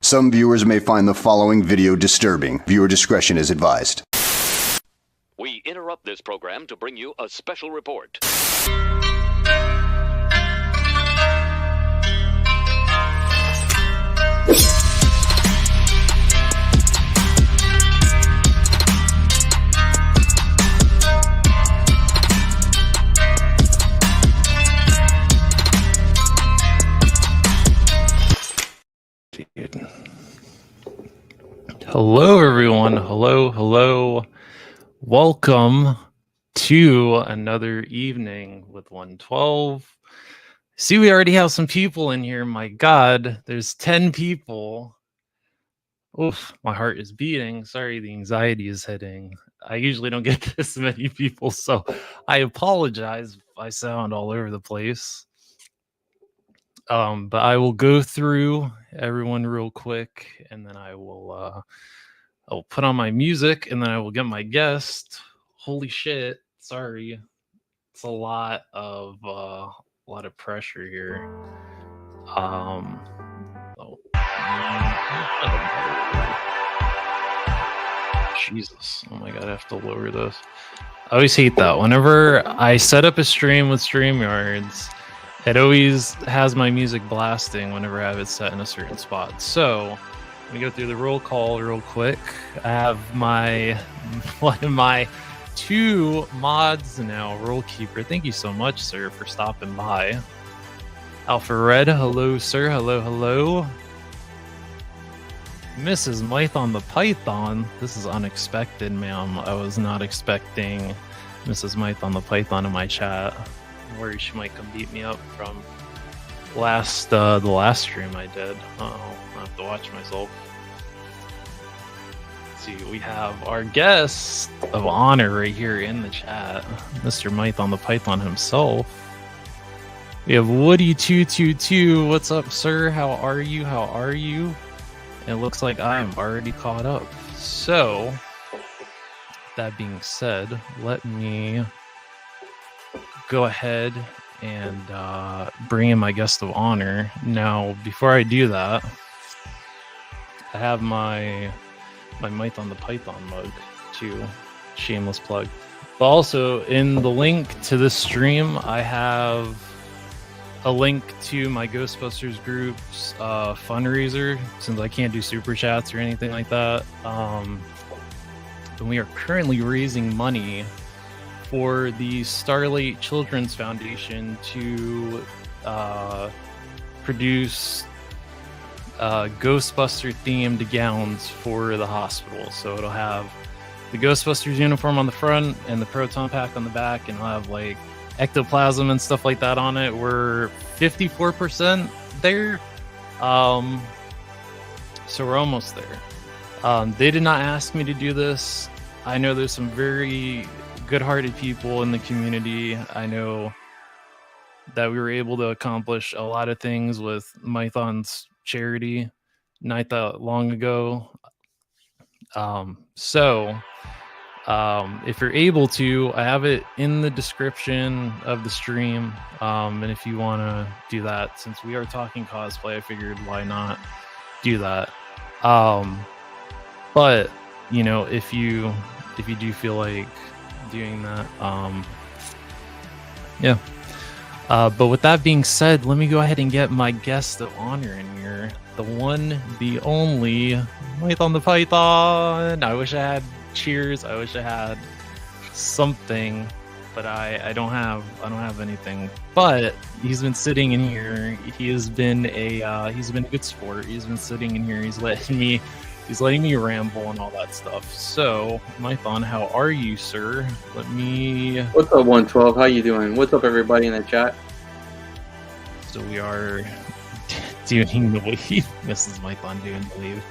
Some viewers may find the following video disturbing. Viewer discretion is advised. We interrupt this program to bring you a special report. Hello, everyone. Hello. Welcome to another evening with 112. See, we already have some people in here. My God, there's 10 people. Oof, my heart is beating. Sorry, the anxiety is hitting. I usually don't get this many people, so I apologize if I sound all over the place. But I will go through everyone real quick, and then I will put on my music, and then I will get my guest. Holy shit! Sorry, it's a lot of pressure here. Jesus! Oh my God, I have to lower this. I always hate that. Whenever I set up a stream with StreamYards, it always has my music blasting whenever I have it set in a certain spot. So let me go through the roll call real quick. I have one of my two mods now, Roll Keeper. Thank you so much, sir, for stopping by. Alpha Red, hello, sir. Hello. Mrs. Mython the Python. This is unexpected, ma'am. I was not expecting Mrs. Mython the Python in my chat. I'm worried she might come beat me up from the last stream I did. I have to watch myself. Let's see, we have our guest of honor right here in the chat, Mr. Mython the Python himself. We have Woody222. What's up, sir? How are you? It looks like I'm already caught up. So, that being said, let me go ahead and bring in my guest of honor. Now, before I do that, I have my Mython the Python mug too. Shameless plug. But also, in the link to this stream, I have a link to my Ghostbusters group's fundraiser, since I can't do super chats or anything like that. And we are currently raising money for the Starlight Children's Foundation to produce Ghostbuster themed gowns for the hospital. So it'll have the Ghostbusters uniform on the front and the proton pack on the back, and it'll have like ectoplasm and stuff like that on it. We're 54% there. So we're almost there. They did not ask me to do this. I know there's some very good-hearted people in the community. I know that we were able to accomplish a lot of things with Mython's charity not that long ago. If you're able to, I have it in the description of the stream. And if you want to do that, since we are talking cosplay, I figured why not do that. But you know, if you do feel like doing that, yeah. But with that being said, let me go ahead and get my guest of honor in here. The one, the only, Mython the Python. I wish I had cheers. I wish I had something, but I don't have anything. But he's been sitting in here. He has been a good sport. He's been sitting in here. He's letting me ramble and all that stuff. So, Mython, how are you, sir? What's up, 112? How you doing? What's up, everybody in the chat? So we are doing the wave. This is Mython doing the wave.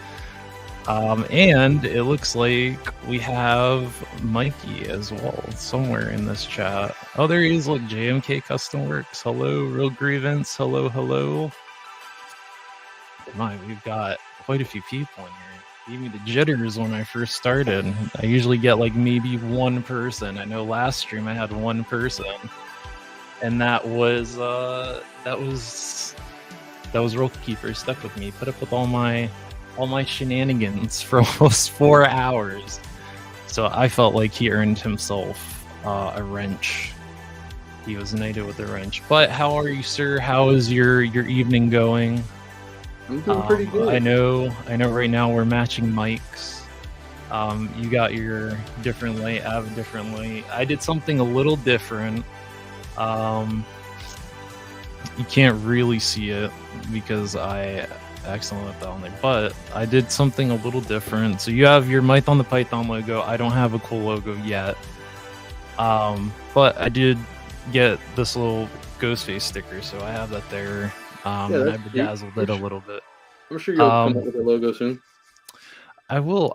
And it looks like we have Mikey as well somewhere in this chat. Oh, there he is. Look, JMK Custom Works. Hello, Real Grievance. Hello. My, we've got quite a few people in here. Gave me the jitters when I first started. I usually get like maybe one person. I know last stream I had one person, and that was Role Keeper. Stuck with me, put up with all my shenanigans for almost 4 hours. So I felt like he earned himself a wrench. He was knighted with a wrench. But how are you, sir? How is your evening going? I'm doing pretty good. I know right now we're matching mics. You got your different light, I have a different light. I did something a little different. You can't really see it because I accidentally left that on there, but I did something a little different. So you have your Mython the Python logo. I don't have a cool logo yet. But I did get this little Ghostface sticker, so I have that there. And I bedazzled it a little bit. I'm sure you'll come up with a logo soon. I will.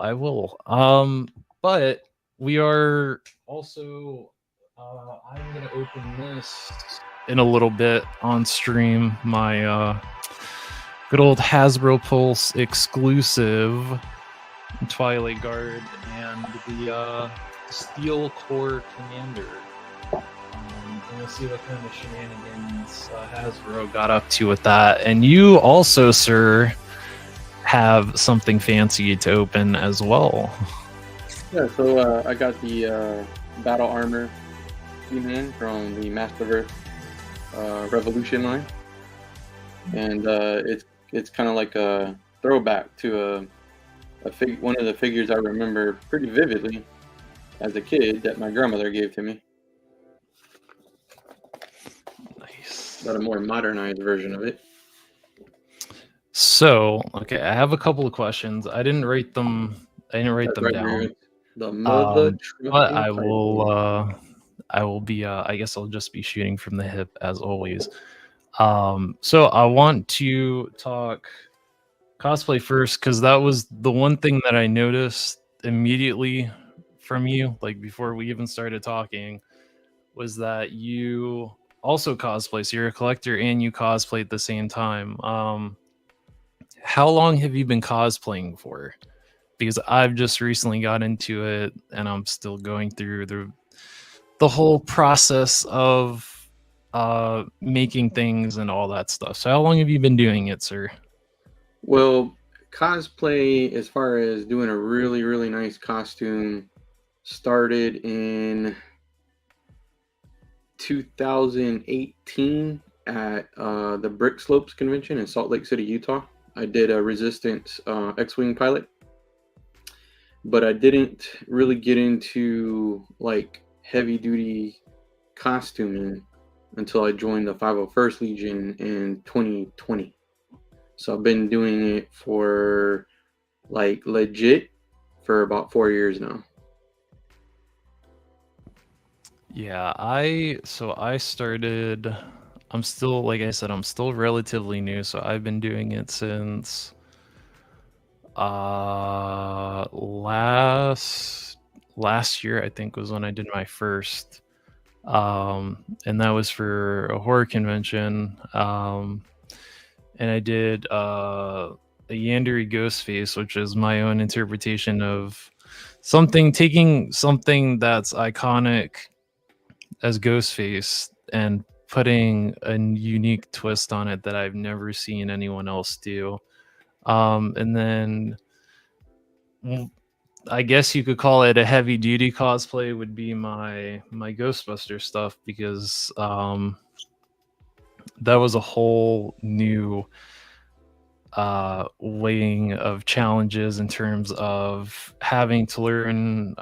But we are also I'm gonna open this in a little bit on stream. My good old Hasbro Pulse exclusive Twilight Guard and the Steel Core Commander. And we'll see what kind of shenanigans Hasbro got up to with that. And you also, sir, have something fancy to open as well. Yeah, so I got the Battle Armor He-Man from the Masterverse Revolution line. And it's kind of like a throwback to one of the figures I remember pretty vividly as a kid that my grandmother gave to me. Nice. But a more modernized version of it. So, okay, I have a couple of questions. I didn't write them down. But I will be I guess I'll just be shooting from the hip as always. So I want to talk cosplay first, because that was the one thing that I noticed immediately from you, like before we even started talking, was that you also cosplay. So you're a collector and you cosplay at the same time. How long have you been cosplaying for? Because I've just recently got into it and I'm still going through the whole process of making things and all that stuff. So how long have you been doing it, sir? Well, cosplay, as far as doing a really, really nice costume, started in 2018 at the Brick Slopes convention in Salt Lake City, Utah. I did a Resistance X-Wing pilot, but I didn't really get into like heavy duty costuming until I joined the 501st Legion in 2020. So I've been doing it for like legit for about 4 years now. Yeah, I started. I'm still, like I said, I'm still relatively new, so I've been doing it since last year, I think, was when I did my first. And that was for a horror convention. And I did a Yandere ghost face, which is my own interpretation of taking something that's iconic as Ghostface and putting a unique twist on it that I've never seen anyone else do. And then I guess you could call it a heavy duty cosplay would be my Ghostbuster stuff, because that was a whole new weighing of challenges in terms of having to learn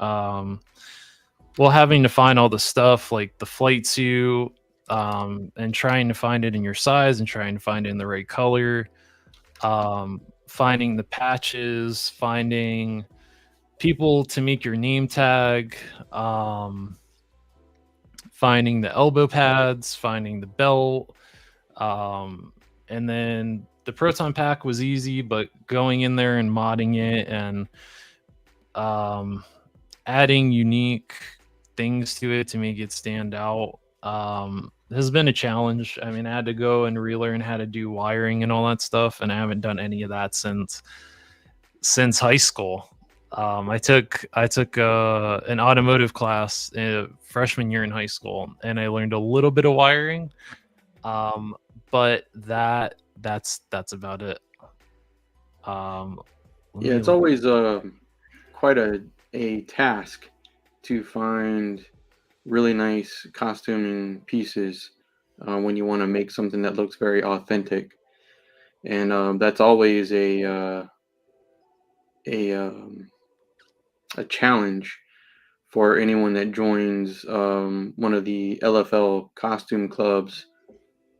having to find all the stuff like the flight suit, and trying to find it in your size and trying to find it in the right color, finding the patches, finding people to make your name tag, finding the elbow pads, finding the belt, and then the proton pack was easy, but going in there and modding it and adding unique things to it to make it stand out has been a challenge. I mean, I had to go and relearn how to do wiring and all that stuff, and I haven't done any of that since high school. I took an automotive class freshman year in high school, and I learned a little bit of wiring, but that's about it. Yeah, it's always quite a task to find really nice costuming pieces when you want to make something that looks very authentic, and that's always a a challenge for anyone that joins one of the LFL costume clubs,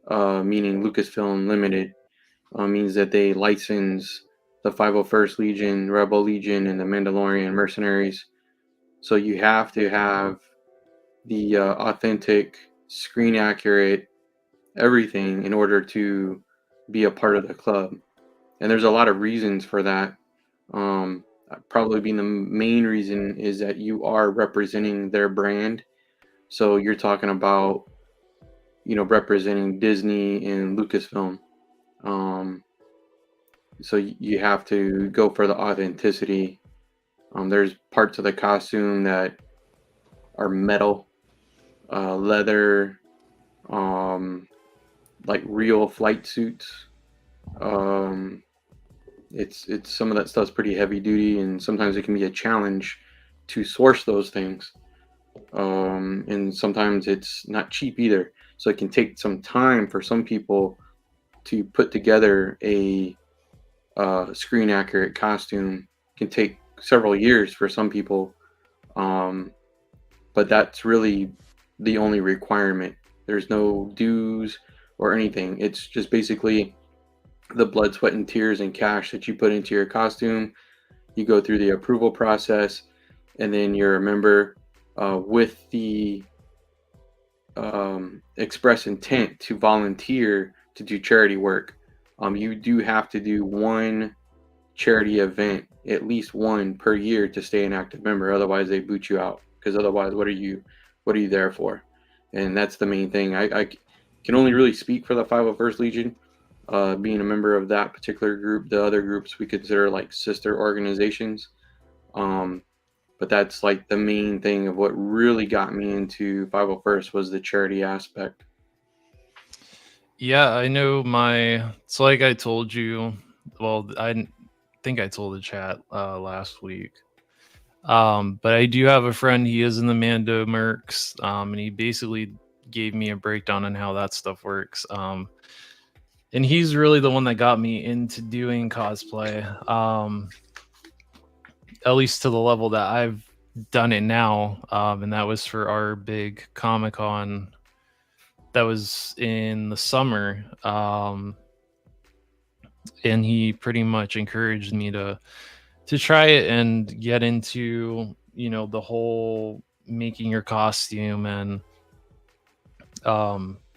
meaning Lucasfilm Limited. Means that they license the 501st Legion, Rebel Legion, and the Mandalorian Mercenaries. So you have to have the authentic, screen accurate, everything in order to be a part of the club. And there's a lot of reasons for that. Probably being the main reason is that you are representing their brand. So you're talking about, representing Disney and Lucasfilm. So you have to go for the authenticity. There's parts of the costume that are metal, leather, like real flight suits. It's some of that stuff's pretty heavy duty, and sometimes it can be a challenge to source those things. And sometimes it's not cheap either. So it can take some time for some people to put together a screen accurate costume. It can take several years for some people, but that's really the only requirement. There's no dues or anything. It's just basically the blood, sweat, and tears and cash that you put into your costume. You go through the approval process, and then you're a member with the express intent to volunteer to do charity work. You do have to do one charity event, at least one per year, to stay an active member. Otherwise, they boot you out. Because otherwise, what are you there for? And that's the main thing. I can only really speak for the 501st Legion, being a member of that particular group. The other groups we consider like sister organizations. But that's like the main thing of what really got me into 501st was the charity aspect. Yeah, I know so like I told you, well, I think I told the chat last week. But I do have a friend, he is in the Mando Mercs, and he basically gave me a breakdown on how that stuff works. And he's really the one that got me into doing cosplay, at least to the level that I've done it now. And that was for our big Comic-Con that was in the summer, and he pretty much encouraged me to try it and get into, the whole making your costume and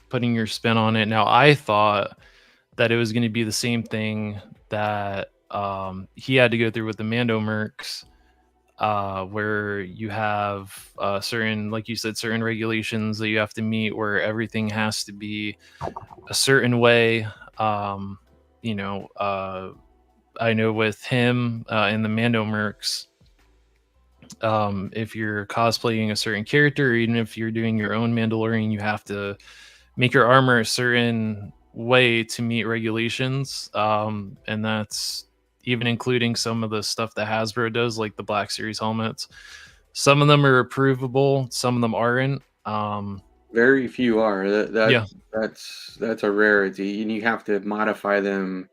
putting your spin on it. Now I thought that it was going to be the same thing that he had to go through with the Mando Mercs, where you have certain, like you said, certain regulations that you have to meet, where everything has to be a certain way. Um, I know with him in the Mando Mercs, if you're cosplaying a certain character, or even if you're doing your own Mandalorian, you have to make your armor a certain way to meet regulations. And that's even including some of the stuff that Hasbro does, like the Black Series helmets. Some of them are approvable, some of them aren't. Very few are. Yeah. That's a rarity, and you have to modify them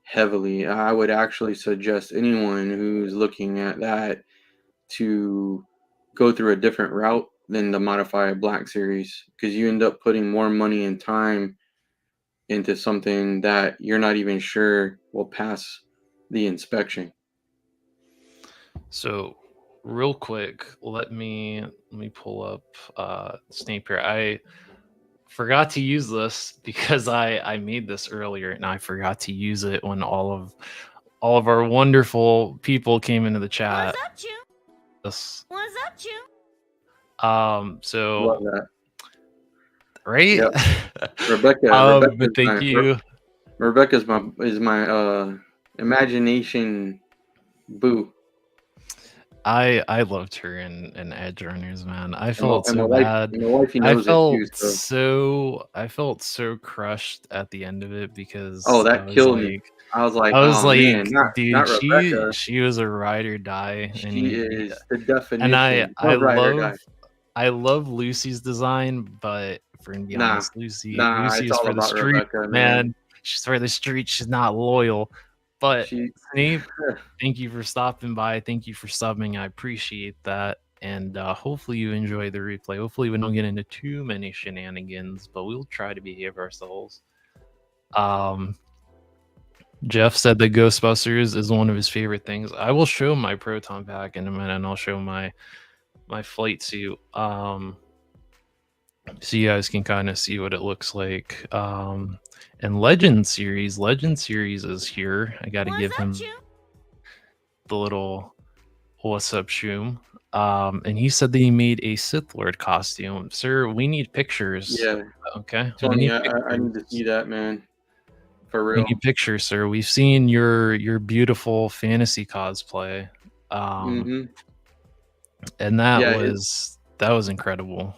heavily. I would actually suggest anyone who's looking at that to go through a different route than the modified Black Series, because you end up putting more money and time into something that you're not even sure will pass the inspection. So real quick, let me pull up Snape here. I forgot to use this because I made this earlier, and I forgot to use it when all of our wonderful people came into the chat. What's up, Chew? This. What's up, Chew? So Love that. Right? Yep. Rebecca. But thank you. Rebecca's my imagination boo. I loved her in Edge Runners, man. I felt And so my bad. Wife, my wifey I knows felt it too, I felt so crushed at the end of it because oh, that I was killed like, me. I was like, oh man, dude, not Rebecca. she was a ride or die, She is the and definition I of ride or die. love Lucy's design, but for to be honest, Lucy it's is all for the about street, Rebecca, man. She's for the street. She's not loyal. But Snape, thank you for stopping by. Thank you for subbing. I appreciate that. And hopefully you enjoy the replay. Hopefully we don't get into too many shenanigans, but we'll try to behave ourselves. Jeff said that Ghostbusters is one of his favorite things. I will show my proton pack in a minute, and I'll show my flight suit. So you guys can kind of see what it looks like. And Legend Series is here. I got to give him the little what's up, Shoom. And he said that he made a Sith Lord costume. Sir, we need pictures. Yeah. Okay. Tony, I need to see that, man. For real. We need pictures, sir. We've seen your beautiful fantasy cosplay. And that was incredible.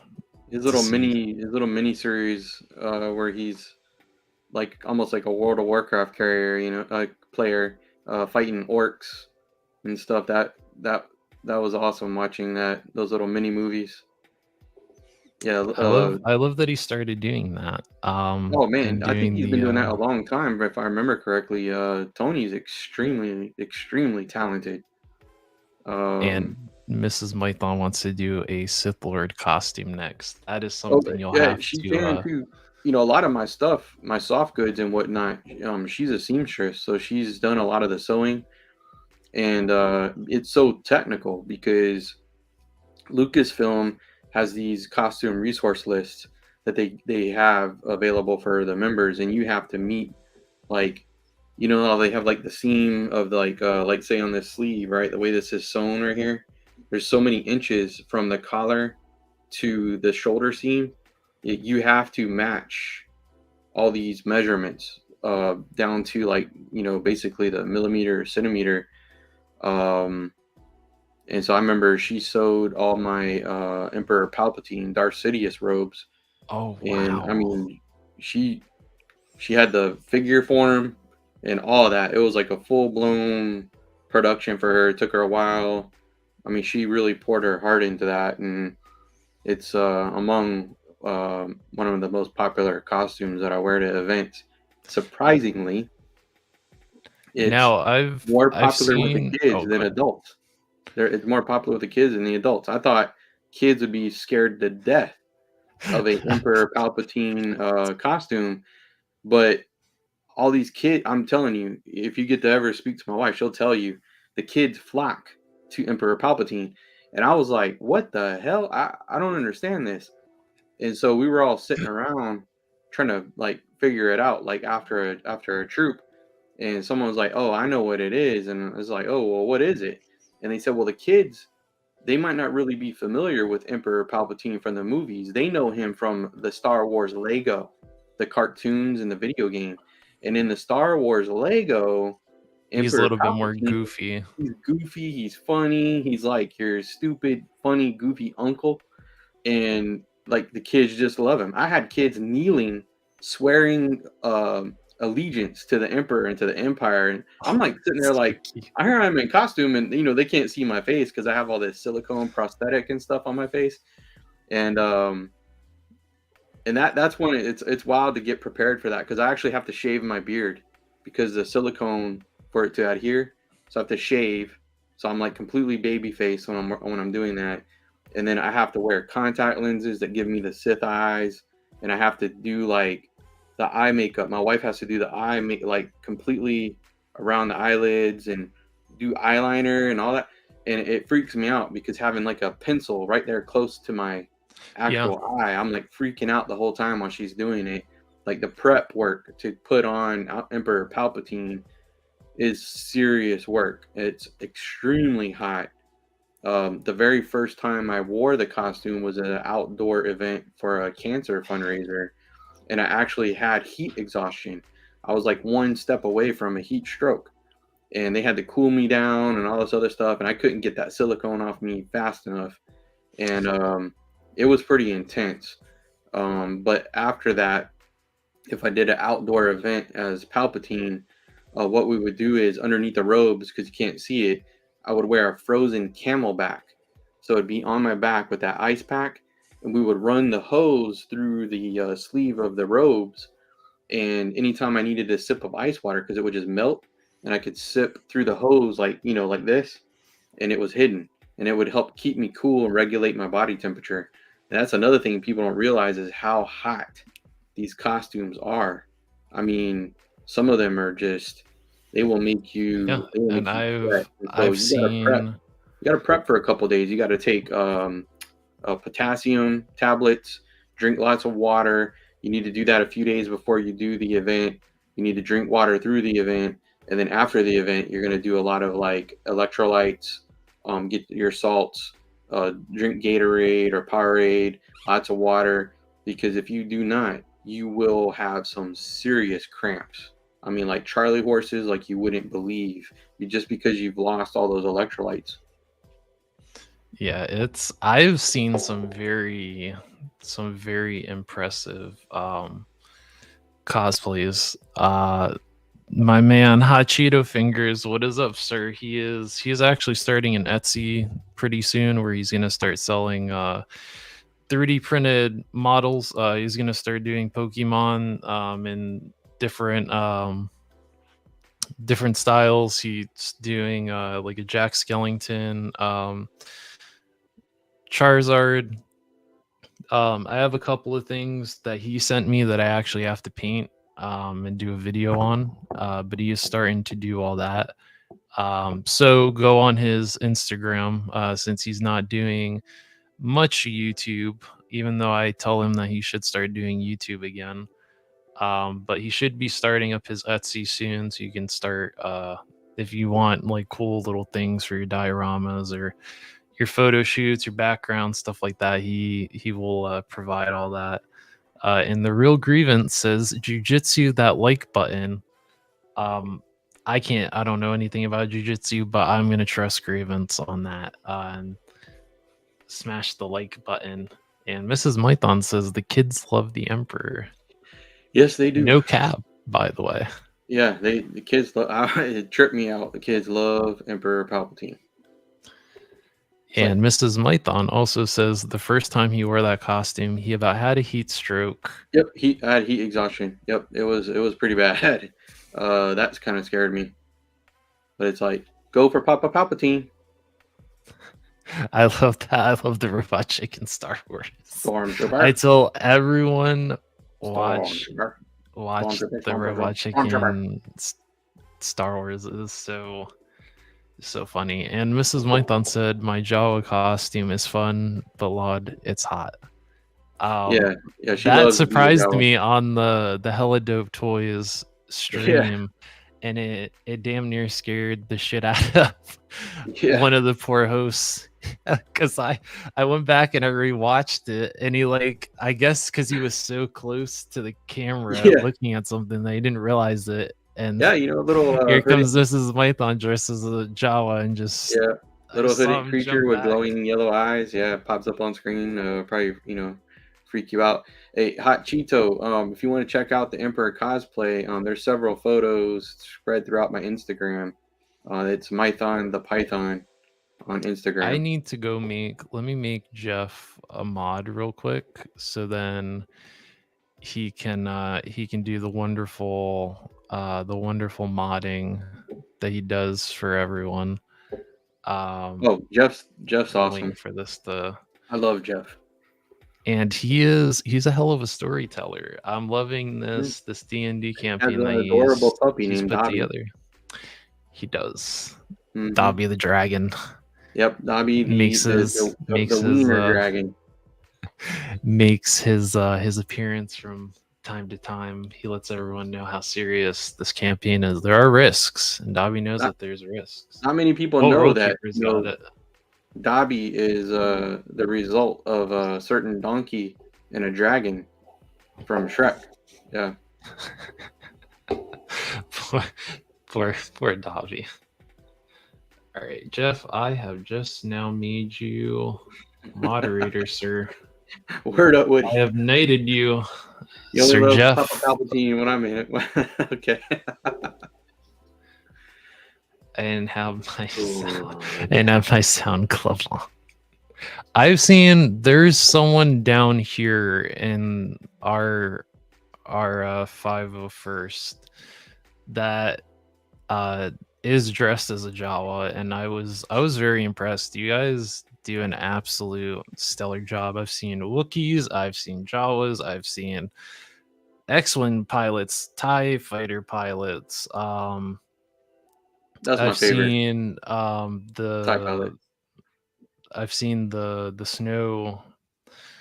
His little mini series where he's like almost like a World of Warcraft player fighting orcs and stuff. That was awesome watching those little mini movies. Yeah, I love that he started doing that. Oh man, I think he's been doing that a long time. If I remember correctly, Tony's extremely talented. And Mrs. Mython wants to do a Sith Lord costume next. That is something you'll have she to. Can too. A lot of my stuff, my soft goods and whatnot. She's a seamstress, so she's done a lot of the sewing, and it's so technical because Lucasfilm has these costume resource lists that they have available for the members, and you have to meet like. How they have like the seam of like say on this sleeve, right? The way this is sewn right here, there's so many inches from the collar to the shoulder seam. You have to match all these measurements down to like basically the millimeter, centimeter. And so I remember she sewed all my Emperor Palpatine, Darth Sidious robes. Oh wow! And I mean, she had the figure form and all of that. It was like a full-blown production for her. It took her a while. I mean, she really poured her heart into that, and it's among one of the most popular costumes that I wear to events. Surprisingly, it's more popular with the kids than adults. It's more popular with the kids than the adults. I thought kids would be scared to death of a Emperor Palpatine costume, but all these kids, I'm telling you, if you get to ever speak to my wife, she'll tell you the kids flock to Emperor Palpatine. And I was like, what the hell? I don't understand this. And so we were all sitting around trying to like figure it out, like after a troop. And someone was like, oh, I know what it is. And I was like, oh, well, what is it? And they said, well, the kids, they might not really be familiar with Emperor Palpatine from the movies. They know him from the Star Wars Lego, the cartoons and the video game. And in the Star Wars Lego, He's a Emperor little bit more Palpatine, goofy. he's goofy, he's funny, he's like your stupid, funny, goofy uncle. And like the kids just love him. I had kids kneeling, swearing allegiance to the emperor and to the empire, and I'm like sitting there like, I hear I'm in costume, and they can't see my face because I have all this silicone prosthetic and stuff on my face, and that's when it's wild to get prepared for that because I actually have to shave my beard because the silicone for it to adhere, so I have to shave, so I'm like completely baby face when I'm doing that. And then I have to wear contact lenses that give me the Sith eyes, and I have to do like the eye makeup. My wife has to do the eye make like completely around the eyelids and do eyeliner and all that. And it freaks me out because having like a pencil right there close to my actual eye, I'm like freaking out the whole time while she's doing it. Like the prep work to put on Emperor Palpatine is serious work. It's extremely hot. The very first time I wore the costume was at an outdoor event for a cancer fundraiser, and I actually had heat exhaustion. I was like one step away from a heat stroke, and they had to cool me down and all this other stuff, and I couldn't get that silicone off me fast enough, and it was pretty intense. But after that, if I did an outdoor event as Palpatine, what we would do is underneath the robes, because you can't see it, I would wear a frozen camelback. So it'd be on my back with that ice pack, and we would run the hose through the sleeve of the robes. And anytime I needed a sip of ice water, because it would just melt, and I could sip through the hose like this, and it was hidden, and it would help keep me cool and regulate my body temperature. And that's another thing people don't realize is how hot these costumes are. I mean, some of them are just they will make you. Yeah, They will and make you sweat. And so I've you gotta prep. seen. You gotta prep for a couple of days. You gotta take potassium tablets, drink lots of water. You need to do that a few days before you do the event. You need to drink water through the event, and then after the event, you're gonna do a lot of like electrolytes. Get your salts. Drink Gatorade or Powerade. Lots of water, because if you do not, you will have some serious cramps. I mean, like Charlie horses, like you wouldn't believe. Just because you've lost all those electrolytes. Yeah, I've seen some very impressive cosplays. My man Hot Cheeto Fingers, what is up, sir? He's actually starting an Etsy pretty soon where he's gonna start selling 3D printed models. He's gonna start doing Pokemon in different styles. He's doing like a Jack Skellington, Charizard. I have a couple of things that he sent me that I actually have to paint and do a video on, but he is starting to do all that. So go on his Instagram since he's not doing much YouTube, even though I tell him that he should start doing YouTube again. But he should be starting up his Etsy soon, so you can start if you want like cool little things for your dioramas or your photo shoots, your background, stuff like that. He will provide all that. And the real grievance says jujitsu, that like button. I don't know anything about jujitsu, but I'm gonna trust Grievance on that and smash the like button. And Mrs. Mython says the kids love the Emperor. Yes, they do. No cap, by the way. Yeah, the kids it tripped me out. The kids love Emperor Palpatine. And Mrs. Mython also says the first time he wore that costume, he about had a heat stroke. Yep, I had heat exhaustion. Yep, it was pretty bad. That's kind of scared me. But it's like, go for Papa Palpatine. I love that. I love the robot chicken Star Wars. Stormtrooper. I tell everyone watch Stormtrooper. the robot chicken Star Wars is so funny. And Mrs. Mython said my Jawa costume is fun, but Lord, it's hot. Yeah, she That loves surprised Jawa. me on the Hella Dope Toys stream, and it damn near scared the shit out of one of the poor hosts. Because I went back and I rewatched it, and he I guess because he was so close to the camera looking at something that he didn't realize it. And a little here comes Mrs. Mython dressed as a Jawa and just little hooded creature with glowing yellow eyes. Yeah, pops up on screen. Probably freak you out. Hey, Hot Cheeto, if you want to check out the Emperor cosplay, there's several photos spread throughout my Instagram. It's Mython the Python on Instagram. I need to go let me make Jeff a mod real quick, so then he can do the wonderful modding that he does for everyone. Jeff's awesome. For this I love Jeff. And he's a hell of a storyteller. I'm loving this D&D campaign that adorable puppy named put Dobby. together. He does. Dobby the dragon. Yep, Dobby makes his dragon. Makes his appearance from time to time. He lets everyone know how serious this campaign is. There are risks, and Dobby knows that there's risks. Not many people know that Dobby is the result of a certain donkey and a dragon from Shrek. Yeah. Poor Dobby. All right, Jeff, I have just now made you moderator, sir. Word up, Woody. I have knighted you, Sir Jeff. Papa Palpatine when I'm in it. Okay. And have my sound club on. I've seen there's someone down here in our 501st that is dressed as a Jawa, and I was very impressed. You guys do an absolute stellar job. I've seen Wookiees, I've seen Jawas, I've seen X-Wing pilots, TIE fighter pilots. That's my favorite. I've seen the snow.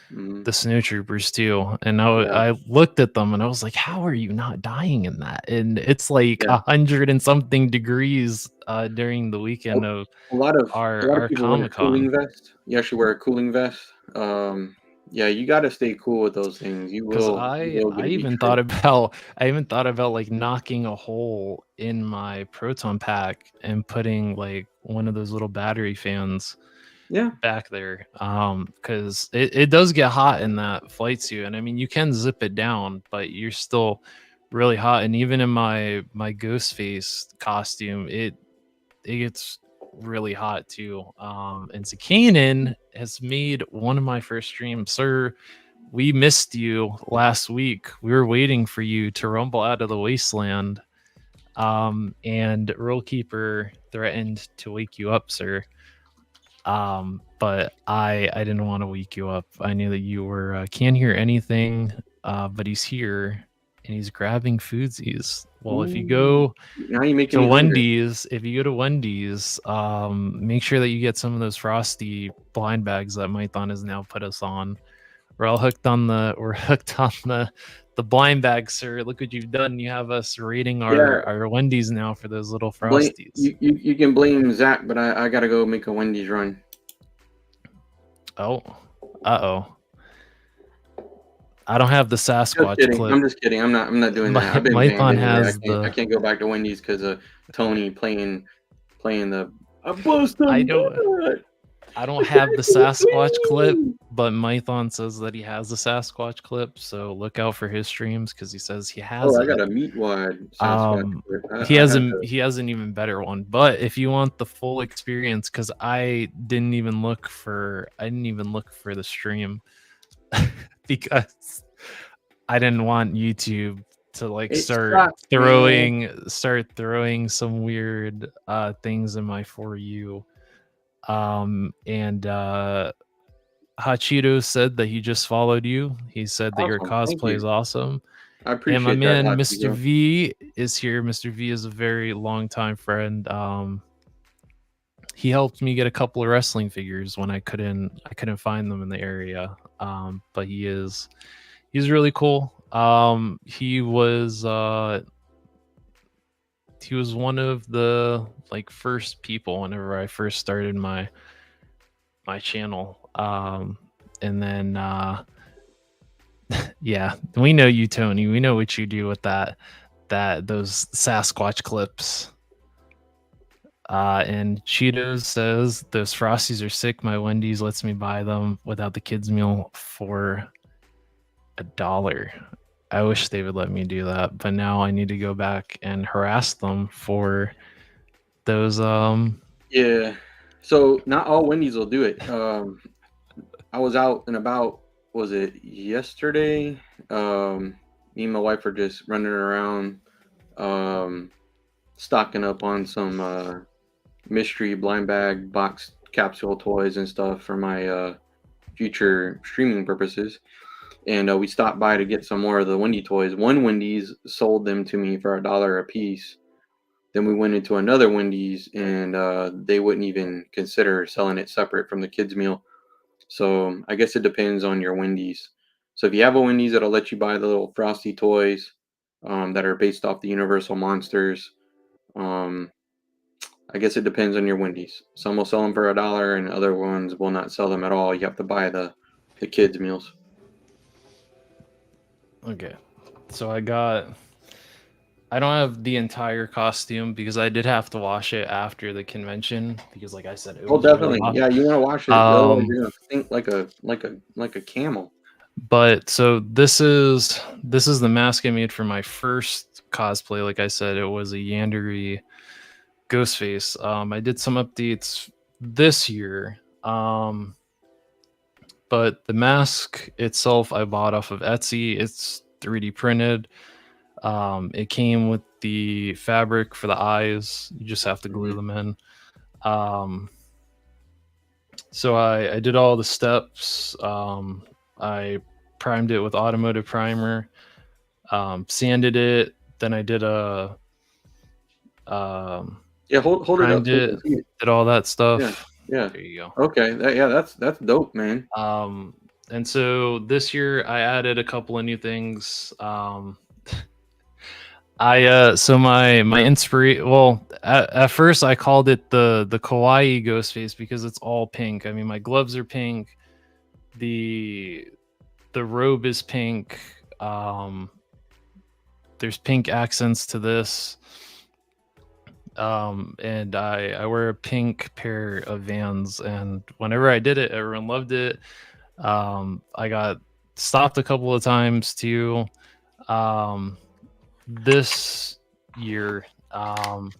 The snow troopers too, and I looked at them and I was like, how are you not dying in that? And it's like 100 and something degrees during the weekend of our Comic-Con. You actually wear a cooling vest. You got to stay cool with those things. I even thought about like knocking a hole in my proton pack and putting like one of those little battery fans back there, because it does get hot in that flight suit, and I mean you can zip it down, but you're still really hot. And even in my ghost face costume, it gets really hot too. And Zakanin has made one of my first streams. Sir, we missed you last week. We were waiting for you to rumble out of the wasteland, and Rule Keeper threatened to wake you up, sir. But I didn't want to wake you up. I knew that you were can't hear anything, but he's here and he's grabbing foodsies. Well, if you go to Wendy's, make sure that you get some of those frosty blind bags that Mython has now put us on. We're hooked on the blind bag, sir. Look what you've done. You have us rating our Wendy's now for those little frosties. You can blame Zach, but I gotta go make a Wendy's run. Oh, I don't have the Sasquatch clip. I'm just kidding. I'm not doing that. I've been Mython has I can't go back to Wendy's because of Tony playing the. I don't have the Sasquatch clip, but Mython says that he has the Sasquatch clip, so look out for his streams because he says he has it. I got a meat-wide Sasquatch clip. He has an even better one. But if you want the full experience, because I didn't even look for the stream because I didn't want YouTube to start throwing some weird things in my For You. And Hachito said that he just followed you. He said that your Awesome. Thank cosplay you. is awesome. I And my appreciate that, man, Hachi, Mr. bro. V is here. Mr. V is a very long time friend. He helped me get a couple of wrestling figures when I couldn't find them in the area. But he's really cool. He was one of the like first people whenever I first started my channel. And then yeah, we know you, Tony. We know what you do with those Sasquatch clips. And Cheetos says those Frosties are sick. My Wendy's lets me buy them without the kids meal for $1. I wish they would let me do that, but now I need to go back and harass them for those. Yeah. So not all Wendy's will do it. I was out and about. Was it yesterday? Me and my wife were just running around, stocking up on some mystery blind bag box capsule toys and stuff for my future streaming purposes. And we stopped by to get some more of the Wendy toys. One Wendy's sold them to me for $1 a piece. Then we went into another Wendy's, and they wouldn't even consider selling it separate from the kids' meal. So I guess it depends on your Wendy's. So if you have a Wendy's that'll let you buy the little Frosty toys that are based off the Universal monsters, um, I guess it depends on your Wendy's. Some will sell them for $1, and other ones will not sell them at all. You have to buy the kids' meals. Okay, so I don't have the entire costume because I did have to wash it after the convention because, like I said, it Oh, was really definitely. hot. Yeah, you want to wash it. Otherwise, you're gonna think like a camel. But so this is the mask I made for my first cosplay. Like I said, it was a Yandere Ghostface. I did some updates this year. But the mask itself I bought off of Etsy. It's 3D printed. It came with the fabric for the eyes. You just have to glue them in. So I did all the steps. I primed it with automotive primer, sanded it. Then I did hold it up. Primed it, did all that stuff. Yeah. There you go. Okay. That's dope, man. And so this year I added a couple of new things. So my inspiration. Well, at first I called it the kawaii Ghostface because it's all pink. I mean, my gloves are pink. The robe is pink. There's pink accents to this. And I wear a pink pair of Vans, and whenever I did it, everyone loved it. I got stopped a couple of times too. This year, but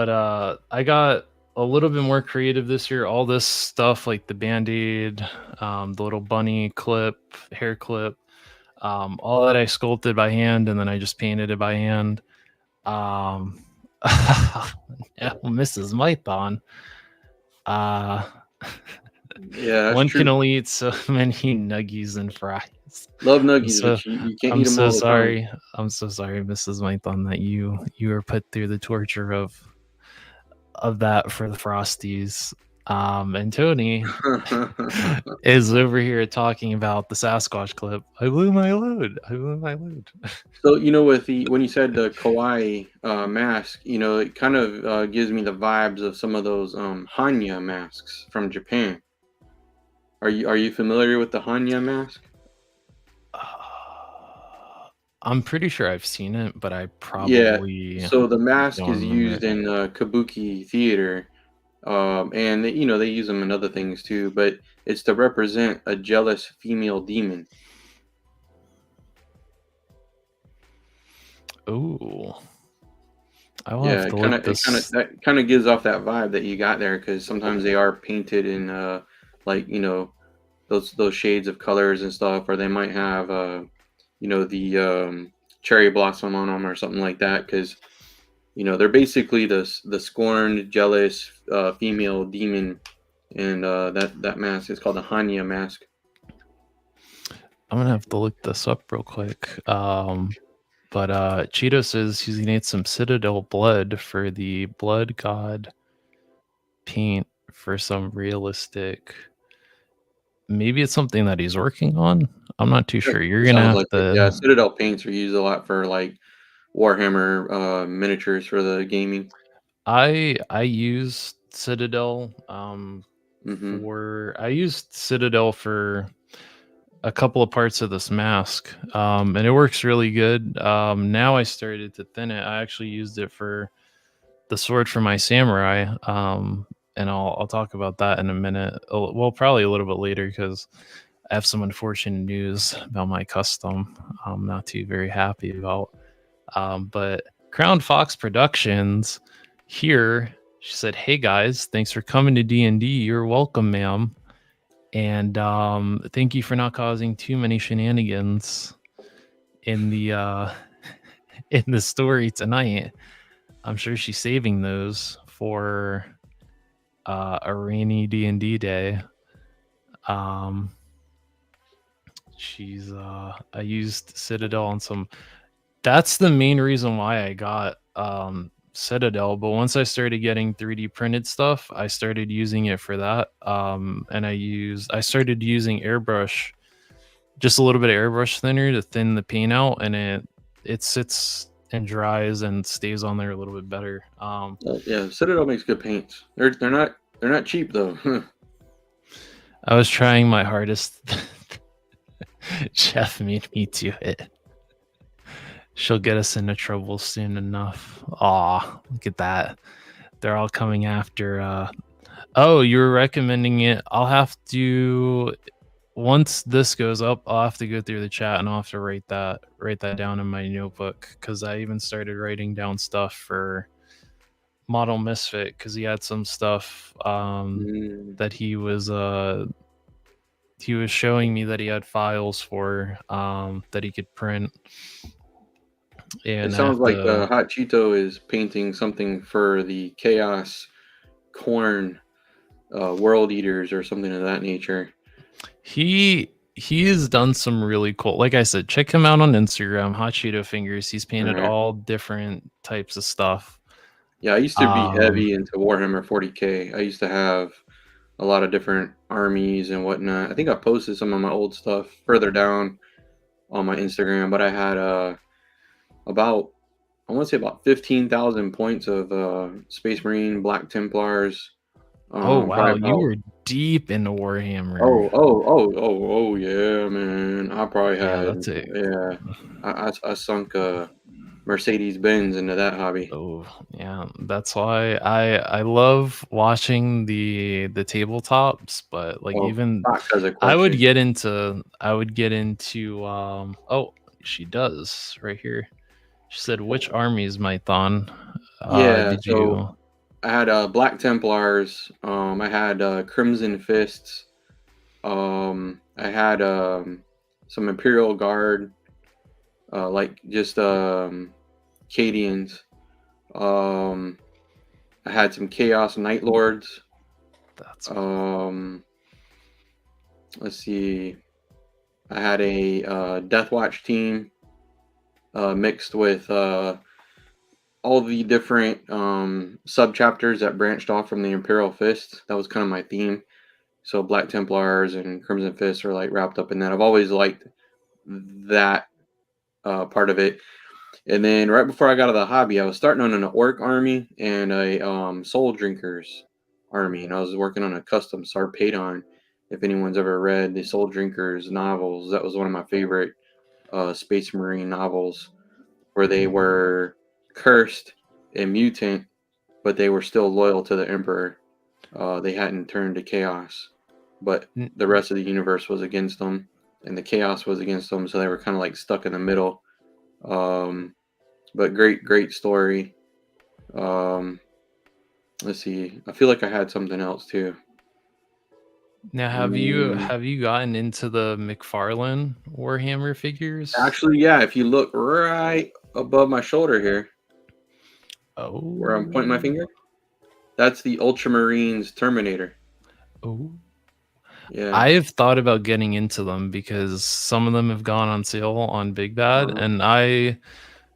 I got a little bit more creative this year. All this stuff like the Band-Aid, the little bunny clip, hair clip, all that I sculpted by hand, and then I just painted it by hand. Mrs. Mython. Yeah, one true. can only eat so many nuggies and fries. Love nuggies, but you can't eat them all the time. I'm so sorry, Mrs. Mython, that you were put through the torture of that for the Frosties. And Tony is over here talking about the Sasquatch clip. I blew my load. So when you said the kawaii mask, it kind of gives me the vibes of some of those Hanya masks from Japan. Are you familiar with the Hanya mask? I'm pretty sure I've seen it, but I probably So the mask is used in kabuki theater, and they use them in other things too. But it's to represent a jealous female demon. Oh, I will have to look this. That kind of gives off that vibe that you got there, because sometimes they are painted in those shades of colors and stuff, or they might have the cherry blossom on them or something like that, because they're basically the scorned, jealous female demon, and that mask is called the Hanya mask. I'm gonna have to look this up real quick. But Cheeto says he needs some Citadel blood for the Blood God paint for some realistic. Maybe it's something that he's working on. I'm not too sure. You're It gonna sounds have like it. to. Yeah, Citadel paints are used a lot for like Warhammer miniatures for the gaming. I used Citadel Mm-hmm. I used Citadel for a couple of parts of this mask, and it works really good. Now I started to thin it. I actually used it for the sword for my samurai, and I'll talk about that in a minute. Well, probably a little bit later because I have some unfortunate news about my custom. I'm not too very happy about. But Crown Fox Productions here, she said, "Hey guys, thanks for coming to D&D. You're welcome, ma'am. And thank you for not causing too many shenanigans in the in the story tonight. I'm sure she's saving those for a rainy D&D day. She's I used Citadel on some. That's the main reason why I got Citadel. But once I started getting 3D printed stuff, I started using it for that. And I started using airbrush, just a little bit of airbrush thinner to thin the paint out, and it sits and dries and stays on there a little bit better. Yeah, Citadel makes good paints. They're not cheap though. I was trying my hardest. Jeff made me do it. She'll get us into trouble soon enough. Aw, look at that. They're all coming after. Oh, you were recommending it. I'll have to. Once this goes up, I'll have to go through the chat and I'll have to write that down in my notebook, because I even started writing down stuff for Model Misfit, because he had some stuff that he was showing me that he had files for that he could print. And it sounds like Hot Cheeto is painting something for the Chaos Corn World Eaters or something of that nature. He has done some really cool. Like I said, check him out on Instagram, Hot Cheeto Fingers. He's painted all different types of stuff. Yeah, I used to be heavy into Warhammer 40k. I used to have a lot of different armies and whatnot. I think I posted some of my old stuff further down on my Instagram, but I had about 15,000 points of Space Marine, Black Templars. Oh wow, you were deep into Warhammer. Oh yeah, man. I probably had I sunk a Mercedes Benz into that hobby. Oh yeah, that's why I love watching the tabletops, but like I would get into oh, she does right here. She said, which armies, Mython? Did you? I had Black Templars. I had Crimson Fists. I had some Imperial Guard, like just Cadians. I had some Chaos Night Lords. That's let's see. I had a Deathwatch team mixed with all the different sub chapters that branched off from the Imperial Fist. That was kind of my theme. So Black Templars and Crimson Fists are like wrapped up in that. I've always liked that part of it. And then right before I got out of the hobby, I was starting on an Orc army and a Soul Drinkers army, and I was working on a custom Sarpedon. If anyone's ever read the Soul Drinkers novels, that was one of my favorite Space Marine novels, where they were cursed and mutant, but they were still loyal to the Emperor. They hadn't turned to chaos, but the rest of the universe was against them, and the chaos was against them, so they were kind of like stuck in the middle. But great story. Let's see. I feel like I had something else too. Now, have you gotten into the McFarlane Warhammer figures? Actually, yeah. If you look right above my shoulder here, Oh. where I'm pointing my finger. That's the Ultramarines Terminator. Oh. Yeah. I have thought about getting into them because some of them have gone on sale on Big Bad, and I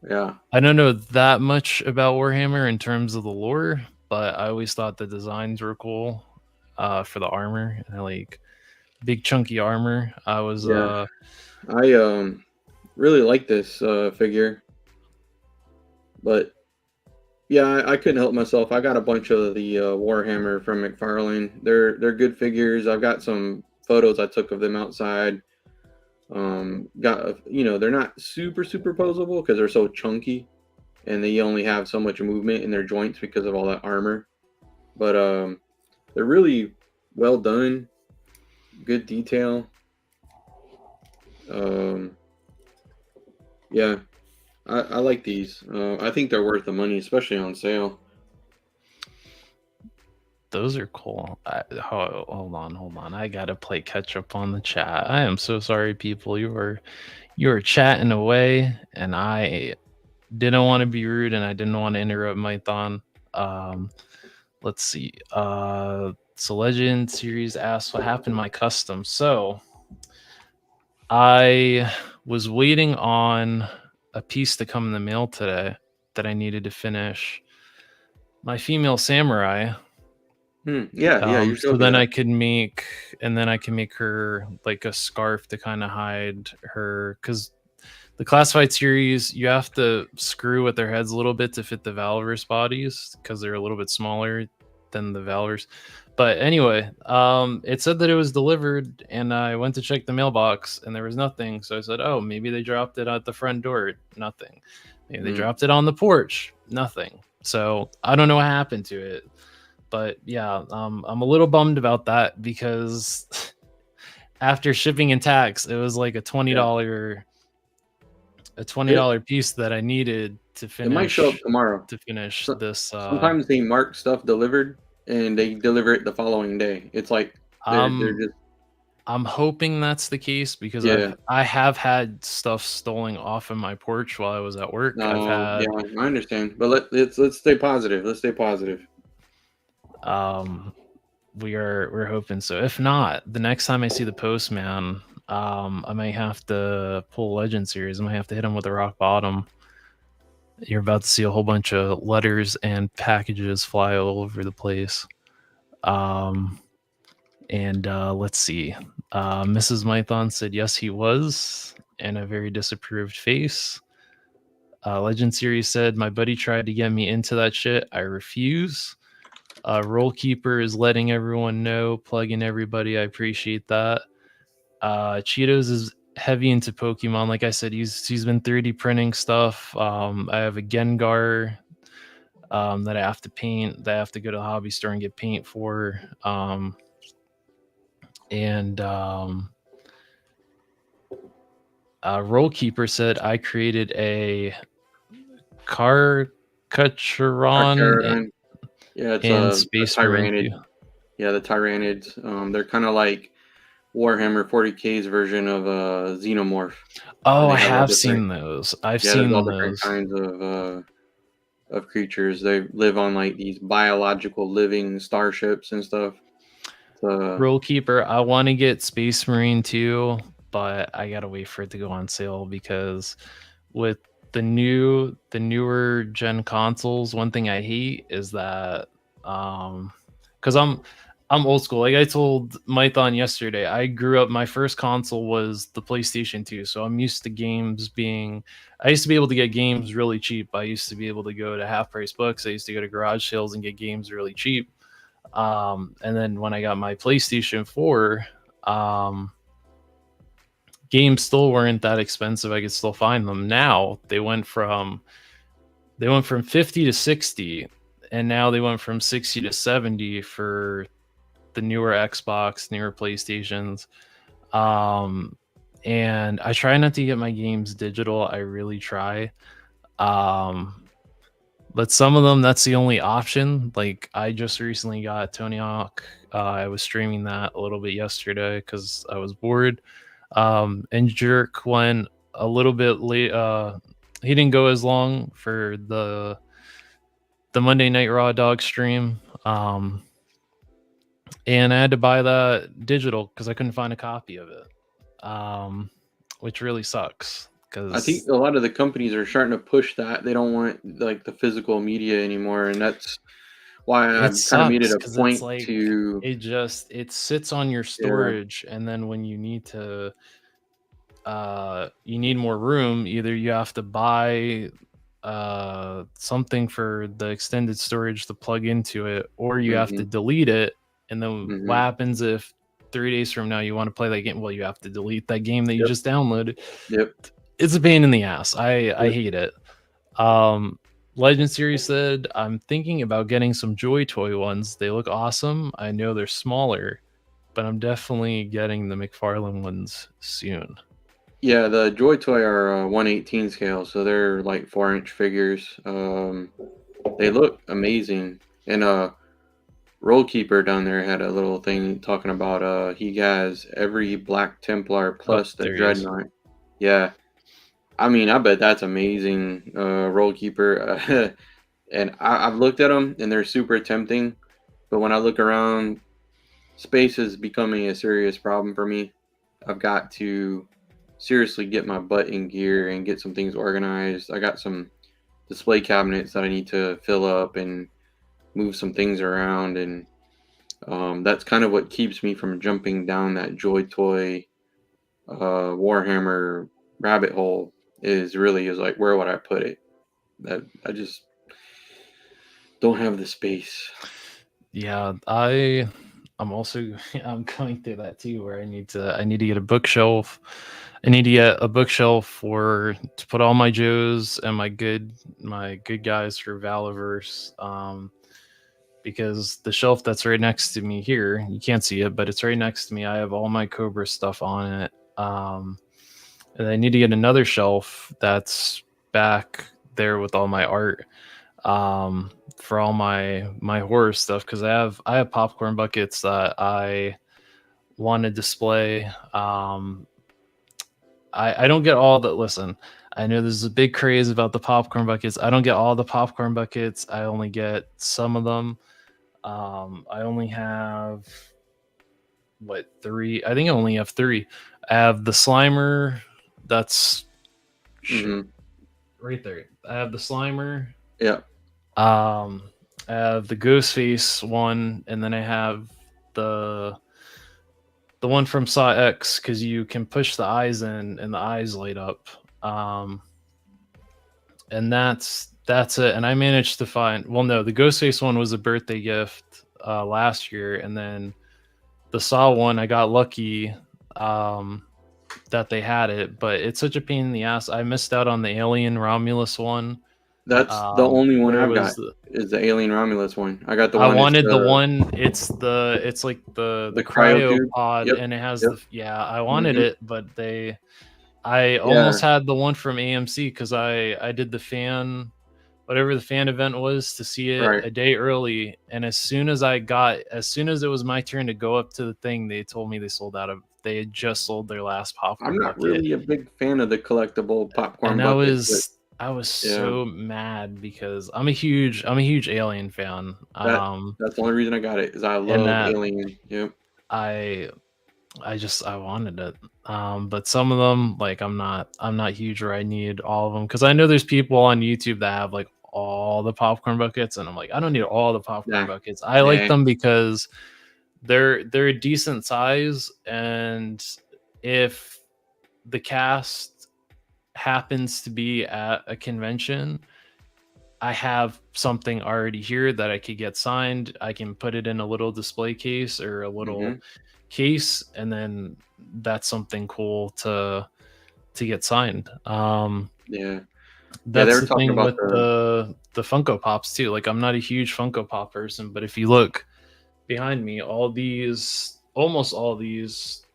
Yeah. don't know that much about Warhammer in terms of the lore, but I always thought the designs were cool for the armor. And I like big chunky armor. I was Yeah. I really like this figure, but yeah, I couldn't help myself. I got a bunch of the Warhammer from McFarlane. They're good figures. I've got some photos I took of them outside. They're not super posable because they're so chunky, and they only have so much movement in their joints because of all that armor. But they're really well done, good detail. Yeah, I like these. I think they're worth the money, especially on sale. Those are cool. Hold on. I gotta play catch up on the chat. I am so sorry, people. You are chatting away, and I didn't want to be rude, and I didn't want to interrupt Mython. Let's see. So Legend series asks what happened to my custom. So I was waiting on a piece to come in the mail today that I needed to finish. My female samurai. Yeah, you So showed me then that. I can make her like a scarf to kind of hide her, because the classified series, you have to screw with their heads a little bit to fit the Valverse bodies because they're a little bit smaller than the Valverse. But anyway, it said that it was delivered, and I went to check the mailbox, and there was nothing. So I said, "Oh, maybe they dropped it at the front door." Nothing. Maybe they dropped it on the porch. Nothing. So I don't know what happened to it. But yeah, I'm a little bummed about that because after shipping and tax, it was like a $20 piece that I needed to It might show up tomorrow. finish this. Sometimes they mark stuff delivered and they deliver it the following day. It's like they're just. I'm hoping that's the case because Yeah. I have had stuff stolen off of my porch while I was at work. I've No, had yeah, I understand, but let's stay positive. Let's stay positive. we're hoping so. If not, the next time I see the postman, I might have to pull Legend series. I might have to hit him with a rock bottom. You're about to see a whole bunch of letters and packages fly all over the place. And let's see. Mrs. Mython said yes, he was, and a very disapproved face. Legend series said my buddy tried to get me into that shit. I refuse. Roll Keeper is letting everyone know, plugging everybody. I appreciate that. Cheetos is heavy into Pokemon. Like I said, he's been 3D printing stuff. I have a Gengar that I have to paint. That I have to go to the hobby store and get paint for. Roll Keeper said I created a Carcharodon Yeah, it's and a Space Marine. Tyrannid. Yeah, the Tyrannids. They're kind of like Warhammer 40K's version of Xenomorph. Oh, They I have different- seen those. I've Yeah, seen there's all those. different kinds of creatures. They live on like these biological living starships and stuff. Roll Keeper, I want to get Space Marine too, but I gotta wait for it to go on sale because with the newer gen consoles, one thing I hate is that because I'm old school. Like I told Mython yesterday, I grew up. My first console was the PlayStation 2, so I'm used to games being. I used to be able to get games really cheap. I used to be able to go to half price books. I used to go to garage sales and get games really cheap. And then when I got my PlayStation 4, games still weren't that expensive. I could still find them. Now they went from 50 to 60, and now they went from 60 to 70 for the newer Xbox, newer PlayStations. And I try not to get my games digital. I really try. But some of them, that's the only option. Like I just recently got Tony Hawk. I was streaming that a little bit yesterday because I was bored. And Jerk went a little bit late. He didn't go as long for the the Monday Night Raw dog stream. And I had to buy that digital because I couldn't find a copy of it, which really sucks. I think Because a lot of the companies are starting to push that. They don't want like the physical media anymore, and that's why it I've kind of made it sucks a because it's point like to it sits on your yeah. storage, and then when you need to you need more room, either you have to buy something for the extended storage to plug into it, or you have to Mhm, delete it. And then what mhm. happens if 3 days from now you want to play that game? Well, you have to delete that game that you Yep, just downloaded. yep, It's a pain in the ass. I yep. hate it. um Legend Series said, I'm thinking about getting some Joy Toy ones. They look awesome. I know they're smaller, but I'm definitely getting the McFarlane ones soon. Yeah, the Joy Toy are 1/18 scale, so they're like 4-inch figures. They look amazing. And Roll Keeper down there had a little thing talking about he has every Black Templar Oh, plus the there he is. Dreadnought. Yeah, I mean, I bet that's amazing, Roll Keeper. And I've looked at them and they're super tempting, but when I look around, space is becoming a serious problem for me. I've got to seriously get my butt in gear and get some things organized. I got some display cabinets that I need to fill up and move some things around, and that's kind of what keeps me from jumping down that Joy Toy Warhammer rabbit hole. Is like, where would I put it? That I just don't have the space. Yeah, I'm also I'm going through that too, where I need to get a bookshelf. I need to get a bookshelf for to put all my Joes and my good guys for Valiverse. Because the shelf that's right next to me here, you can't see it, but it's right next to me. I have all my Cobra stuff on it. And I need to get another shelf that's back there with all my art, for all my horror stuff, because I have popcorn buckets that I want to display. I don't get all the listen. I know there's a big craze about the popcorn buckets. I don't get all the popcorn buckets. I only get some of them. I only have what three? I think I only have three. I have the Slimer. That's shit Hmm. right there. I have the Slimer. Yeah, Um, I have the Ghostface one, and then I have the the one from Saw X, because you can push the eyes in and the eyes light up. Um, and that's it. And I managed to find. Well, no, the Ghostface one was a birthday gift last year, and then the Saw one I got lucky that they had it, but it's such a pain in the ass. I missed out on the Alien Romulus one, that's the only one where it I've was got is the Alien Romulus one. I got the I one. It's wanted the one. It's like the the cryo tube. cryopod, Yep, and it has yep. the yeah. I wanted Hmm. it, but I Yeah, almost had the one from AMC because I did the fan, whatever the fan event was, to see it right. a day early. And as soon as it was my turn to go up to the thing, they told me they had just sold their last I'm popcorn not bucket. really a big fan of the collectible popcorn And buckets, but I was yeah, so mad because I'm a huge Alien fan. that that's the only reason I got it is I And love that Alien. Yep. I I wanted it. But some of them, like, I'm not huge where I need all of them, because I know there's people on YouTube that have like all the popcorn buckets, and I'm like, I don't need all the popcorn Nah, buckets. I like nah. them because they're a decent size, and if the cast happens to be at a convention, I have something already here that I could get signed. I can put it in a little display case or a little Hmm. case, and then that's something cool to get signed. Yeah, yeah. They That's were the talking thing about with the. the Funko Pops too. Like, I'm not a huge Funko Pop person, but if you look behind me, almost all these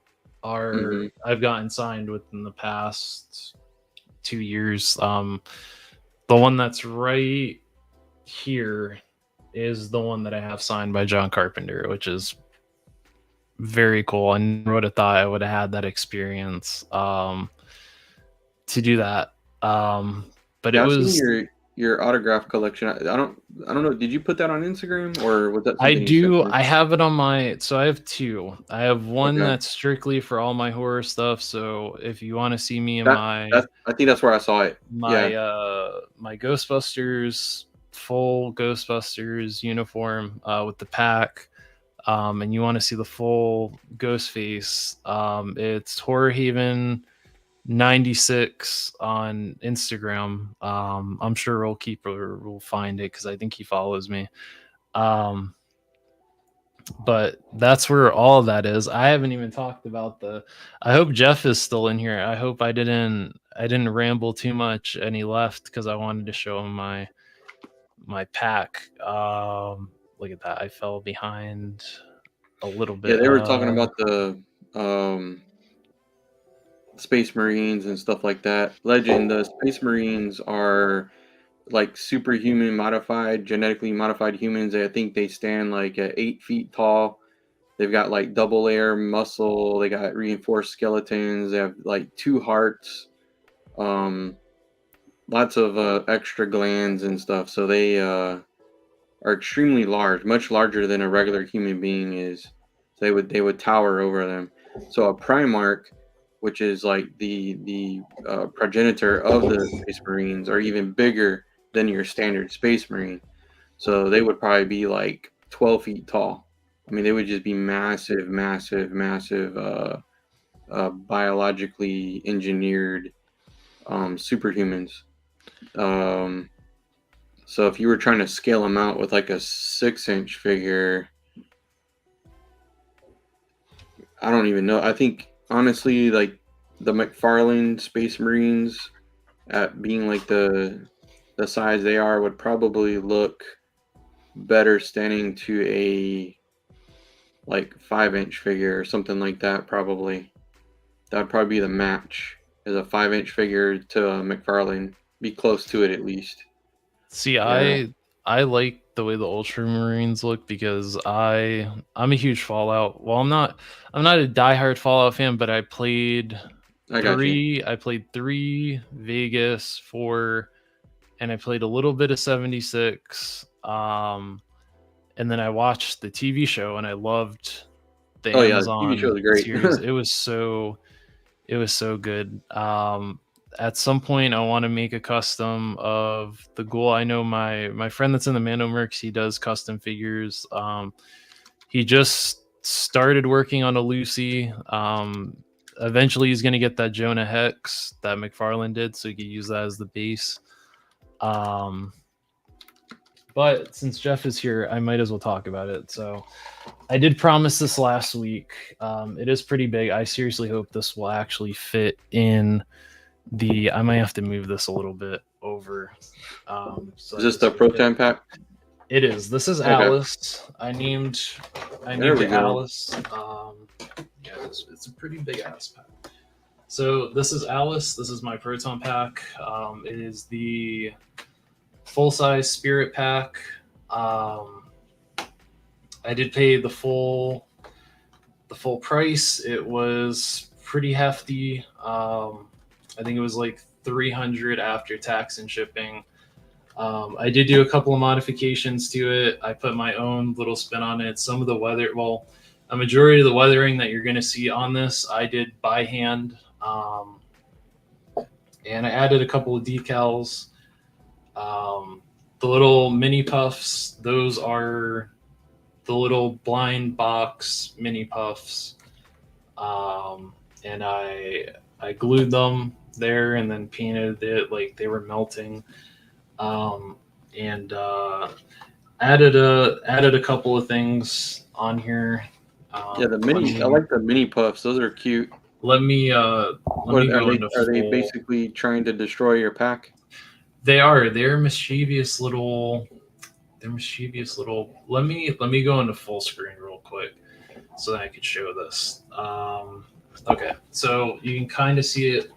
Hmm. are I've gotten signed within the past 2 years. The one that's right here is the one that I have signed by John Carpenter, which is very cool. I never would have thought I would have had that experience to do that. But it Yeah, was your autograph collection. I don't know. Did you put that on Instagram or was that I something you sent do. me? I have it on my. So I have two. I have one Okay. that's strictly for all my horror stuff. So if you want to see me in That's I think that's where I saw it. Yeah. my Ghostbusters full Ghostbusters uniform with the pack, and you want to see the full ghost face, it's Horror Haven 96 on Instagram. I'm sure Rollkeeper will find it because I think he follows me. But that's where all of that is. I haven't even talked about the. I hope Jeff is still in here. I hope I didn't ramble too much and he left because I wanted to show him my pack. Look at that. I fell behind a little Yeah, bit. they were talking about the Space Marines and stuff like that. Legend, the Space Marines are like superhuman modified, genetically modified humans. I think they stand like at 8 feet tall. They've got like double layer muscle. They got reinforced skeletons. They have like 2 hearts, lots of extra glands and stuff. So they are extremely large, much larger than a regular human being is. So they would tower over them. So a Primarch, which is like the progenitor of the Space Marines, are even bigger than your standard Space Marine. So they would probably be like 12 feet tall. I mean, they would just be massive, massive, massive, biologically engineered superhumans. So if you were trying to scale them out with like a 6-inch figure, I don't even know. I think honestly, like the McFarlane Space Marines, at being like the size they are, would probably look better standing to a like 5-inch figure or something like that. Probably that would probably be the match, is a 5-inch figure to a McFarlane. Be close to it at least. See, Yeah. I like the way the Ultramarines look because I'm a huge Fallout. Well, I'm not a diehard Fallout fan, but I got you. I played 3, Vegas, 4, and I played a little bit of 76. And then I watched the TV show and I loved the Oh yeah, the TV show Amazon is great. series. It was so good. At some point, I want to make a custom of the ghoul. I know my friend that's in the Mandomercs, he does custom figures. He just started working on a Lucy. Eventually, he's going to get that Jonah Hex that McFarlane did, so he could use that as the base. But since Jeff is here, I might as well talk about it. So I did promise this last week. It is pretty big. I seriously hope this will actually fit in I might have to move this a little bit over. So Is this the Proton pack? It is. This is Okay. Alice. I named There we it go. Alice. Yeah, it's a pretty big ass pack. So this is Alice. This is my Proton pack. It is the full size Spirit pack. I did pay the full price. It was pretty hefty. I think it was like $300 after tax and shipping. I did do a couple of modifications to it. I put my own little spin on it. Some of the a majority of the weathering that you're going to see on this, I did by hand. And I added a couple of decals. The little mini puffs, those are the little blind box mini puffs. And I glued them there and then painted it like they were melting. And added a couple of things on here. Yeah, the mini. I like the mini puffs. Those are cute. Let me Are they basically trying to destroy your pack? They're mischievous little. Let me go into full screen real quick so that I could show this. Okay, so you can kind of see it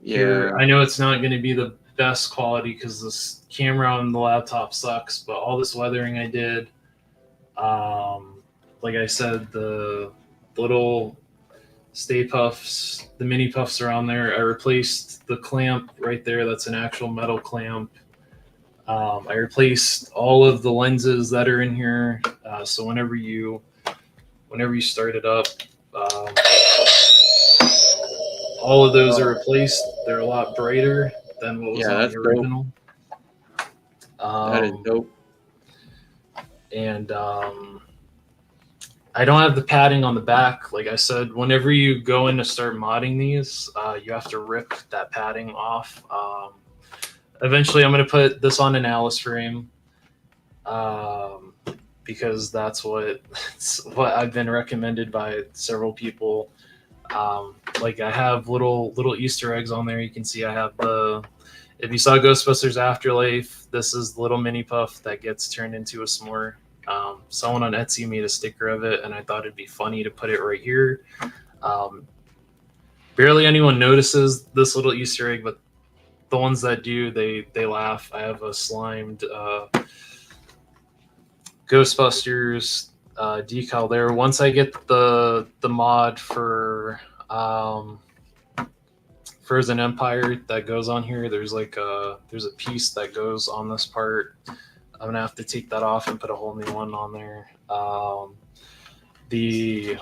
here. I know it's not going to be the best quality because this camera on the laptop sucks, but all this weathering I did, like I said, the little Stay Puffs, the mini puffs are on there. I replaced the clamp right there. That's an actual metal clamp. I replaced all of the lenses that are in here. So whenever you start it up, um, all of those are replaced. They're a lot brighter than what was Yeah, on that's the dope. original. That is dope. And I don't have the padding on the back. Like I said, whenever you go in to start modding these, you have to rip that padding off. Eventually, I'm going to put this on an Alice frame, because that's what I've been recommended by several people. Like I have little Easter eggs on there. You can see I have the. If you saw Ghostbusters Afterlife, this is the little mini puff that gets turned into a s'more. Someone on Etsy made a sticker of it, and I thought it'd be funny to put it right here. Barely anyone notices this little Easter egg, but the ones that do, they laugh. I have a slimed Ghostbusters decal there. Once I get the mod for Frozen Empire that goes on here, there's a piece that goes on this part. I'm gonna have to take that off and put a whole new one on there. The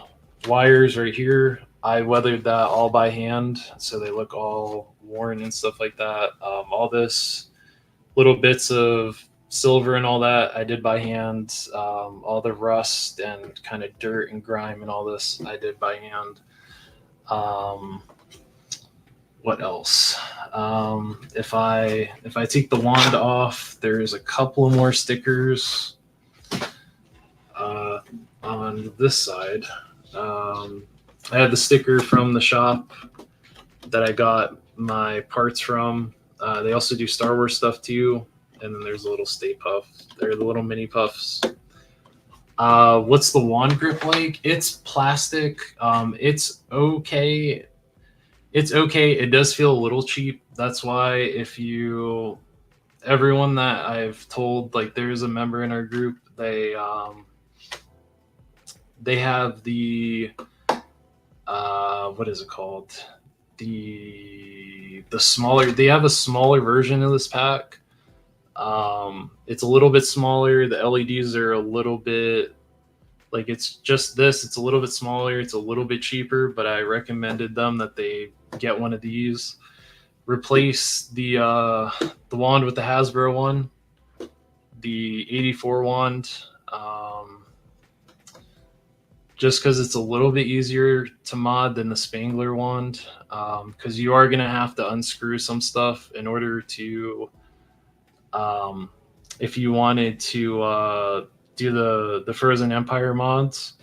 wires right here, I weathered that all by hand, so they look all worn and stuff like that. All this little bits of silver and all that I did by hand. All the rust and kind of dirt and grime and all this I did by hand. What else? If I take the wand off, there's a couple more stickers on this side. I have the sticker from the shop that I got my parts from. They also do Star Wars stuff too. And then there's a little Stay Puff. They're the little mini puffs. What's the wand grip like? It's plastic. It's okay. It's okay. It does feel a little cheap. That's why everyone that I've told, like there's a member in our group, they have the what is it called? The smaller. They have a smaller version of this pack. It's a little bit smaller. The LEDs are a little bit like it's just this. It's a little bit smaller. It's a little bit cheaper, but I recommended them that they get one of these. Replace the wand with the Hasbro one, the 84 wand. Just because it's a little bit easier to mod than the Spangler wand, because you are going to have to unscrew some stuff in order to, if you wanted to do the Frozen Empire mods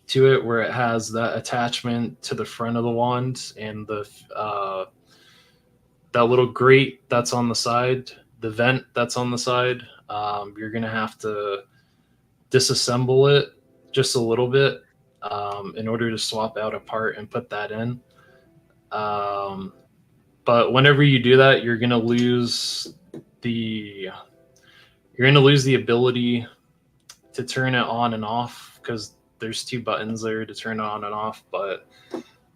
to it, where it has that attachment to the front of the wand and the that little grate that's on the side, the vent that's on the side, you're going to have to disassemble it just a little bit in order to swap out a part and put that in. But whenever you do that, you're gonna lose the ability to turn it on and off, because there's two buttons there to turn it on and off. But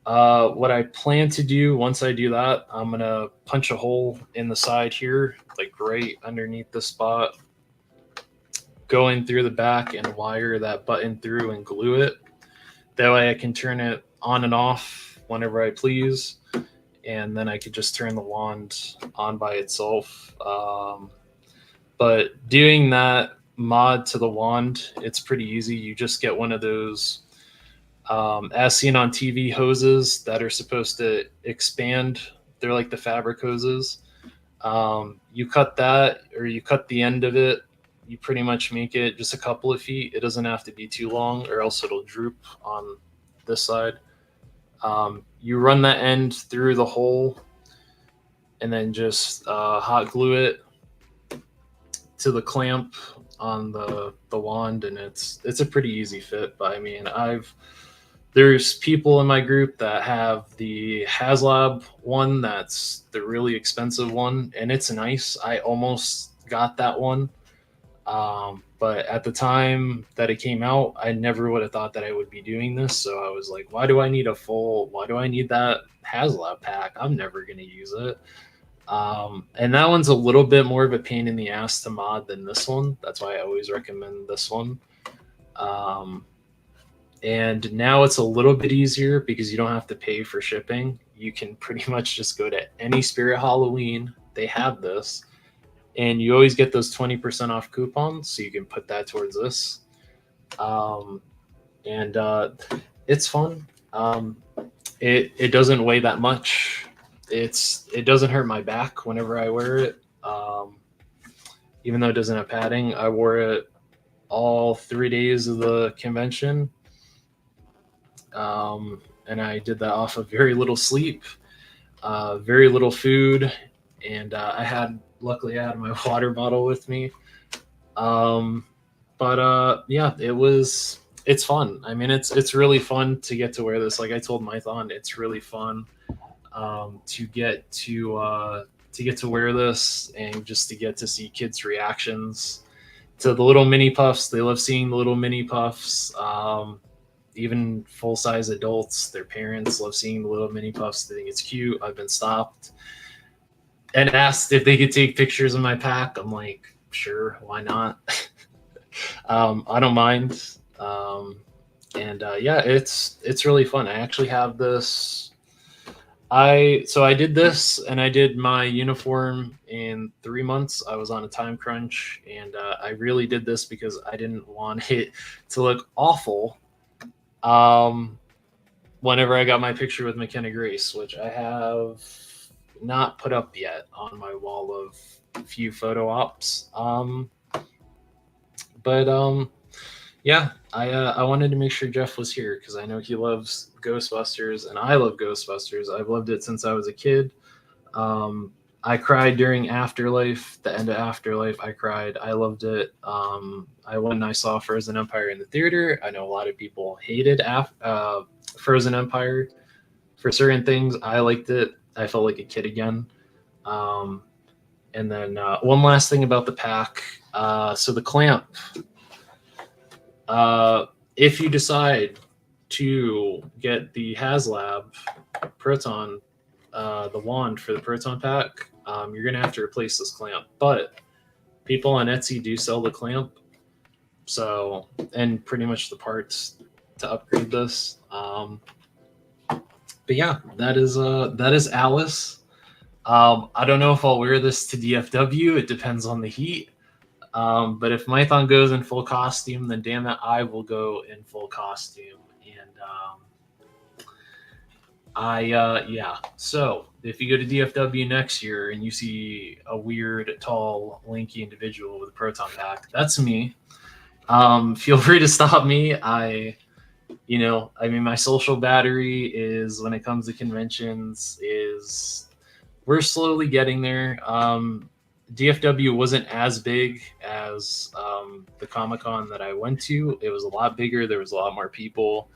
what I plan to do once I do that, I'm gonna punch a hole in the side here, like right underneath the spot, go in through the back and wire that button through and glue it. That way I can turn it on and off whenever I please, and then I could just turn the wand on by itself. But doing that mod to the wand, it's pretty easy. You just get one of those as seen on TV hoses that are supposed to expand. They're like the fabric hoses. You cut that, or you cut the end of it. You pretty much make it just a couple of feet. It doesn't have to be too long, or else it'll droop on this side. You run that end through the hole and then just hot glue it to the clamp on the wand, and it's a pretty easy fit. But I mean, there's people in my group that have the HasLab one, that's the really expensive one, and it's nice. I almost got that one. But at the time that it came out, I never would have thought that I would be doing this. So I was like, why do I need that HasLab pack? I'm never going to use it. And that one's a little bit more of a pain in the ass to mod than this one. That's why I always recommend this one. And now it's a little bit easier because you don't have to pay for shipping. You can pretty much just go to any Spirit Halloween. They have this. And you always get those 20% off coupons. So you can put that towards this. And it's fun. It doesn't weigh that much. It doesn't hurt my back whenever I wear it. Even though it doesn't have padding, I wore it all 3 days of the convention. And I did that off of very little sleep, very little food, and luckily I had my water bottle with me. Yeah, it's fun. I mean, it's really fun to get to wear this. Like I told Mython, it's really fun to get to wear this and just to get to see kids' reactions to the little mini puffs. They love seeing the little mini puffs. Even full-size adults, their parents love seeing the little mini puffs. They think it's cute. I've been stopped and asked if they could take pictures of my pack. I'm like, sure, why not? I don't mind. Yeah, it's really fun. I actually have this. I did this, and I did my uniform in 3 months. I was on a time crunch, and I really did this because I didn't want it to look awful. Whenever I got my picture with McKenna Grace, which I have not put up yet on my wall of few photo ops. Yeah, I wanted to make sure Jeff was here because I know he loves Ghostbusters and I love Ghostbusters. I've loved it since I was a kid. I cried during Afterlife, the end of Afterlife. I cried. I loved it. I went and I saw Frozen Empire in the theater. I know a lot of people hated Frozen Empire for certain things. I liked it. I felt like a kid again. And then one last thing about the pack. So the clamp. If you decide to get the HasLab Proton, the wand for the Proton pack, you're going to have to replace this clamp. But people on Etsy do sell the clamp. So, and pretty much the parts to upgrade this. But yeah, that is Alice. I don't know if I'll wear this to DFW. It depends on the heat. But if Mython goes in full costume, then damn it, I will go in full costume. And yeah. So if you go to DFW next year and you see a weird, tall, lanky individual with a proton pack, that's me. Feel free to stop me. I mean, my social battery is, when it comes to conventions, we're slowly getting there. DFW wasn't as big as the Comic-Con that I went to. It was a lot bigger. There was a lot more people.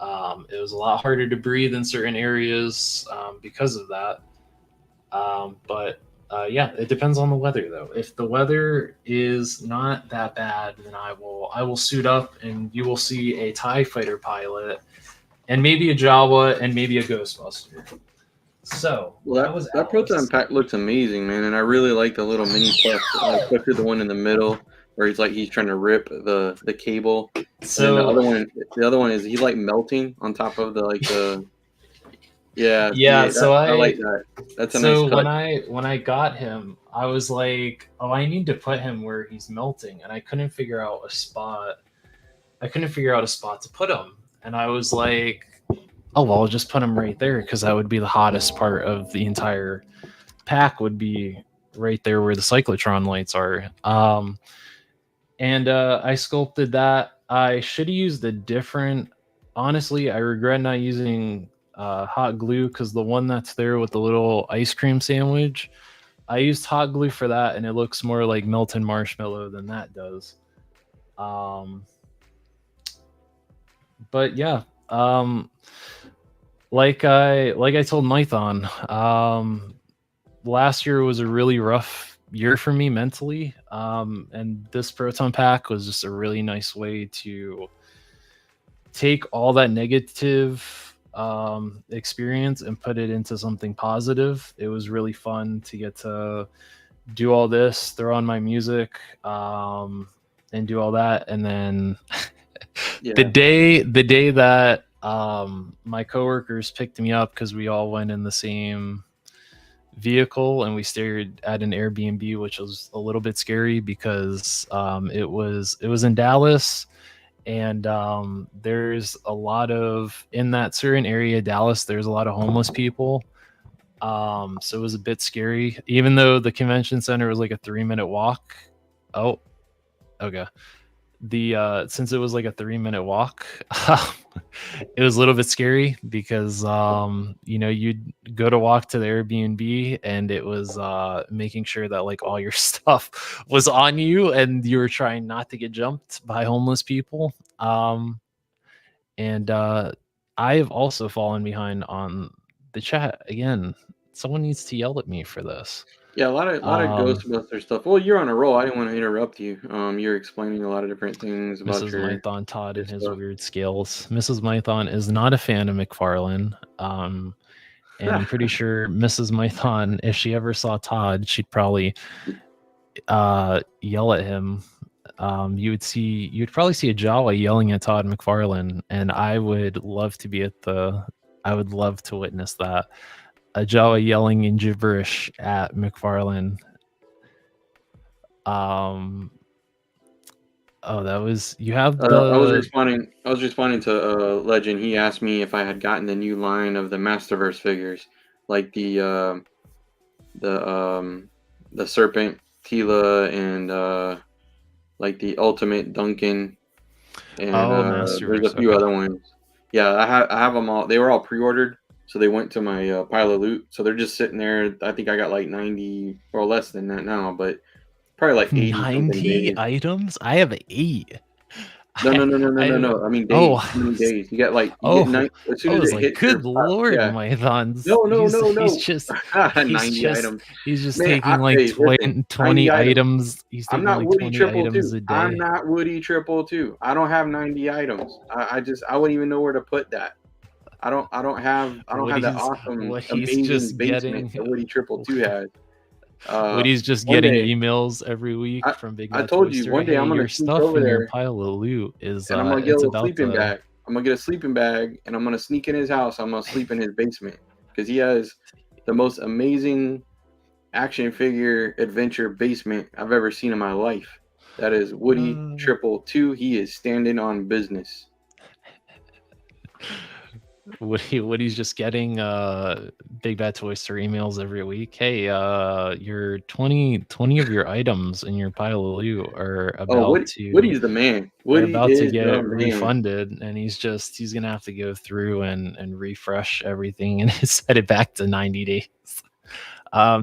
It was a lot harder to breathe in certain areas because of that. Yeah, it depends on the weather, though. If the weather is not that bad, then I will suit up, and you will see a TIE fighter pilot, and maybe a Jawa, and maybe a Ghostbuster. So that proton pack looks amazing, man, and I really like the little mini puff, especially the one in the middle where he's trying to rip the cable. So and the other one is he like melting on top of the yeah. So I like that. That's a nice cut. when I got him, I was like, oh, I need to put him where he's melting, and I couldn't figure out a spot. To put him, and I was like, oh, well, I'll just put him right there because that would be the hottest part of the entire pack, would be right there where the cyclotron lights are. And I sculpted that. I should have used a different. Honestly, I regret not using hot glue because the one that's there with the little ice cream sandwich, I used hot glue for that, and it looks more like melted marshmallow than that does. But yeah. Like I told Mython, last year was a really rough year for me mentally, and this proton pack was just a really nice way to take all that negative experience and put it into something positive. It was really fun to get to do all this, throw on my music, and do all that. And then Yeah. the day that my coworkers picked me up, because we all went in the same vehicle and we stayed at an Airbnb, which was a little bit scary because it was in Dallas, and there's a lot of, in that certain area of Dallas, there's a lot of homeless people. So it was a bit scary, even though the convention center was like a 3-minute walk. Oh, okay. The since it was like a 3-minute walk, it was a little bit scary because you'd go to walk to the Airbnb and it was making sure that like all your stuff was on you and you were trying not to get jumped by homeless people. And I have also fallen behind on the chat again. Someone needs to yell at me for this. Yeah, a lot of Ghostbuster stuff. Well, you're on a roll. I didn't want to interrupt you. You're explaining a lot of different things about Mrs. your Mython Todd and his stuff. weird scales. Mrs. Mython is not a fan of McFarlane. And I'm pretty sure Mrs. Mython, if she ever saw Todd, she'd probably yell at him. You'd probably see a Jawa yelling at Todd McFarlane, and I would love to witness that. A Jawa yelling in gibberish at McFarlane. Oh, that was, you have the. I was responding to Legend. He asked me if I had gotten the new line of the Masterverse figures, like the Serpent Tila and like the Ultimate Duncan, and Masterverse, there's a few other ones. Yeah, I have them all. They were all pre-ordered, so they went to my pile of loot. So they're just sitting there. I think I got like 90 or less than that now, but probably like 80 90 items. I have 8. No. I mean days. How many days? You got like as soon as it hits good lord, yeah. Mythons. No. He's just 90 items. He's just taking like 20 items. He's taking I'm not like Woody 20 items a day. I'm not Woody 222. I don't have 90 items. I wouldn't even know where to put that. I don't have that awesome amazing basement that Woody 222 has. Woody's just getting emails every week from Big Bad I told Toy you Store, one day I'm gonna your sneak stuff over in your there, pile of loot is and I'm gonna get a sleeping to... bag. I'm gonna get a sleeping bag, and I'm gonna sneak in his house. I'm gonna sleep in his basement because he has the most amazing action figure adventure basement I've ever seen in my life. That is Woody 222. He is standing on business. Woody's just getting Big Bad Toy Store emails every week. Hey, your 20 of your items in your pile of loot are about to... Woody's the man. Woody about is to get refunded, and he's gonna have to go through and refresh everything and set it back to 90 days.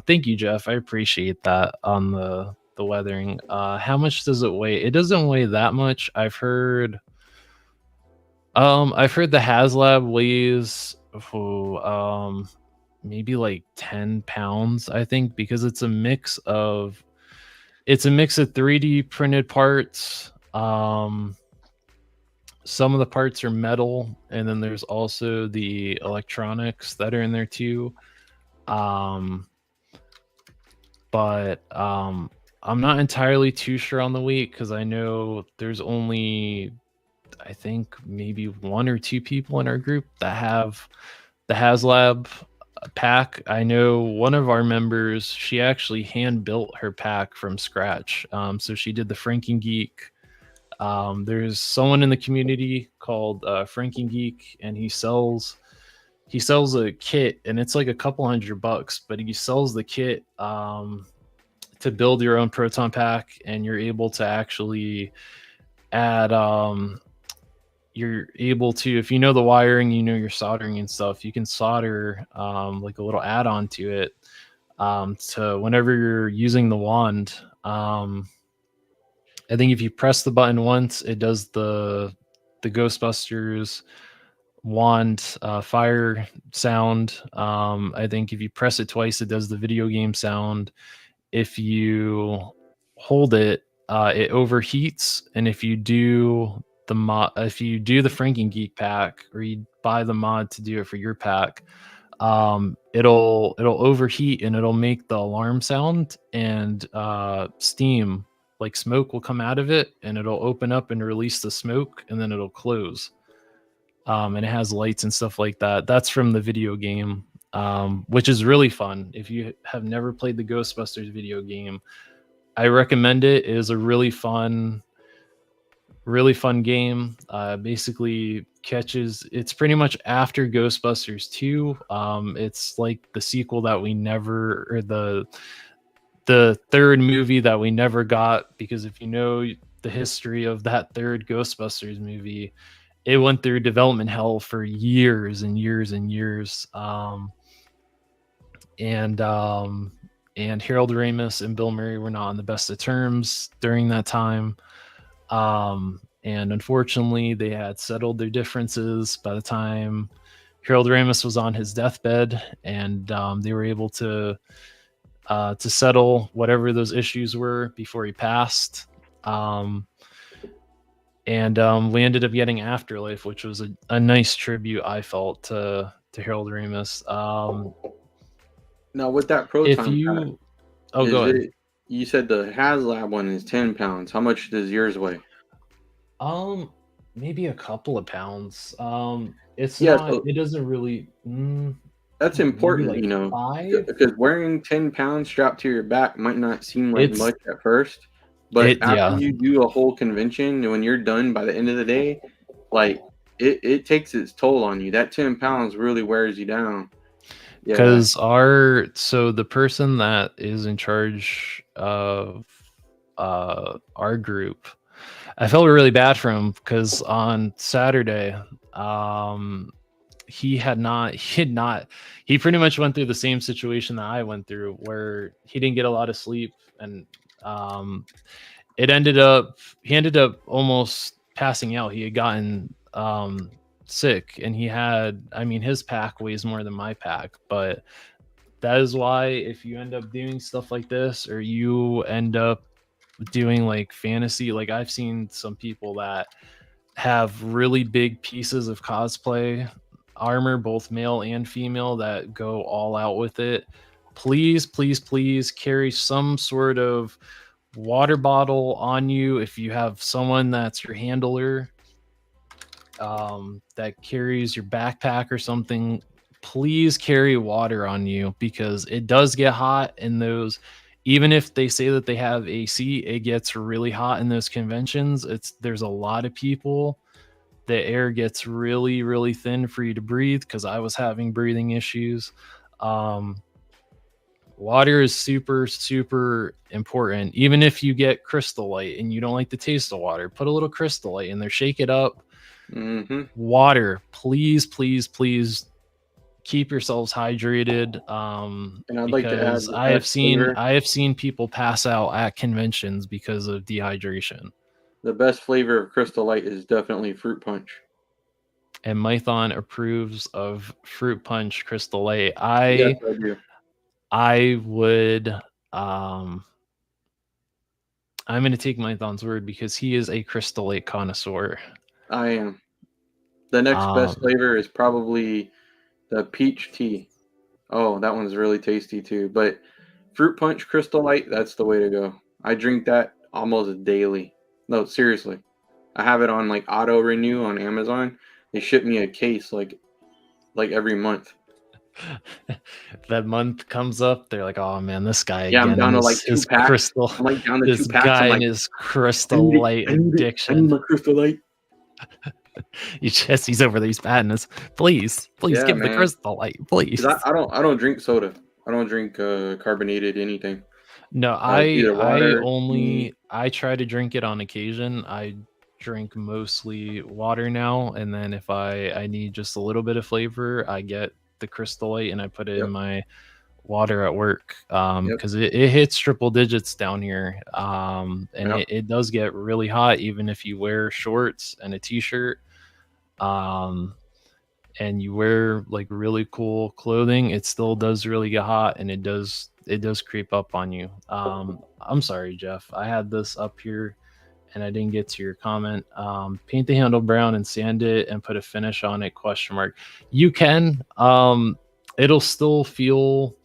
Thank you, Jeff. I appreciate that on the weathering. How much does it weigh? It doesn't weigh that much. I've heard the HasLab weighs maybe like 10 pounds, I think, because it's a mix of 3D printed parts. Some of the parts are metal, and then there's also the electronics that are in there too. But I'm not entirely too sure on the weight because I know there's only, I think, maybe 1 or 2 people in our group that have the HasLab pack. I know one of our members, she actually hand built her pack from scratch. So she did the Franken Geek. There's someone in the community called Franken Geek, and he sells a kit, and it's like a couple $100, but he sells the kit to build your own proton pack, and you're able to actually add you're able to, if you know the wiring, you know your soldering and stuff, you can solder like a little add-on to it. So whenever you're using the wand, I think if you press the button once, it does the Ghostbusters wand fire sound. I think if you press it twice, it does the video game sound. If you hold it, it overheats, and if you do the mod, if you do the Franken Geek pack, or you buy the mod to do it for your pack, it'll overheat and it'll make the alarm sound, and steam, like smoke, will come out of it, and it'll open up and release the smoke, and then it'll close. And it has lights and stuff like that. That's from the video game, which is really fun. If you have never played the Ghostbusters video game, I recommend it. It is a really fun game. Basically catches, it's pretty much after Ghostbusters 2. It's like the sequel that we never, or the third movie that we never got, because if you know the history of that third Ghostbusters movie, it went through development hell for years and years and years. And Harold Ramis and Bill Murray were not on the best of terms during that time. And unfortunately, they had settled their differences by the time Harold Ramis was on his deathbed, and they were able to settle whatever those issues were before he passed. And we ended up getting Afterlife, which was a nice tribute, I felt, to Harold Ramis. Now, with that If proton pack, you, oh, go ahead. You said the HasLab one is 10 pounds. How much does yours weigh? Maybe a couple of pounds. It's Yeah, not. so It doesn't really. that's Maybe important, like you know, 5. because wearing 10 pounds strapped to your back might not seem like It's much at first, but after yeah, you do a whole convention, when you're done by the end of the day, like it takes its toll on you. That 10 pounds really wears you down. Yeah. because so the person that is in charge of our group, I felt really bad for him, because on Saturday, he pretty much went through the same situation that I went through, where he didn't get a lot of sleep, and he ended up almost passing out. He had gotten sick, and his pack weighs more than my pack, but that is why, if you end up doing stuff like this, or you end up doing like fantasy, like I've seen some people that have really big pieces of cosplay armor, both male and female, that go all out with it. Please carry some sort of water bottle on you. If you have someone that's your handler, that carries your backpack or something, please carry water on you, because it does get hot in those. Even if they say that they have AC, it gets really hot in those conventions. There's a lot of people. The air gets really, really thin for you to breathe, because I was having breathing issues. Water is super, super important. Even if you get Crystal Light and you don't like the taste of water, put a little Crystal Light in there, shake it up. Water, please keep yourselves hydrated. And I'd like to add, because I have seen people pass out at conventions because of dehydration. the best flavor of Crystal Light is definitely fruit punch. And Mython approves of fruit punch Crystal Light. Yes, I do. I would I'm going to take Mython's word, because he is a Crystal Light connoisseur. I am. The next best flavor is probably the peach tea. Oh, that one's really tasty too. But fruit punch Crystal Light, that's the way to go. I drink that almost daily. No, seriously. I have it on like auto renew on Amazon. They ship me a case like every month. That month comes up, they're like, "Oh man, this guy Yeah, again, I'm down to his, like 2 his packs. crystal, I'm like down to this 2 packs. guy I'm and like, his Crystal Light I need addiction." my Crystal Light. He's over there, he's patting us. Please Yeah, give the man. Crystal Light, please. 'Cause I don't drink soda. I don't drink carbonated anything. No, Either water, tea. I try to drink it on occasion. I drink mostly water now, and then if I need just a little bit of flavor, I get the Crystal Light and I put it in my water at work, because it hits triple digits down here, and it does get really hot even if you wear shorts and a t-shirt, and you wear like really cool clothing. It still does really get hot, and it does creep up on you. I'm sorry, Jeff, I had this up here and I didn't get to your comment. Paint the handle brown and sand it and put a finish on it, ? You can. It'll still feel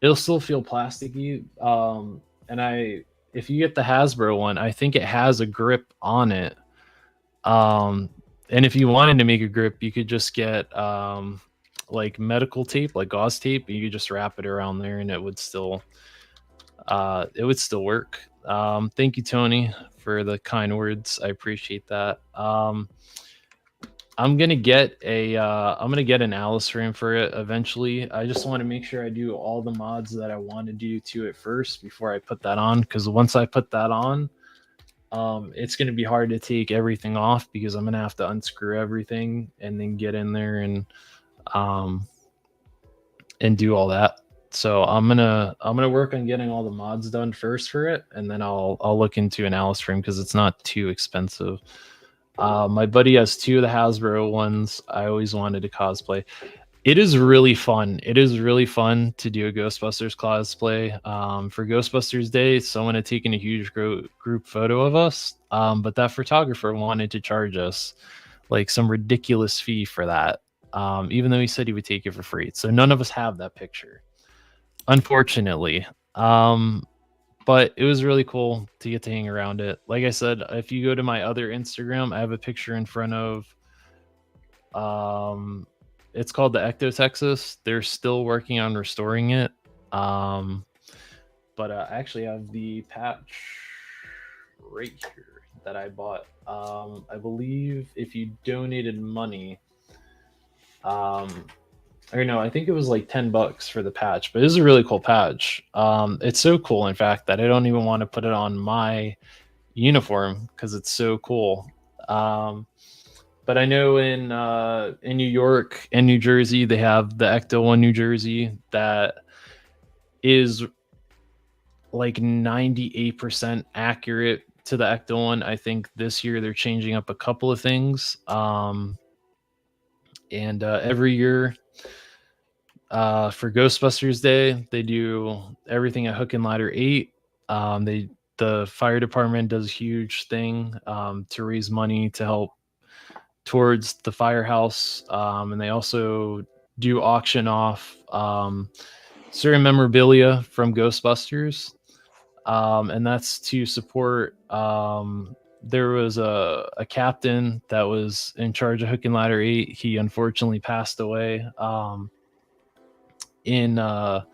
plasticky. And if you get the Hasbro one, I think it has a grip on it. And if you wanted to make a grip, you could just get like medical tape, like gauze tape. You could just wrap it around there, and it would still work. Thank you, Tony, for the kind words. I appreciate that. I'm gonna get an Alice frame for it eventually. I just want to make sure I do all the mods that I want to do to it first before I put that on. Because once I put that on, it's gonna be hard to take everything off because I'm gonna have to unscrew everything and then get in there and do all that. So I'm gonna work on getting all the mods done first for it, and then I'll look into an Alice frame because it's not too expensive. My buddy has 2 of the Hasbro ones. I always wanted to cosplay. It is really fun. It is really fun to do a Ghostbusters cosplay. For Ghostbusters Day, someone had taken a huge group photo of us, but that photographer wanted to charge us like some ridiculous fee for that, even though he said he would take it for free. So none of us have that picture, unfortunately. But it was really cool to get to hang around it. Like I said, if you go to my other Instagram, I have a picture in front of, it's called the Ecto Texas. They're still working on restoring it. But I actually have the patch right here that I bought. I believe if you donated money, or no, I think it was like $10 for the patch, but it is a really cool patch. It's so cool, in fact, that I don't even want to put it on my uniform because it's so cool. But I know in New York and New Jersey, they have the Ecto One New Jersey that is like 98% accurate to the Ecto One. I think this year they're changing up a couple of things. And every year, for Ghostbusters Day, they do everything at Hook and Ladder 8. The fire department does a huge thing to raise money to help towards the firehouse, and they also do auction off certain memorabilia from Ghostbusters, and that's to support. There was a captain that was in charge of Hook and Ladder 8. He unfortunately passed away in the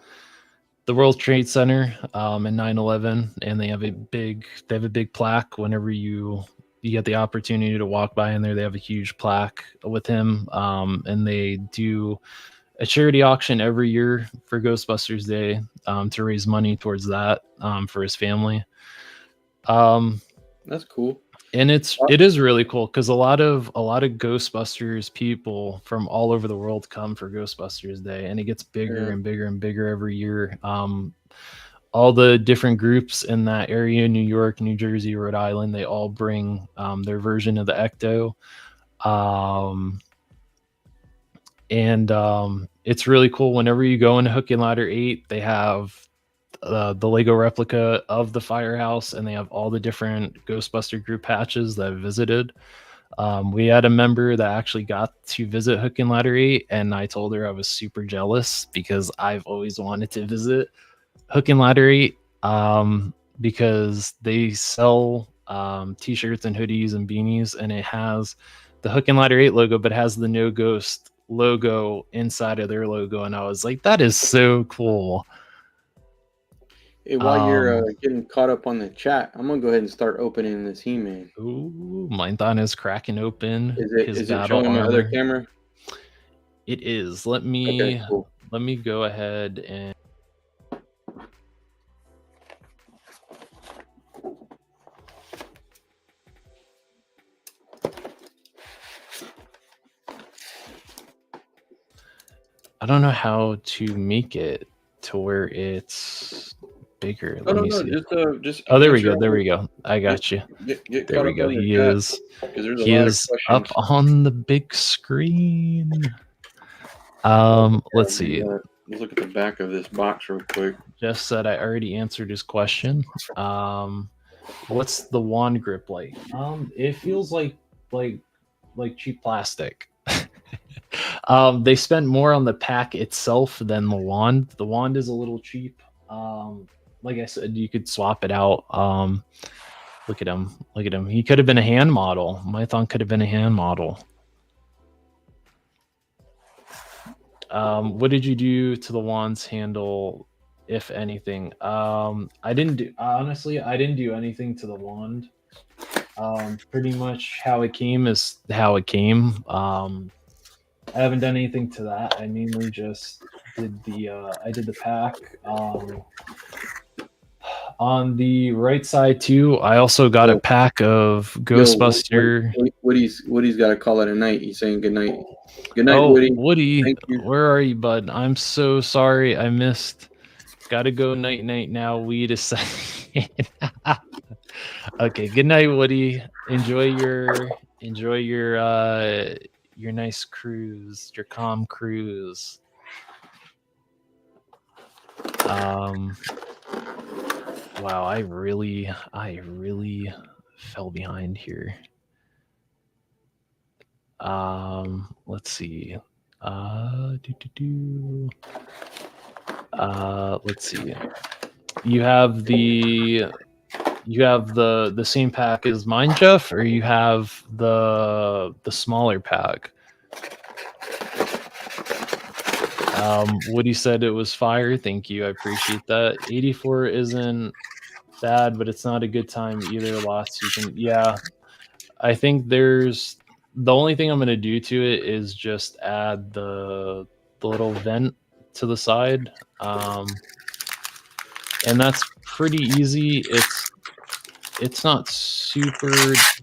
World Trade Center in 9/11, and they have a big plaque whenever you get the opportunity to walk by in there. They have a huge plaque with him, and they do a charity auction every year for Ghostbusters Day to raise money towards that for his family. That's cool. And it is really cool because a lot of Ghostbusters people from all over the world come for Ghostbusters Day, and it gets bigger and bigger and bigger every year. All the different groups in that area, New York, New Jersey, Rhode Island, they all bring their version of the Ecto. And it's really cool. Whenever you go into Hook and Ladder 8, they have the Lego replica of the firehouse, and they have all the different Ghostbuster group patches that I've visited. We had a member that actually got to visit Hook and Ladder 8, and I told her I was super jealous because I've always wanted to visit Hook and Ladder 8 because they sell t-shirts and hoodies and beanies, and it has the Hook and Ladder 8 logo, but it has the No Ghost logo inside of their logo, and I was like, that is so cool. Hey, while you're getting caught up on the chat, I'm gonna go ahead and start opening this He-Man. Ooh, Mython is cracking open Is it showing my other camera? It is. Let me go ahead and I don't know how to make it to where it's bigger. Let me see. Just oh, there we go. There we go. I got you. There we go. He is up on the big screen. Let's see. Let's look at the back of this box real quick. Jeff said I already answered his question. What's the wand grip like? It feels like cheap plastic. They spent more on the pack itself than the wand. The wand is a little cheap. Like I said, you could swap it out. Look at him. Look at him. He could have been a hand model. Mython could have been a hand model. What did you do to the wand's handle, if anything? I didn't do anything to the wand. Pretty much how it came is how it came. I haven't done anything to that. I mainly just did the pack. On the right side too, I also got a pack of Ghostbuster. Woody's got to call it a night. He's saying good night. Good night, Oh, Woody. Woody, where are you, bud? I'm so sorry. I missed. Gotta go night now. Weed is second. Okay, good night, Woody. Enjoy your nice cruise, your calm cruise. Wow, I really fell behind here. Let's see. Let's see. You have the same pack as mine, Jeff, or you have the smaller pack? Woody said it was fire. Thank you. I appreciate that. 84 isn't bad, but it's not a good time either. Lots you can, yeah. I think there's the only thing I'm gonna do to it is just add the little vent to the side, and that's pretty easy. It's not super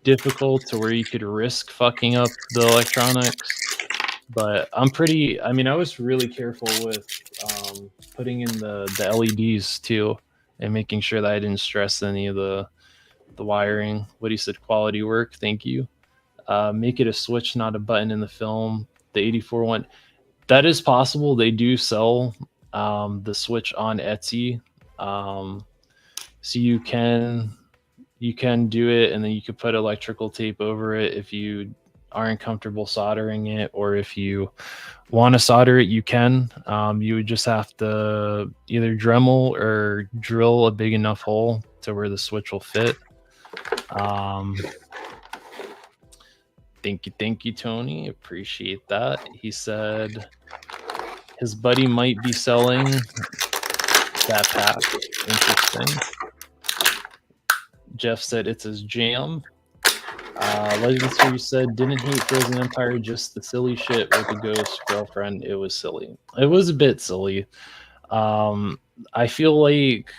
difficult to where you could risk fucking up the electronics. But I was really careful with putting in the LEDs too, and making sure that I didn't stress any of the wiring. What he said, quality work. Thank you. Make it a switch, not a button in the film. The 84 one, that is possible. They do sell the switch on Etsy, so you can do it, and then you could put electrical tape over it if you aren't comfortable soldering it, or if you want to solder it, you can. You would just have to either Dremel or drill a big enough hole to where the switch will fit. Thank you, Tony. Appreciate that. He said his buddy might be selling that pack. Interesting. Jeff said it's his jam. Legends here said didn't hate Frozen Empire, just the silly shit with the ghost girlfriend. It was silly. It was a bit silly. I feel like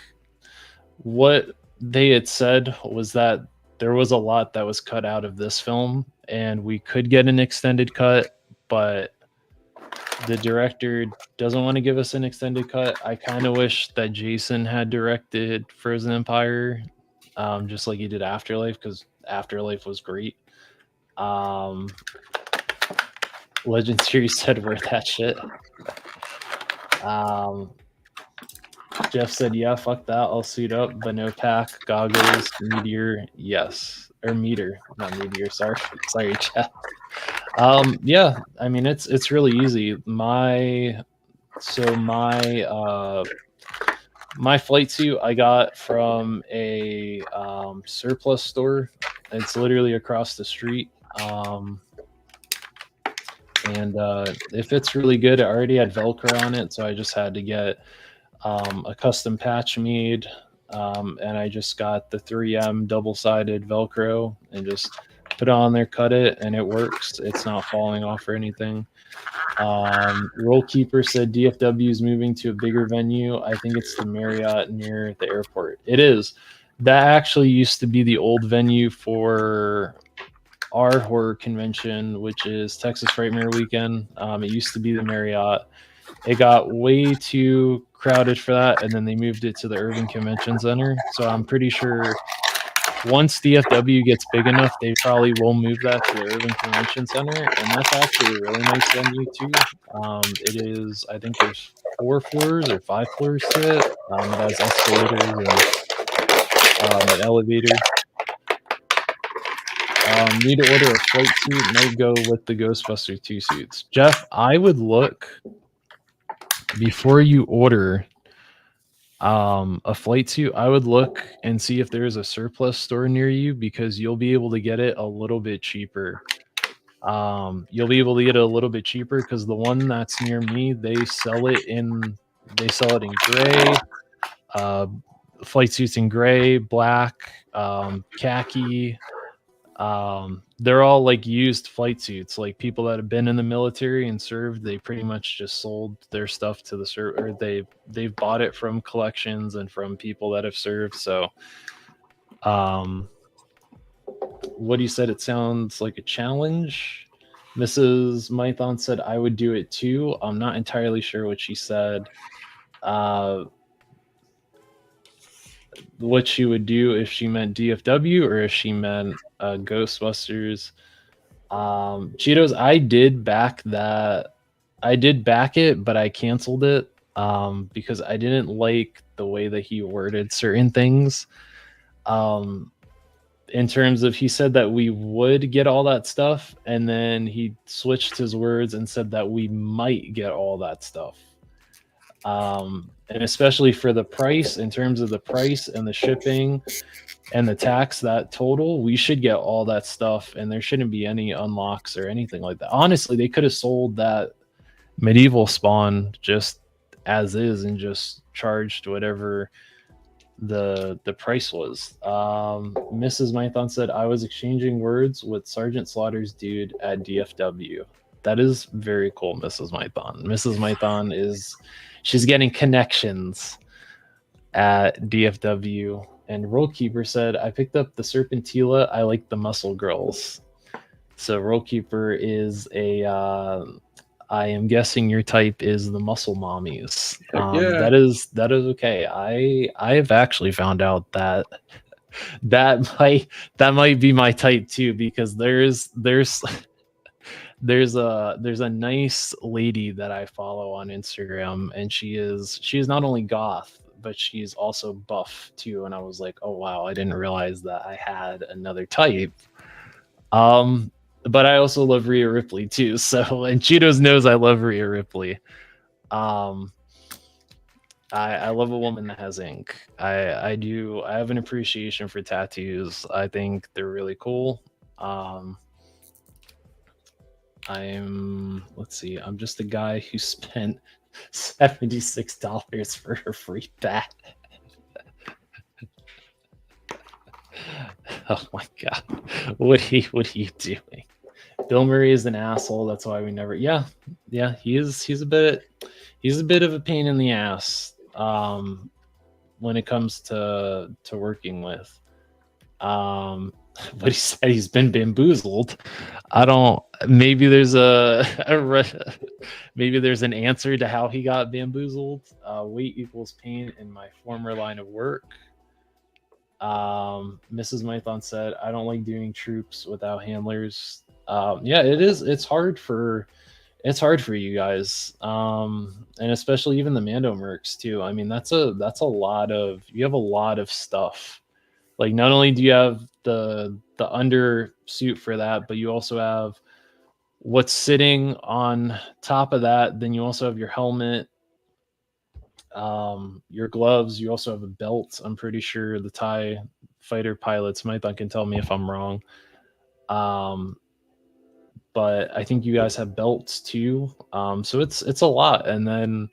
what they had said was that there was a lot that was cut out of this film, and we could get an extended cut, but the director doesn't want to give us an extended cut. I kind of wish that Jason had directed Frozen Empire, just like he did Afterlife, because Afterlife was great. Legend Series said worth that shit. Jeff said, yeah, fuck that. I'll suit up, but no pack, goggles, meteor, yes. Or meter, not meteor, sorry. Sorry, Jeff. Yeah, I mean, it's really easy. My flight suit I got from a surplus store. It's literally across the street. And it fits really good. It already had Velcro on it, so I just had to get a custom patch made. And I just got the 3M double-sided Velcro and just put it on there, cut it, and it works. It's not falling off or anything. Rollkeeper said DFW is moving to a bigger venue. I think it's the Marriott near the airport. It is. That actually used to be the old venue for our horror convention, which is Texas Frightmare Weekend. It used to be the Marriott. It got way too crowded for that, and then they moved it to the Urban Convention Center. So I'm pretty sure once DFW gets big enough, they probably will move that to the Urban Convention Center, and that's actually a really nice venue too. It is, I think there's 4 floors or 5 floors to it. It has escalators, and it that elevator. Need to order a flight suit. Might go with the Ghostbuster 2 suits. Jeff, I would look before you order a flight suit. I would look and see if there's a surplus store near you, because you'll be able to get it a little bit cheaper. You'll be able to get it a little bit cheaper because the one that's near me, they sell it in gray, flight suits in gray, black, khaki. They're all like used flight suits. Like people that have been in the military and served, they pretty much just sold their stuff to the or they've bought it from collections and from people that have served. So, what you said, it sounds like a challenge. Mrs. Mython said I would do it too. I'm not entirely sure what she said. What she would do, if she meant DFW or if she meant Ghostbusters. Cheetos, I did back that. I did back it, but I canceled it because I didn't like the way that he worded certain things. In terms of, he said that we would get all that stuff, and then he switched his words and said that we might get all that stuff. And especially for the price, in terms of the price and the shipping and the tax, that total, we should get all that stuff, and there shouldn't be any unlocks or anything like that. Honestly, they could have sold that medieval spawn just as is and just charged whatever the price was. Mrs. Mython said I was exchanging words with Sergeant Slaughter's dude at DFW. That is very cool, Mrs. Mython. Mrs. Mython she's getting connections at DFW. And Rollkeeper said, I picked up the Serpentila. I like the muscle girls. So Rollkeeper is I am guessing your type is the muscle mommies. Yeah. That is okay. I have actually found out that might be my type too, because there's a nice lady that I follow on Instagram, and she is not only goth, but she's also buff too. And I was like, oh wow, I didn't realize that I had another type. But I also love Rhea Ripley too. So, and Cheetos knows I love Rhea Ripley. I love a woman that has ink. I do. I have an appreciation for tattoos. I think they're really cool. Let's see, I'm just a guy who spent $76 for a free bat. Oh my god. What are you doing? Bill Murray is an asshole. That's why we never. Yeah, he's a bit of a pain in the ass when it comes to working with. But he said he's been bamboozled. Maybe there's maybe there's an answer to how he got bamboozled. Weight equals pain in my former line of work. Mrs. Mython said, I don't like doing troops without handlers. Yeah, it is. It's hard for you guys. And especially even the Mando mercs too. I mean, that's a lot of, you have a lot of stuff. Like, not only do you have the under suit for that, but you also have what's sitting on top of that. Then you also have your helmet, your gloves. You also have a belt. I'm pretty sure the TIE fighter pilots, Mython can tell me if I'm wrong. But I think you guys have belts too. So it's a lot. And then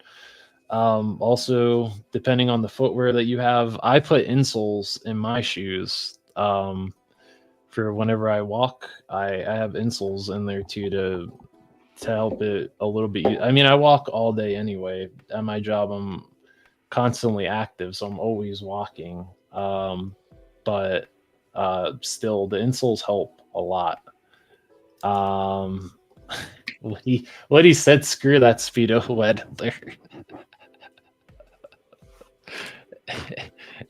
also, depending on the footwear that you have, I put insoles in my shoes for whenever I walk. I have insoles in there too to help it a little bit. I mean, I walk all day anyway. At my job, I'm constantly active, so I'm always walking. But still, the insoles help a lot. What he said, screw that Speedo Weddler.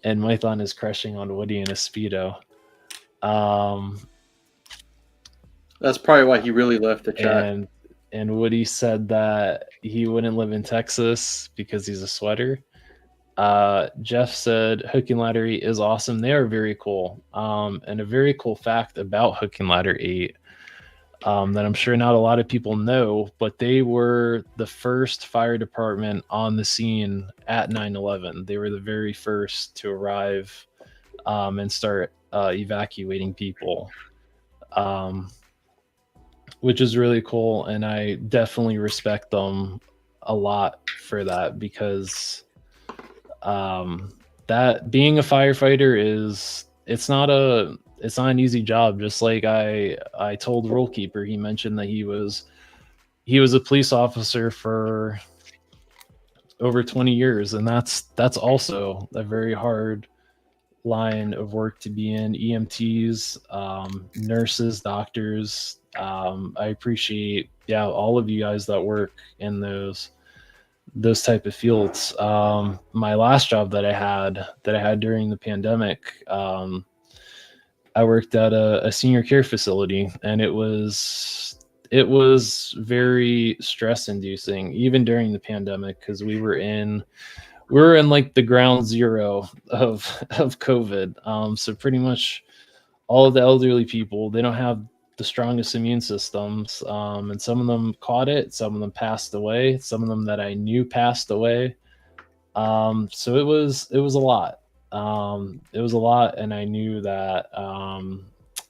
And Mython is crushing on Woody in a Speedo. That's probably why he really left the chat. And Woody said that he wouldn't live in Texas because he's a sweater. Jeff said Hook and Ladder 8 is awesome. They are very cool. And a very cool fact about Hook and Ladder 8 that I'm sure not a lot of people know, but they were the first fire department on the scene at 9/11. They were the very first to arrive and start evacuating people, which is really cool. And I definitely respect them a lot for that, because that being a firefighter it's not an easy job. Just like I told Rule Keeper, he mentioned that he was a police officer for over 20 years, and that's also a very hard line of work to be in. EMTs, nurses, doctors. I appreciate all of you guys that work in those type of fields. My last job that I had during the pandemic, I worked at a senior care facility, and it was very stress inducing, even during the pandemic, because we were in like the ground zero of COVID. So pretty much all of the elderly people, they don't have the strongest immune systems, and some of them caught it, some of them passed away, some of them that I knew passed away. So it was a lot. It was a lot, and I knew that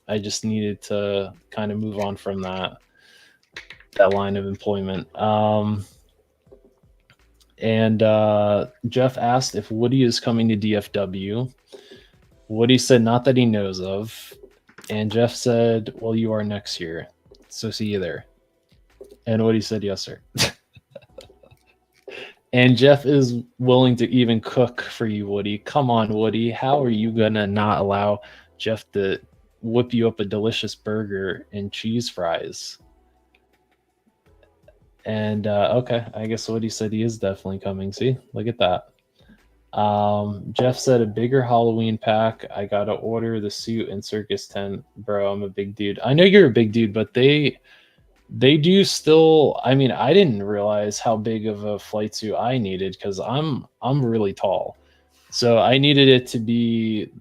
I just needed to kind of move on from that line of employment. And Jeff asked if Woody is coming to DFW. Woody said not that he knows of. And Jeff said, well, you are next year, so see you there. And Woody said, yes, sir. And Jeff is willing to even cook for you, Woody. Come on, Woody. How are you going to not allow Jeff to whip you up a delicious burger and cheese fries? And okay, I guess Woody said he is definitely coming. See, look at that. Jeff said a bigger Halloween pack. I gotta order the suit and circus tent, bro. I'm a big dude. I know you're a big dude, but they do still. I mean, I didn't realize how big of a flight suit I needed, because I'm really tall, so I needed it to be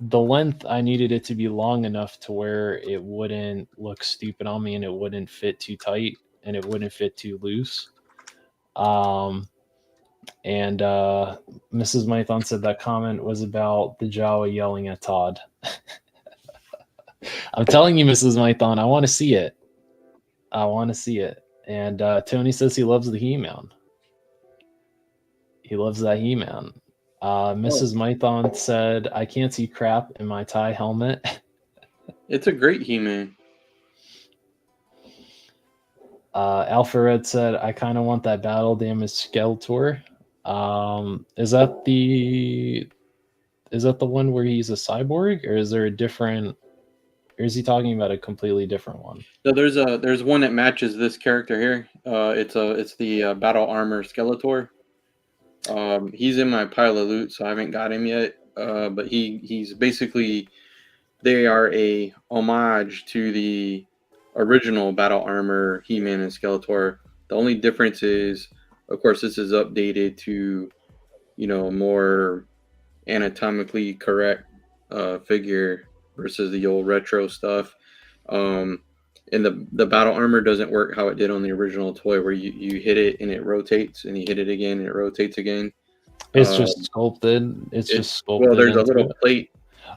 the length. I needed it to be long enough to where it wouldn't look stupid on me, and it wouldn't fit too tight, and it wouldn't fit too loose. And Mrs. Mython said that comment was about the Jawa yelling at Todd. I'm telling you, Mrs. Mython, I want to see it. I want to see it. And Tony says he loves the He-Man. He loves that He-Man. Mrs. Mython said, I can't see crap in my tie helmet. It's a great He-Man. Alpha Red said, I kind of want that battle damaged Skeletor. Is that the one where he's a cyborg, or is there a different, or is he talking about a completely different one? So there's one that matches this character here. It's the battle armor Skeletor. He's in my pile of loot, so I haven't got him yet. But he's basically, they are a homage to the original battle armor He-Man and Skeletor. The only difference is, of course, this is updated to, more anatomically correct figure versus the old retro stuff. And the battle armor doesn't work how it did on the original toy, where you hit it and it rotates, and you hit it again and it rotates again. It's just sculpted. It's just sculpted. Well, there's a little plate.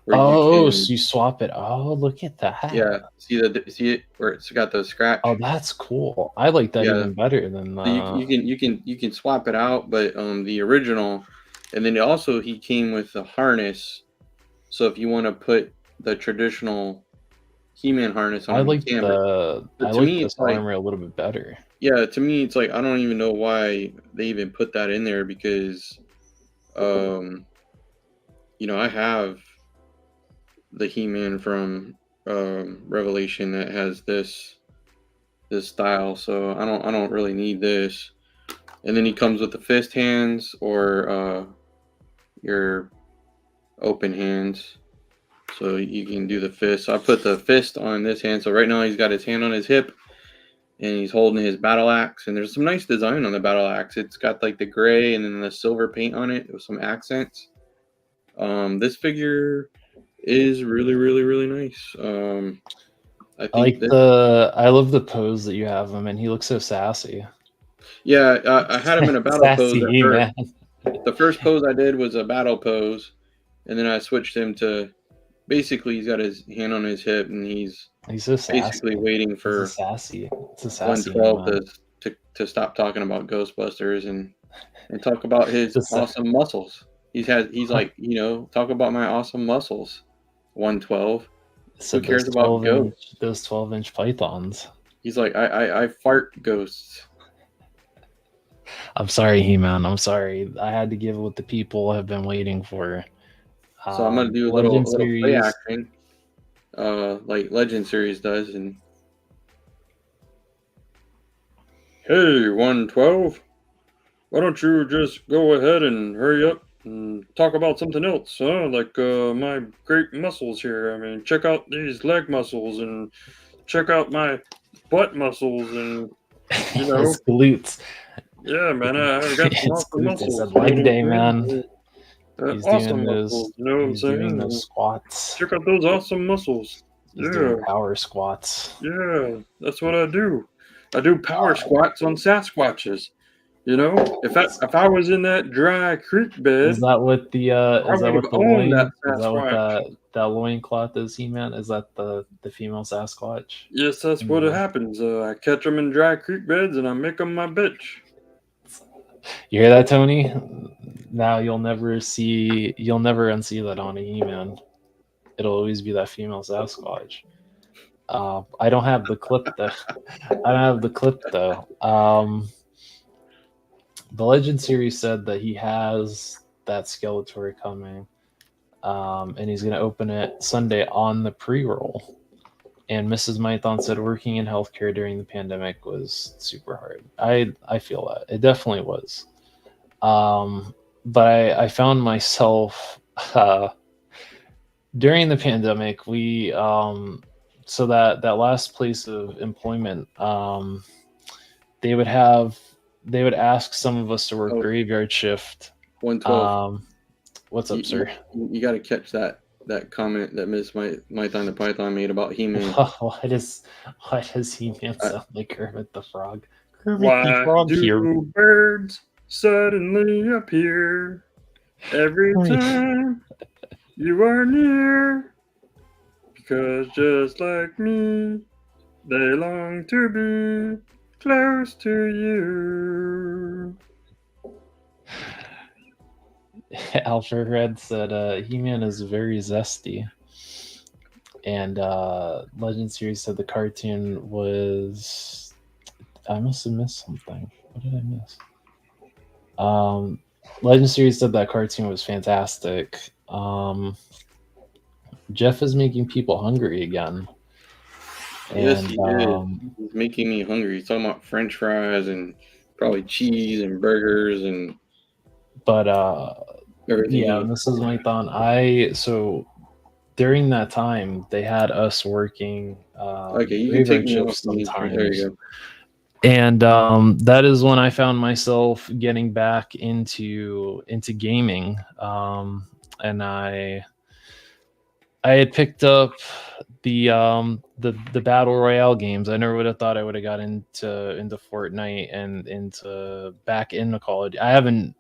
So you swap it. Oh, look at that. Yeah, see it where it's got the scratch. Oh, that's cool. I like that even better than you can swap it out, but the original, and then also he came with a harness. So if you want to put the traditional He-Man harness on, I like this armor a little bit better. Yeah, to me it's like, I don't even know why they even put that in there, because I have the He-Man from Revelation that has this style, so I don't really need this. And then he comes with the fist hands or your open hands, so you can do the fist. So I put the fist on this hand, so right now he's got his hand on his hip, and he's holding his battle axe. And there's some nice design on the battle axe. It's got like the gray and then the silver paint on it with some accents. This figure is really, really, really nice. I think I love the pose that you have him, and he looks so sassy. yeah, I had him in a battle pose Sassy at first. man. The first pose I did was a battle pose, and then I switched him to basically he's got his hand on his hip and he's so sassy. basically waiting for It's a sassy 112 to stop talking about Ghostbusters and talk about his awesome muscles. He's like, talk about my awesome muscles. 112. So who cares about ghosts? Those 12-inch pythons. He's like, I fart ghosts. I'm sorry, He-Man. I'm sorry. I had to give what the people have been waiting for. So I'm gonna do a little play action, like Legend Series does. And hey, 112, why don't you just go ahead and hurry up and talk about something else, huh? Like my great muscles here. I mean, check out these leg muscles and check out my butt muscles and his glutes. Yeah, man, I got some awesome muscles. It's a leg day, man. He's awesome muscles. You know what I'm saying? Doing those squats. Check out those awesome muscles. He's doing power squats. Yeah, that's what I do. I do power squats on Sasquatches. You know, if I was in that dry creek bed, is that what the loincloth is, He-Man? Is that the female Sasquatch? Yes, that's what happens. I catch them in dry creek beds and I make them my bitch. You hear that, Tony? Now you'll never unsee that on a He-Man. It'll always be that female Sasquatch. I don't have the clip though. The Legend series said that he has that Skeletor coming, and he's going to open it Sunday on the pre-roll. And Mrs. Mython said working in healthcare during the pandemic was super hard. I feel that. It definitely was. But I found myself during the pandemic, we so that last place of employment, they would ask some of us to work graveyard shift. 112. What's up, sir? You got to catch that comment that Miss Mython the Python made about He-Man. Why does He-Man sound like Kermit the Frog? Why do birds suddenly appear every time you are near? Because just like me, they long to be close to you. Alfred Red said He-Man is very zesty. And Legend series said the cartoon was... I must have missed something. What did I miss? Legend series said that cartoon was fantastic. Jeff is making people hungry again. Yes, he is. He's making me hungry. He's talking about French fries and probably cheese and burgers and. But everything. Yeah, Mrs. Mython. So during that time, they had us working. Okay, you can take me off sometimes. There you go. And that is when I found myself getting back into gaming. And I had picked up the battle royale games. I never would have thought I would have got into Fortnite and back into Call of Duty.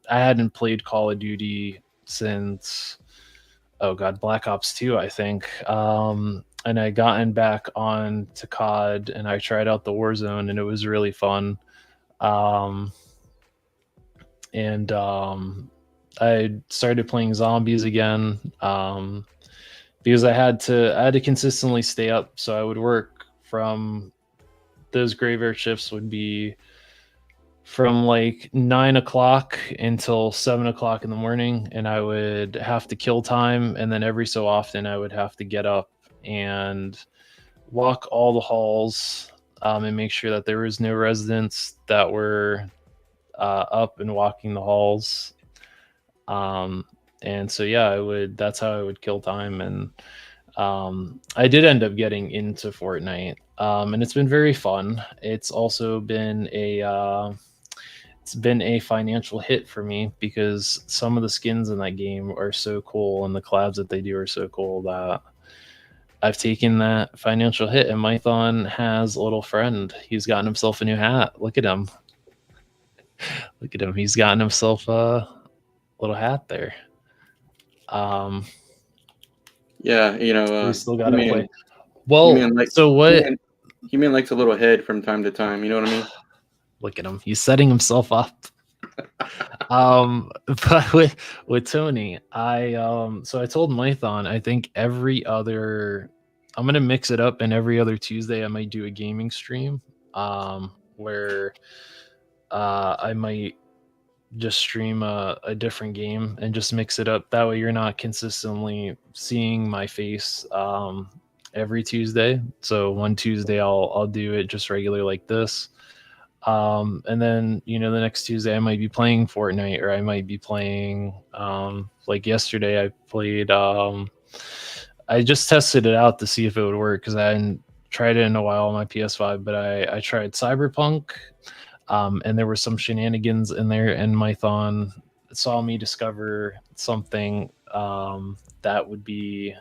I hadn't played Call of Duty since Black Ops 2, I think. And I gotten back on to COD and I tried out the Warzone and it was really fun. I started playing zombies again. Because I had to consistently stay up. So I would work from those graveyard shifts would be from like 9 o'clock until 7 o'clock in the morning. And I would have to kill time. And then every so often I would have to get up and walk all the halls and make sure that there was no residents that were up and walking the halls. And so, yeah, that's how I would kill time. And I did end up getting into Fortnite, and it's been very fun. It's also been a financial hit for me because some of the skins in that game are so cool and the collabs that they do are so cool that I've taken that financial hit. And Mython has a little friend. He's gotten himself a new hat. Look at him. Look at him. He's gotten himself a little hat there. Yeah, We still got he to play. man, Well, so what? He man likes a little head from time to time. You know what I mean? Look at him. He's setting himself up. But with Tony, I told Mython, I think I'm gonna mix it up, and every other Tuesday I might do a gaming stream, where I might just stream a different game and just mix it up. That way you're not consistently seeing my face every Tuesday. So one Tuesday I'll do it just regular like this. And then, the next Tuesday I might be playing Fortnite, or I might be playing, like yesterday I played, I just tested it out to see if it would work because I hadn't tried it in a while on my PS5, but I tried Cyberpunk, and there were some shenanigans in there, and Mython saw me discover something that would be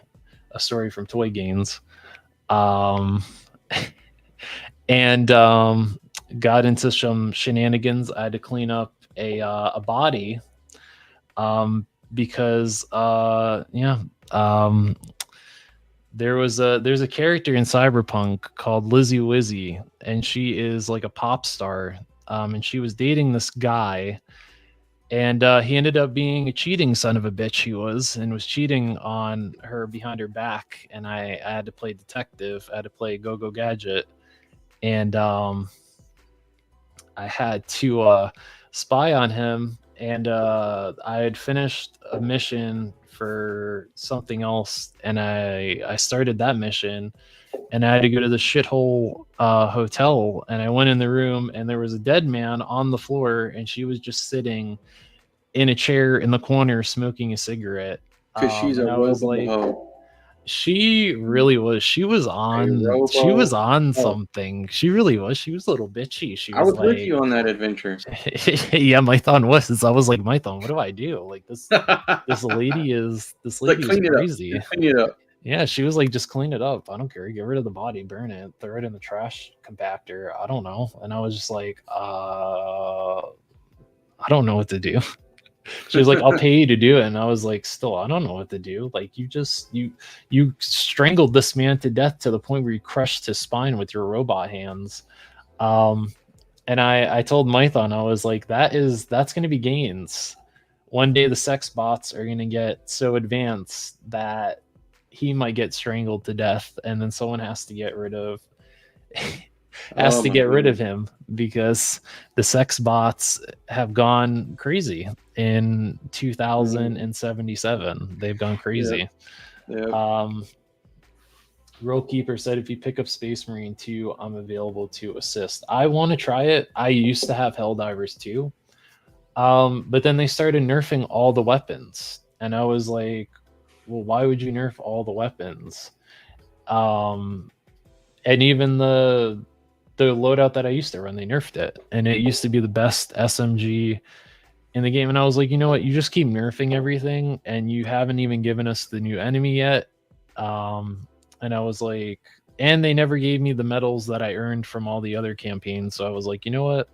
a story from Toy Games. And got into some shenanigans. I had to clean up a body because there's a character in Cyberpunk called Lizzie Wizzy, and she is like a pop star, and she was dating this guy, and he ended up being a cheating son of a bitch. He was cheating on her behind her back, and I had to play detective. I had to play Go-Go Gadget, and I had to spy on him, and I had finished a mission for something else, and I started that mission, and I had to go to the shithole hotel, and I went in the room, and there was a dead man on the floor, and she was just sitting in a chair in the corner smoking a cigarette. Because she's a robo. She really was. She was on something. She really was. She was a little bitchy. I was with you on that adventure. Yeah, Mython was. I was like, Mython, what do I do? Like this lady is crazy. Clean it up. Yeah, she was like, just clean it up. I don't care. Get rid of the body, burn it, throw it in the trash compactor. I don't know. And I was just like, I don't know what to do. She was like, I'll pay you to do it. And I was like, still, I don't know what to do. Like, you strangled this man to death to the point where you crushed his spine with your robot hands. And I told Mython, I was like, that's going to be gains. One day the sex bots are going to get so advanced that he might get strangled to death, and then someone has to get rid of rid of him, because the sex bots have gone crazy in 2077. They've gone crazy. Yeah. Roll Keeper said, if you pick up Space Marine 2, I'm available to assist. I want to try it. I used to have Helldivers 2, but then they started nerfing all the weapons, and I was like, well, why would you nerf all the weapons? And even the loadout that I used to run, they nerfed it, and it used to be the best SMG in the game. And I was like, you know what? You just keep nerfing everything, and you haven't even given us the new enemy yet. And I was like, and they never gave me the medals that I earned from all the other campaigns. So I was like, you know what?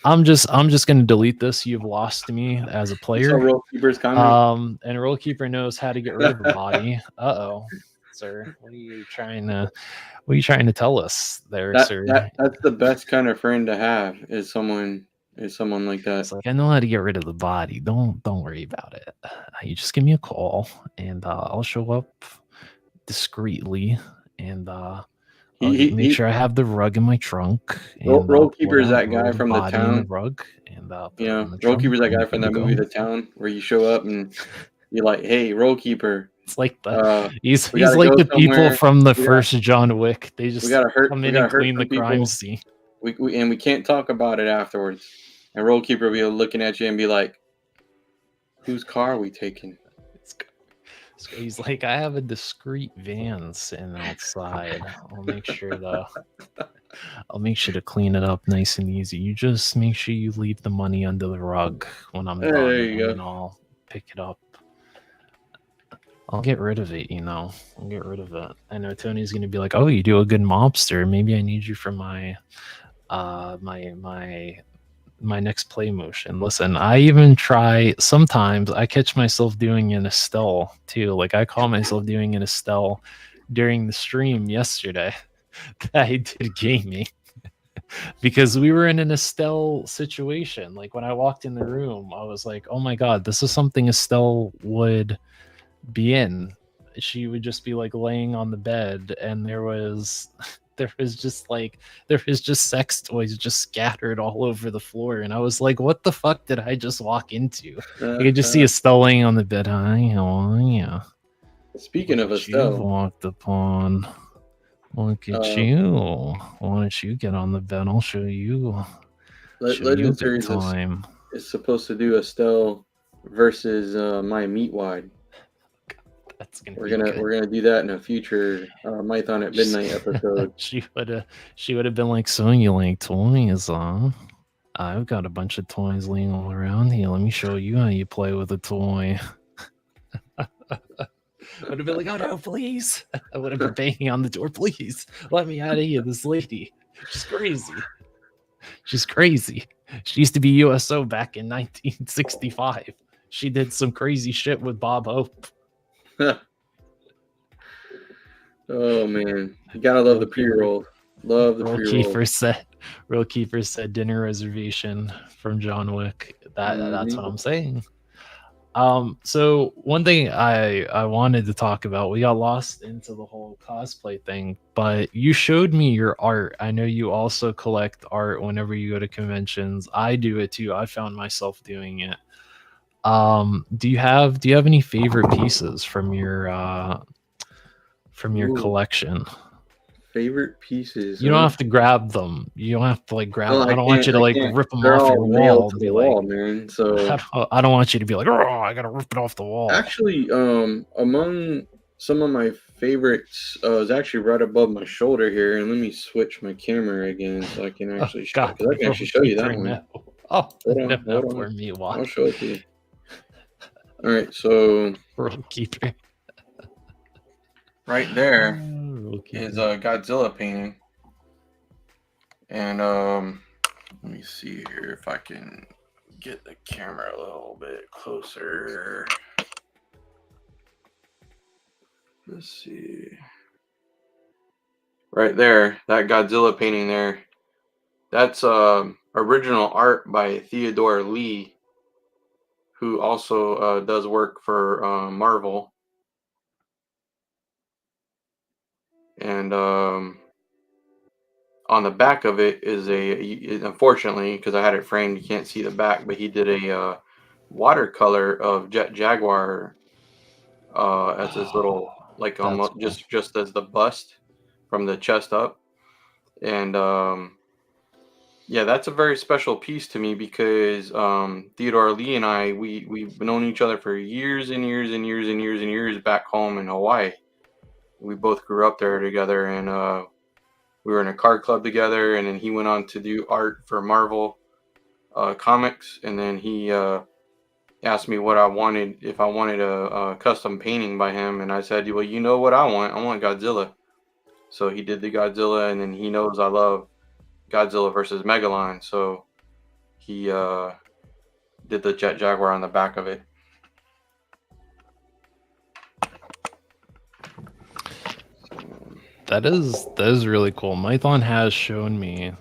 I'm just going to delete this. You've lost me as a player. Roll Keeper's coming. And Roll Keeper knows how to get rid of a body. Uh-oh, sir. What are you trying to tell us there, sir? That's the best kind of friend to have, is someone like that. It's like, I know how to get rid of the body. Don't worry about it. You just give me a call, and I'll show up discreetly, and make sure I have the rug in my trunk. And, Roll Keeper is that guy from the town. Rug, and Roll Keeper is that guy from that movie, The Town, where you show up and you're like, "Hey, Roll Keeper." It's like he's like the people from the first John Wick. They just come in and clean the crime scene. We can't talk about it afterwards. And Roll Keeper will be looking at you and be like, "Whose car are we taking?" So he's like, I have a discreet van sitting outside. I'll make sure to clean it up nice and easy. You just make sure you leave the money under the rug when I'm Hey, done, there you and then go. I'll pick it up. I'll get rid of it, I'll get rid of it. I know Tony's gonna be like, "Oh, you do a good mobster. Maybe I need you for my my next play motion." Listen, I even try sometimes. I catch myself doing an Estelle too. Like I caught myself doing an Estelle during the stream yesterday that I did gaming because we were in an Estelle situation. Like when I walked in the room, I was like, "Oh my god, this is something Estelle would be in." She would just be like laying on the bed, and there was just sex toys just scattered all over the floor, and I was like, "What the fuck did I just walk into?" I could just see Estelle laying on the bed. Hi, how are you? Speaking Look of at you Estelle, walked upon. Look at you. Why don't you get on the bed? I'll show you. Show you a Legend good Series time. is supposed to do Estelle versus my meat wide. That's gonna We're be gonna good. we're gonna do that in a future Mython at Midnight episode. she would have been like, "So you like toys, huh? I've got a bunch of toys laying all around here. Let me show you how you play with a toy." I would have been like, "Oh no, please!" I would have been banging on the door. "Please, let me out of here. This lady, she's crazy. She's crazy. She used to be USO back in 1965. She did some crazy shit with Bob Hope." Oh man, you gotta love the pre-roll. Love the pre-roll. Real Keeper said dinner reservation from John Wick. That's what I'm saying. So one thing I wanted to talk about, we got lost into the whole cosplay thing, but you showed me your art. I know you also collect art whenever you go to conventions. I do it too. I found myself doing it. Do you have any favorite pieces from your Ooh, collection? favorite pieces, You don't huh? have to grab them. You don't have to like grab No, them. I I don't want can't. you to I like can't. rip them They're off all your nailed wall to and the be like, wall, man. So I don't want you to be like, "Oh, I gotta rip it off the wall." actually, among some of my favorites is actually right above my shoulder here, and let me switch my camera again so I can Oh actually show, God, because I can actually show you that one. no. Oh no, Hold poor on. me. I'll Watch. show it to you. All right, so Rule Keeper. right there Rule is Keeper. a Godzilla painting, and let me see here if I can get the camera a little bit closer. Let's see. Right there, that Godzilla painting there. That's original art by Theodore Lee, who also does work for Marvel. And on the back of it is unfortunately, because I had it framed, you can't see the back, but he did a watercolor of Jet Jaguar as his little, like That's almost cool. just as the bust from the chest up. And yeah, that's a very special piece to me because Theodore Lee and I, we've known each other for years and years and years and years and years back home in Hawaii. We both grew up there together, and we were in a card club together. And then he went on to do art for Marvel comics, and then he asked me what I wanted, if I wanted a custom painting by him, and I said, "Well, you know what I want? I want Godzilla." So he did the Godzilla, and then he knows I love Godzilla versus Megalon, so he did the Jet Jaguar on the back of it. That is really cool. Mython has shown me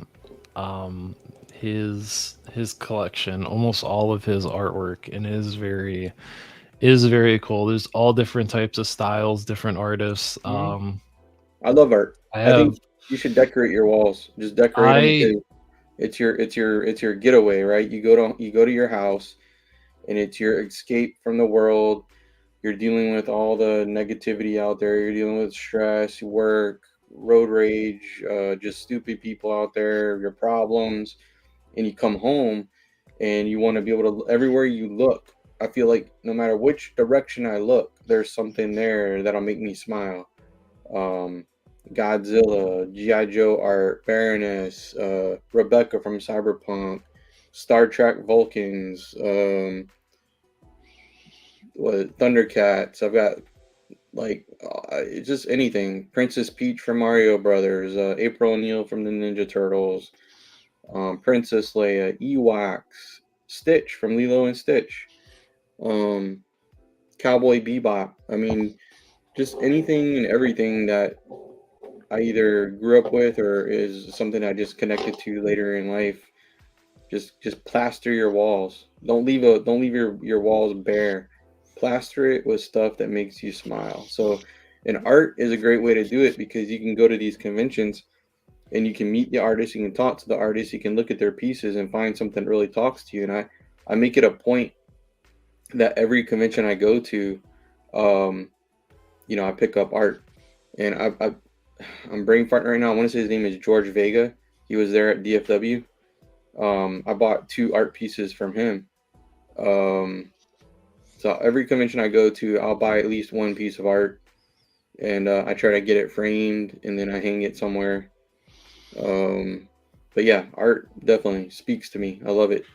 his collection, almost all of his artwork, and it is very cool. There's all different types of styles, different artists. I love art. I think you should decorate your walls. Just decorate them because it's your getaway, right? You go to your house, and it's your escape from the world. You're dealing with all the negativity out there. You're dealing with stress, work, road rage, just stupid people out there, your problems, and you come home, and you want to be able to, everywhere you look. I feel like no matter which direction I look, there's something there that'll make me smile. Godzilla, G.I. Joe art, Baroness, Rebecca from Cyberpunk, Star Trek Vulcans, Thundercats. I've got like just anything. Princess Peach from Mario Brothers, April O'Neil from the Ninja Turtles, Princess Leia, Ewoks, Stitch from Lilo and Stitch, Cowboy Bebop. I mean, just anything and everything that I either grew up with or is something I just connected to later in life. Just plaster your walls. Don't leave your walls bare. Plaster it with stuff that makes you smile. So, and art is a great way to do it because you can go to these conventions and you can meet the artists, you can talk to the artists, you can look at their pieces and find something that really talks to you. And I make it a point that every convention I go to, I pick up art. And I'm brain farting right now. I want to say his name is George Vega. He was there at DFW. I bought 2 art pieces from him. So every convention I go to, I'll buy at least 1 piece of art, and I try to get it framed, and then I hang it somewhere. But yeah, art definitely speaks to me. I love it.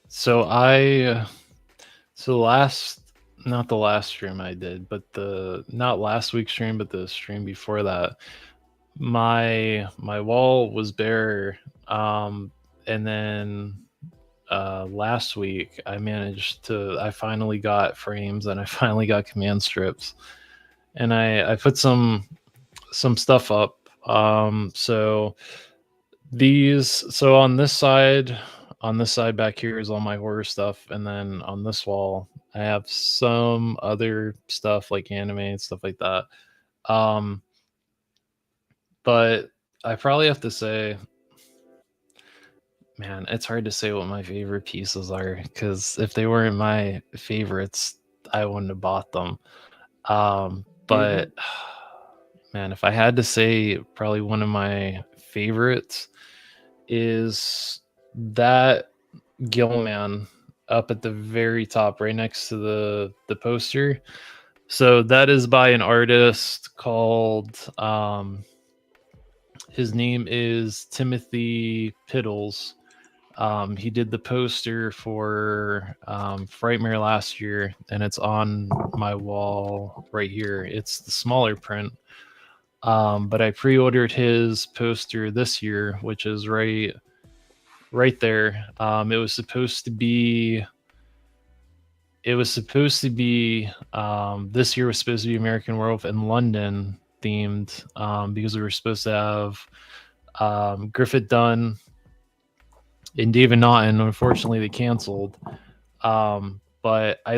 So not the last stream I did, but not last week's stream, but the stream before that, my wall was bare, and then last week I finally got frames and I finally got command strips, and I put some stuff up. So on this side back here is all my horror stuff, and then on this wall I have some other stuff like anime and stuff like that. But I probably have to say, man, it's hard to say what my favorite pieces are, because if they weren't my favorites, I wouldn't have bought them. But man, if I had to say, probably one of my favorites is that Gilman up at the very top, right next to the poster. So that is by an artist called his name is Timothy Piddles. He did the poster for Frightmare last year, and it's on my wall right here. It's the smaller print, but I pre-ordered his poster this year, which is right there. It was supposed to be this year was supposed to be American Werewolf in London themed, because we were supposed to have Griffith Dunn and David Naughton. Unfortunately, they canceled. But I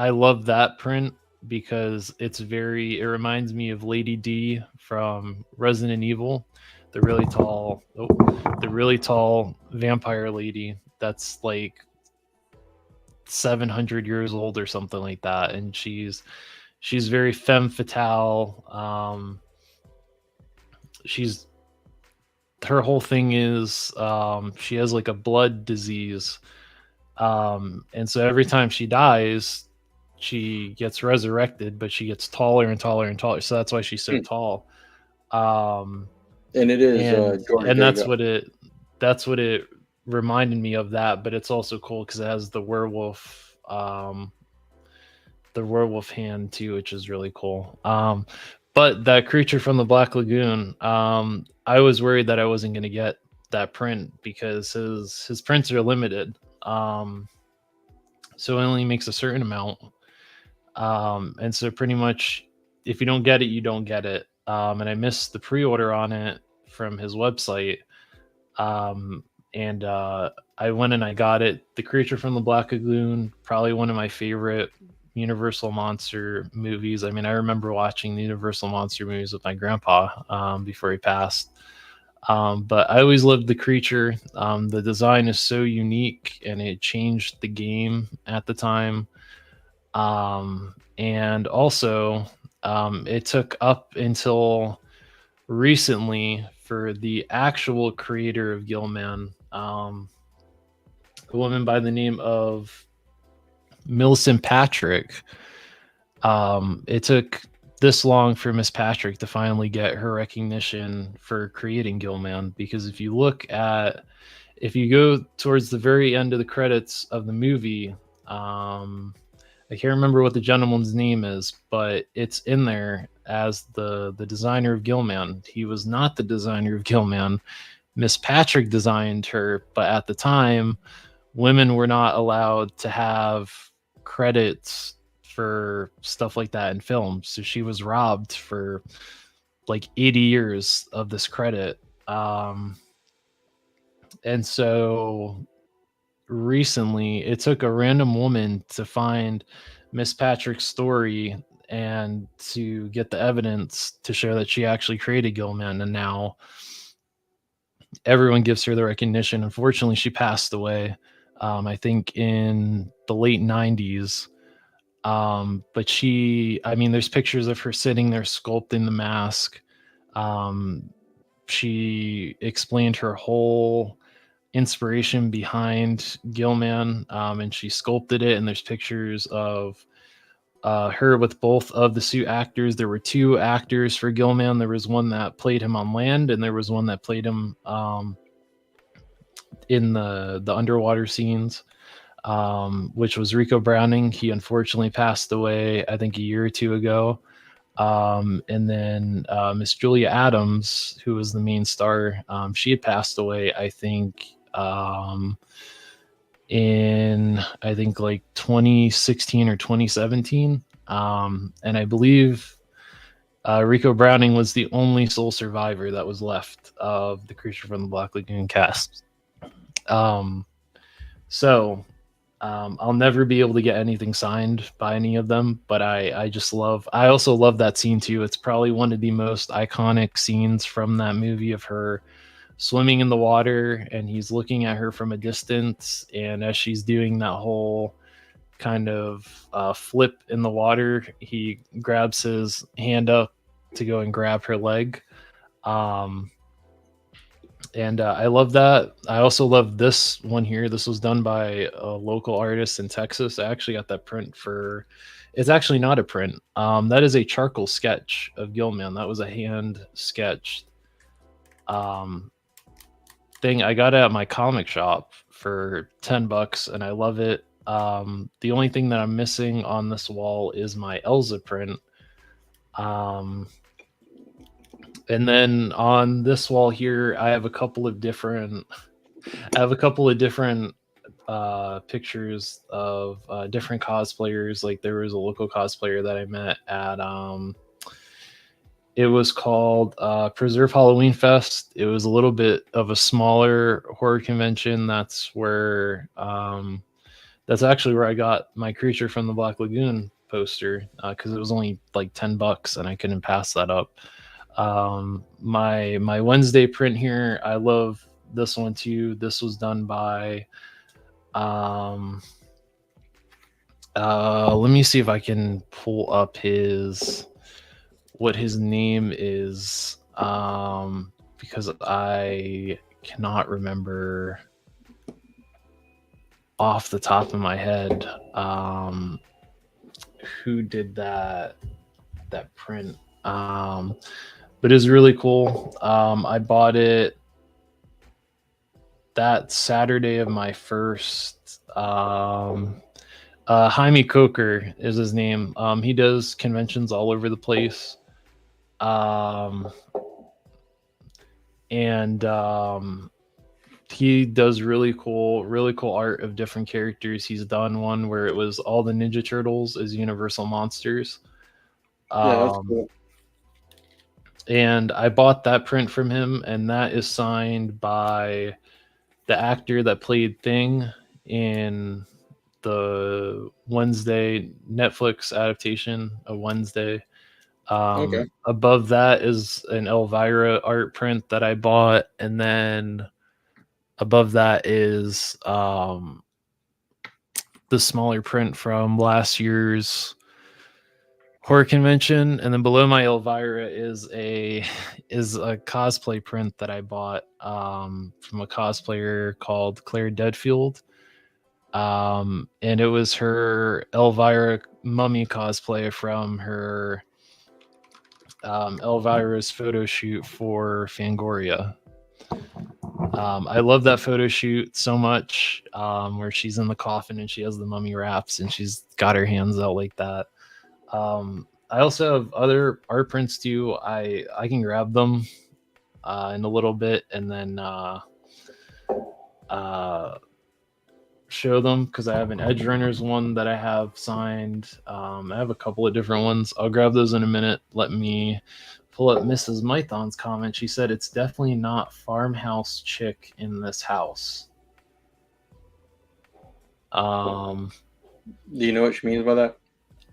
love that print because it reminds me of Lady D from Resident Evil, the really tall vampire lady that's like 700 years old or something like that, and she's very femme fatale. Her whole thing is she has like a blood disease, and so every time she dies, she gets resurrected, but she gets taller and taller and taller. So that's why she's so tall. And it is, and that's what it reminded me of that. But it's also cool because it has the werewolf hand too, which is really cool. But that creature from the Black Lagoon, I was worried that I wasn't going to get that print because his prints are limited. So it only makes a certain amount. And so pretty much if you don't get it, you don't get it. And I missed the pre-order on it from his website. And I went and I got it. The Creature from the Black Lagoon, probably one of my favorite Universal Monster movies. I mean, I remember watching the Universal Monster movies with my grandpa before he passed. But I always loved the creature. The design is so unique, and it changed the game at the time. And also, it took up until recently for the actual creator of Gilman, a woman by the name of Millicent Patrick. It took this long for Miss Patrick to finally get her recognition for creating Gilman, because if you go towards the very end of the credits of the movie, I can't remember what the gentleman's name is, but it's in there as the designer of Gilman. He was not the designer of Gilman. Miss Patrick designed her, but at the time, women were not allowed to have credits for stuff like that in film. So she was robbed for like 80 years of this credit. And so recently it took a random woman to find Miss Patrick's story and to get the evidence to show that she actually created Gilman, and now everyone gives her the recognition. Unfortunately, she passed away, I think in the late 90s. But there's pictures of her sitting there sculpting the mask. She explained her whole inspiration behind Gilman, and she sculpted it, and there's pictures of her with both of the suit actors. There were two actors for Gilman. There was one that played him on land, and there was one that played him in the underwater scenes, which was Rico Browning. He unfortunately passed away, I think, a year or two ago. And then Miss Julia Adams, who was the main star, she had passed away, I think, in like 2016 or 2017. And I believe Rico Browning was the only sole survivor that was left of the Creature from the Black Lagoon cast. So I'll never be able to get anything signed by any of them, but I also love that scene too. It's probably one of the most iconic scenes from that movie, of her swimming in the water and he's looking at her from a distance, and as she's doing that whole kind of flip in the water, he grabs his hand up to go and grab her leg. And I love that. I also love this one here. This was done by a local artist in Texas. I actually got that print for... It's actually not a print. That is a charcoal sketch of Gilman. That was a hand sketched thing. I got it at my comic shop for $10, and I love it. The only thing that I'm missing on this wall is my Elza print. And then on this wall here, I have a couple of different pictures of different cosplayers. Like, there was a local cosplayer that I met at it was called Preserve Halloween Fest. It was a little bit of a smaller horror convention. That's actually where I got my Creature from the Black Lagoon poster, because it was only like $10 and I couldn't pass that up. My Wednesday print here, I love this one too. This was done by let me see if I can pull up what his name is, because I cannot remember off the top of my head who did that print. But it's really cool. I bought it that Saturday of my first. Jaime Coker is his name. He does conventions all over the place. And he does really cool art of different characters. He's done one where it was all the Ninja Turtles as Universal Monsters. Yeah, that's cool. And I bought that print from him, and that is signed by the actor that played Thing in the Wednesday Netflix adaptation of Wednesday. Okay. Above that is an Elvira art print that I bought, and then above that is the smaller print from last year's horror convention, and then below my Elvira is a cosplay print that I bought from a cosplayer called Claire Deadfield. And it was her Elvira mummy cosplay from her Elvira's photo shoot for Fangoria. I love that photo shoot so much, where she's in the coffin and she has the mummy wraps and she's got her hands out like that. I also have other art prints too. I can grab them in a little bit and then show them, because I have an Edge Runners one that I have signed. I have a couple of different ones. I'll grab those in a minute. Let me pull up Mrs. Mython's comment. She said it's definitely not farmhouse chick in this house. Do you know what she means by that?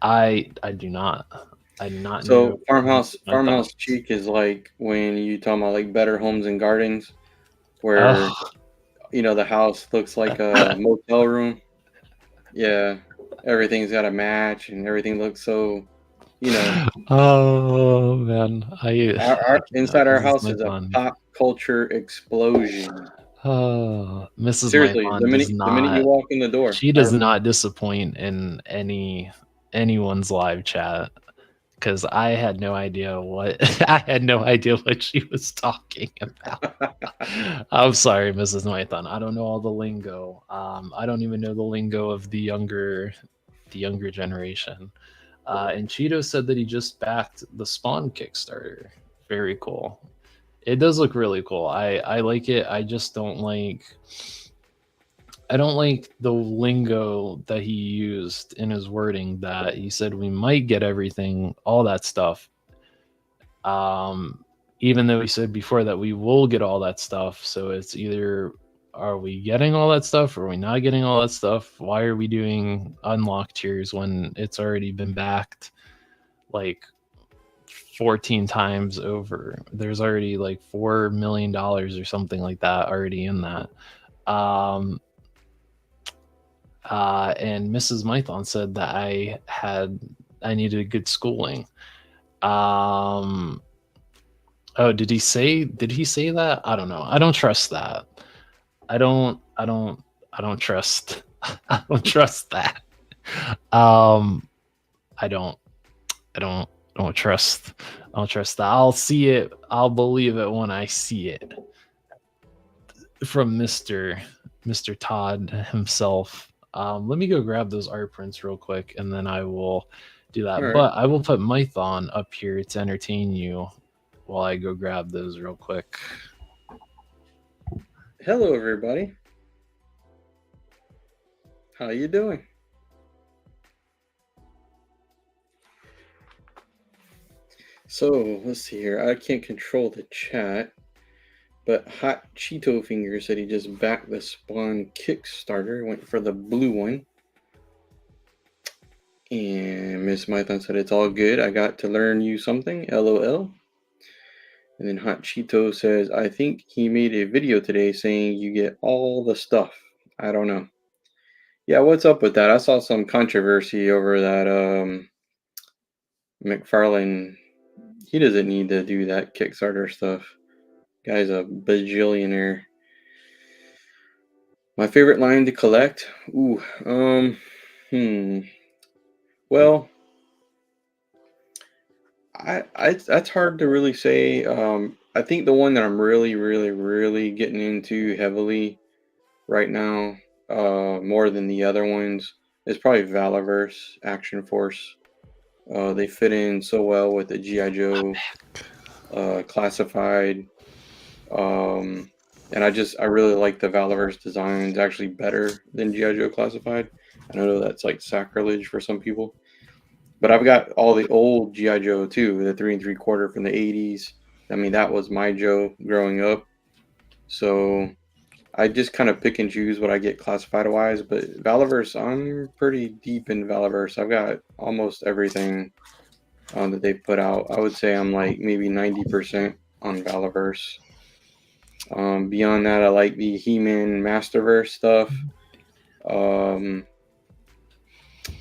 I do not. I do not So know. farmhouse chic is like when you talk about like Better Homes and Gardens, where the house looks like a motel room. Yeah, everything's got a match and everything looks so, Oh man, inside our Mrs. house is a Mython. pop culture explosion. Oh, Mrs. Seriously, Mython the does minute you not. walk in the door, She does not disappoint in anyone's live chat, because I had no idea what I had no idea what she was talking about. I'm sorry, Mrs. Mython. I don't know all the lingo. I don't even know the lingo of the younger generation. And Cheeto said that he just backed the Spawn Kickstarter. Very cool. It does look really cool. I like it. I just don't like. I don't like the lingo that he used in his wording, that he said we might get everything, all that stuff. Even though he said before that we will get all that stuff. So it's either, are we getting all that stuff or are we not getting all that stuff? Why are we doing unlock tiers when it's already been backed like 14 times over? There's already like $4 million or something like that already in that. And Mrs. Mython said that I needed a good schooling. Oh, did he say that? I don't know. I don't trust that. I don't trust I don't trust that. I don't trust that. I'll see it. I'll believe it when I see it. From Mr. Todd himself. Let me go grab those art prints real quick, and then I will do that. Right. But I will put Mython up here to entertain you while I go grab those real quick. Hello, everybody. How you doing? So let's see here. I can't control the chat, but Hot Cheeto Finger said he just backed the Spawn Kickstarter, went for the blue one. And Miss Mython said it's all good. I got to learn you something. LOL. And then Hot Cheeto says, I think he made a video today saying you get all the stuff. I don't know. Yeah, what's up with that? I saw some controversy over that. McFarlane, he doesn't need to do that Kickstarter stuff. Guy's a bajillionaire. My favorite line to collect? Ooh, well, I that's hard to really say. I think the one that I'm really, really, really getting into heavily right now, more than the other ones, is probably Valorverse Action Force. They fit in so well with the G.I. Joe classified. And I really like the Valorverse designs, actually better than G.I. Joe classified. I know that's like sacrilege for some people. But I've got all the old G.I. Joe too, the 3 3/4 from the 80s. I mean, that was my Joe growing up. So I just kind of pick and choose what I get classified wise. But Valorverse, I'm pretty deep in Valorverse. I've got almost everything that they've put out. I would say I'm like maybe 90% on Valorverse. Beyond that, I like the He-Man Masterverse stuff.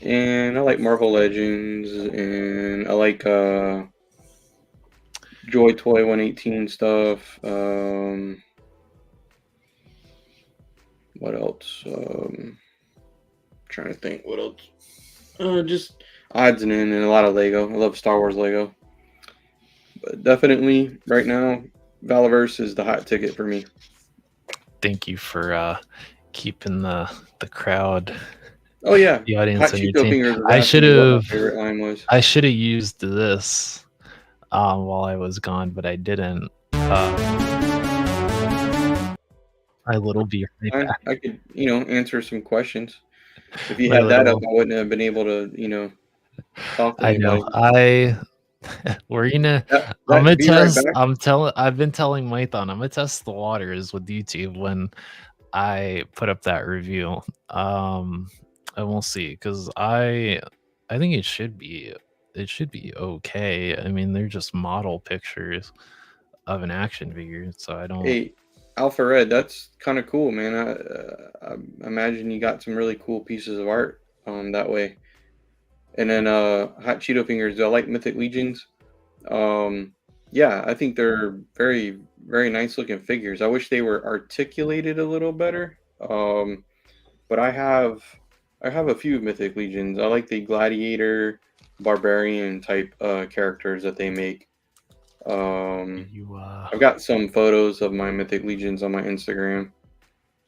And I like Marvel Legends, and I like Joy Toy 118 stuff. What else? trying to think what else. Just odds and ends and a lot of Lego. I love Star Wars Lego. But definitely, right now, Valaverse is the hot ticket for me. Thank you for keeping the crowd, Oh yeah, the audience Hot on your Cheeto team. Fingers was I asking should me what my have favorite line was. used this while I was gone, but I didn't. I will be right back. I could, answer some questions. If you My had that up, little, I wouldn't have been able to, talk to I anybody. know. We're gonna. I'm gonna Be right test. back. I've been telling Mython. I'm gonna test the waters with YouTube when I put up that review. And we'll see, because I think it should be okay. I mean, they're just model pictures of an action figure, so I don't. Hey, Alpha Red, that's kind of cool, man. I imagine you got some really cool pieces of art that way. And then Hot Cheeto Fingers, I like Mythic Legions. Yeah, I think they're very, very nice looking figures. I wish they were articulated a little better. But I have a few Mythic Legions. I like the Gladiator, Barbarian type characters that they make. You I've got some photos of my Mythic Legions on my Instagram.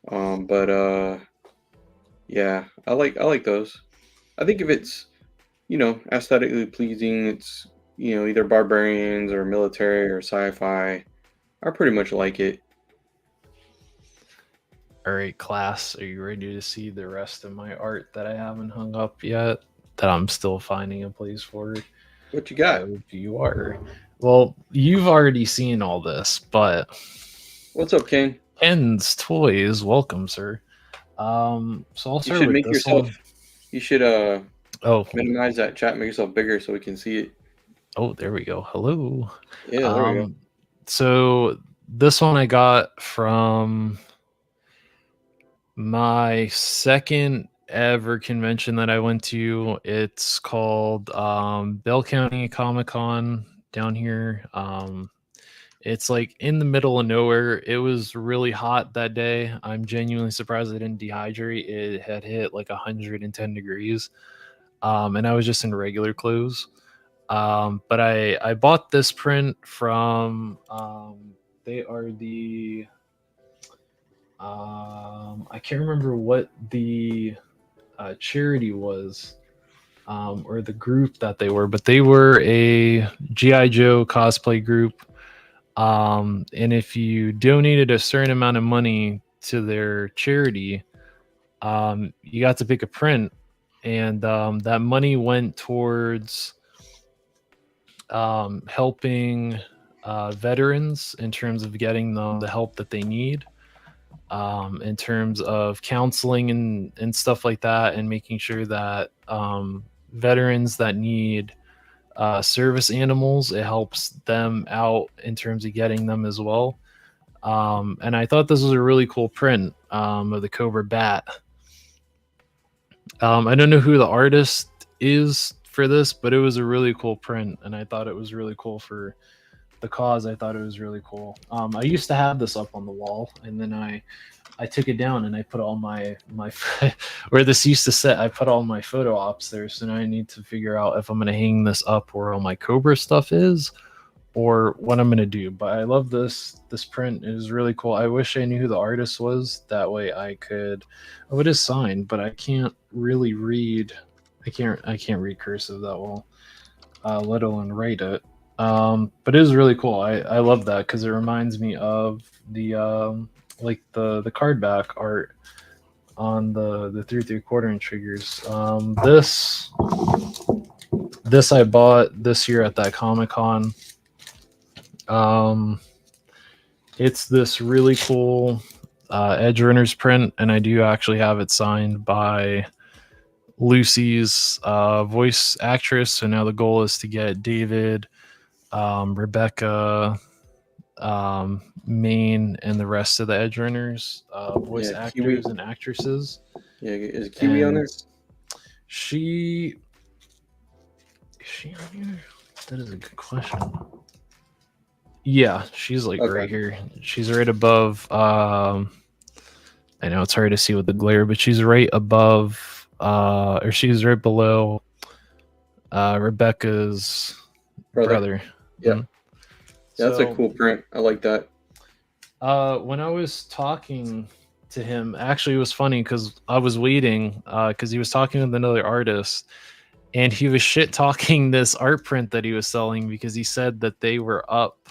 But yeah, I like those. I think if it's aesthetically pleasing, it's either barbarians or military or sci-fi. I pretty much like it. All right, class, are you ready to see the rest of my art that I haven't hung up yet? That I'm still finding a place for. What you I got? hope you are. Well, you've already seen all this, but What's up, Ken? Ken's Toys, welcome, sir. So I'll You start should with make this yourself. one. You should Oh, minimize that chat, make yourself bigger so we can see it. oh, there we go. Hello. Yeah, there we go. So this one I got from my second ever convention that I went to. It's called Bell County Comic Con down here. It's like in the middle of nowhere. It was really hot that day. I'm genuinely surprised I didn't dehydrate. It had hit like 110 degrees. And I was just in regular clothes. But I bought this print from they are the I can't remember what the charity was, or the group that they were, but they were a GI Joe cosplay group. And if you donated a certain amount of money to their charity, you got to pick a print, and that money went towards helping veterans in terms of getting them the help that they need, in terms of counseling and stuff like that, and making sure that veterans that need service animals, it helps them out in terms of getting them as well. And I thought this was a really cool print of the Cobra Bat. I don't know who the artist is for this, but it was a really cool print, and I thought it was really cool for the cause. I thought it was really cool. I used to have this up on the wall, and then I took it down and I put all my where this used to sit. I put all my photo ops there, so now I need to figure out if I'm going to hang this up where all my Cobra stuff is, or what I'm going to do. But I love this print. It is really cool. I wish I knew who the artist was. That way I could. Oh, it is signed, but I can't really read. I can't read cursive that well, let alone write it. But it is really cool. I love that because it reminds me of the like the card back art on the 3 3/4 inch figures. This I bought this year at that Comic-Con. It's this really cool Edge Runners print, and I do actually have it signed by Lucy's voice actress. So now the goal is to get David, Rebecca, Maine, and the rest of the Edge Runners voice actors Kiwi. and actresses. Yeah, is Kiwi on there? Is she on here? That is a good question. Yeah, she's like Okay. right here. She's right above. I know it's hard to see with the glare, but she's right above or she's right below Rebecca's brother. Yeah. Mhm. Yeah, that's a So, cool print. I like that. when I was talking to him, actually, it was funny because I was waiting because he was talking with another artist, and he was shit talking this art print that he was selling because he said that they were up.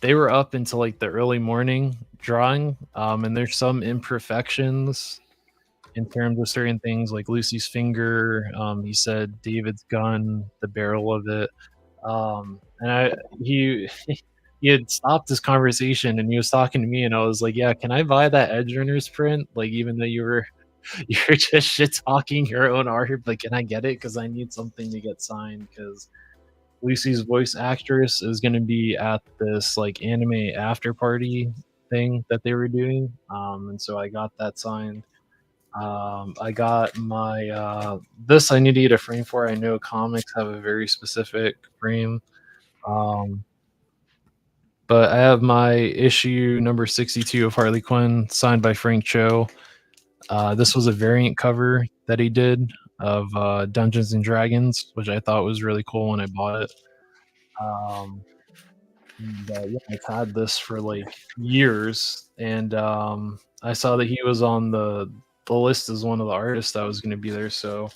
They were up until like the early morning drawing, and there's some imperfections in terms of certain things like Lucy's finger. He said David's gun, the barrel of it. And he he had stopped this conversation and he was talking to me and I was like, yeah, can I buy that Edge Runners print? Like, even though you're just shit talking your own art, like, can I get it? Because I need something to get signed. Because Lucy's voice actress is going to be at this like anime after party thing that they were doing. And so I got that signed. I got my this I need to get a frame for. I know comics have a very specific frame. Um, but I have my issue number 62 of Harley Quinn signed by Frank Cho. This was a variant cover that he did of Dungeons and Dragons, which I thought was really cool when I bought it. Yeah, I've had this for like years, and I saw that he was on the list as one of the artists that was going to be there. So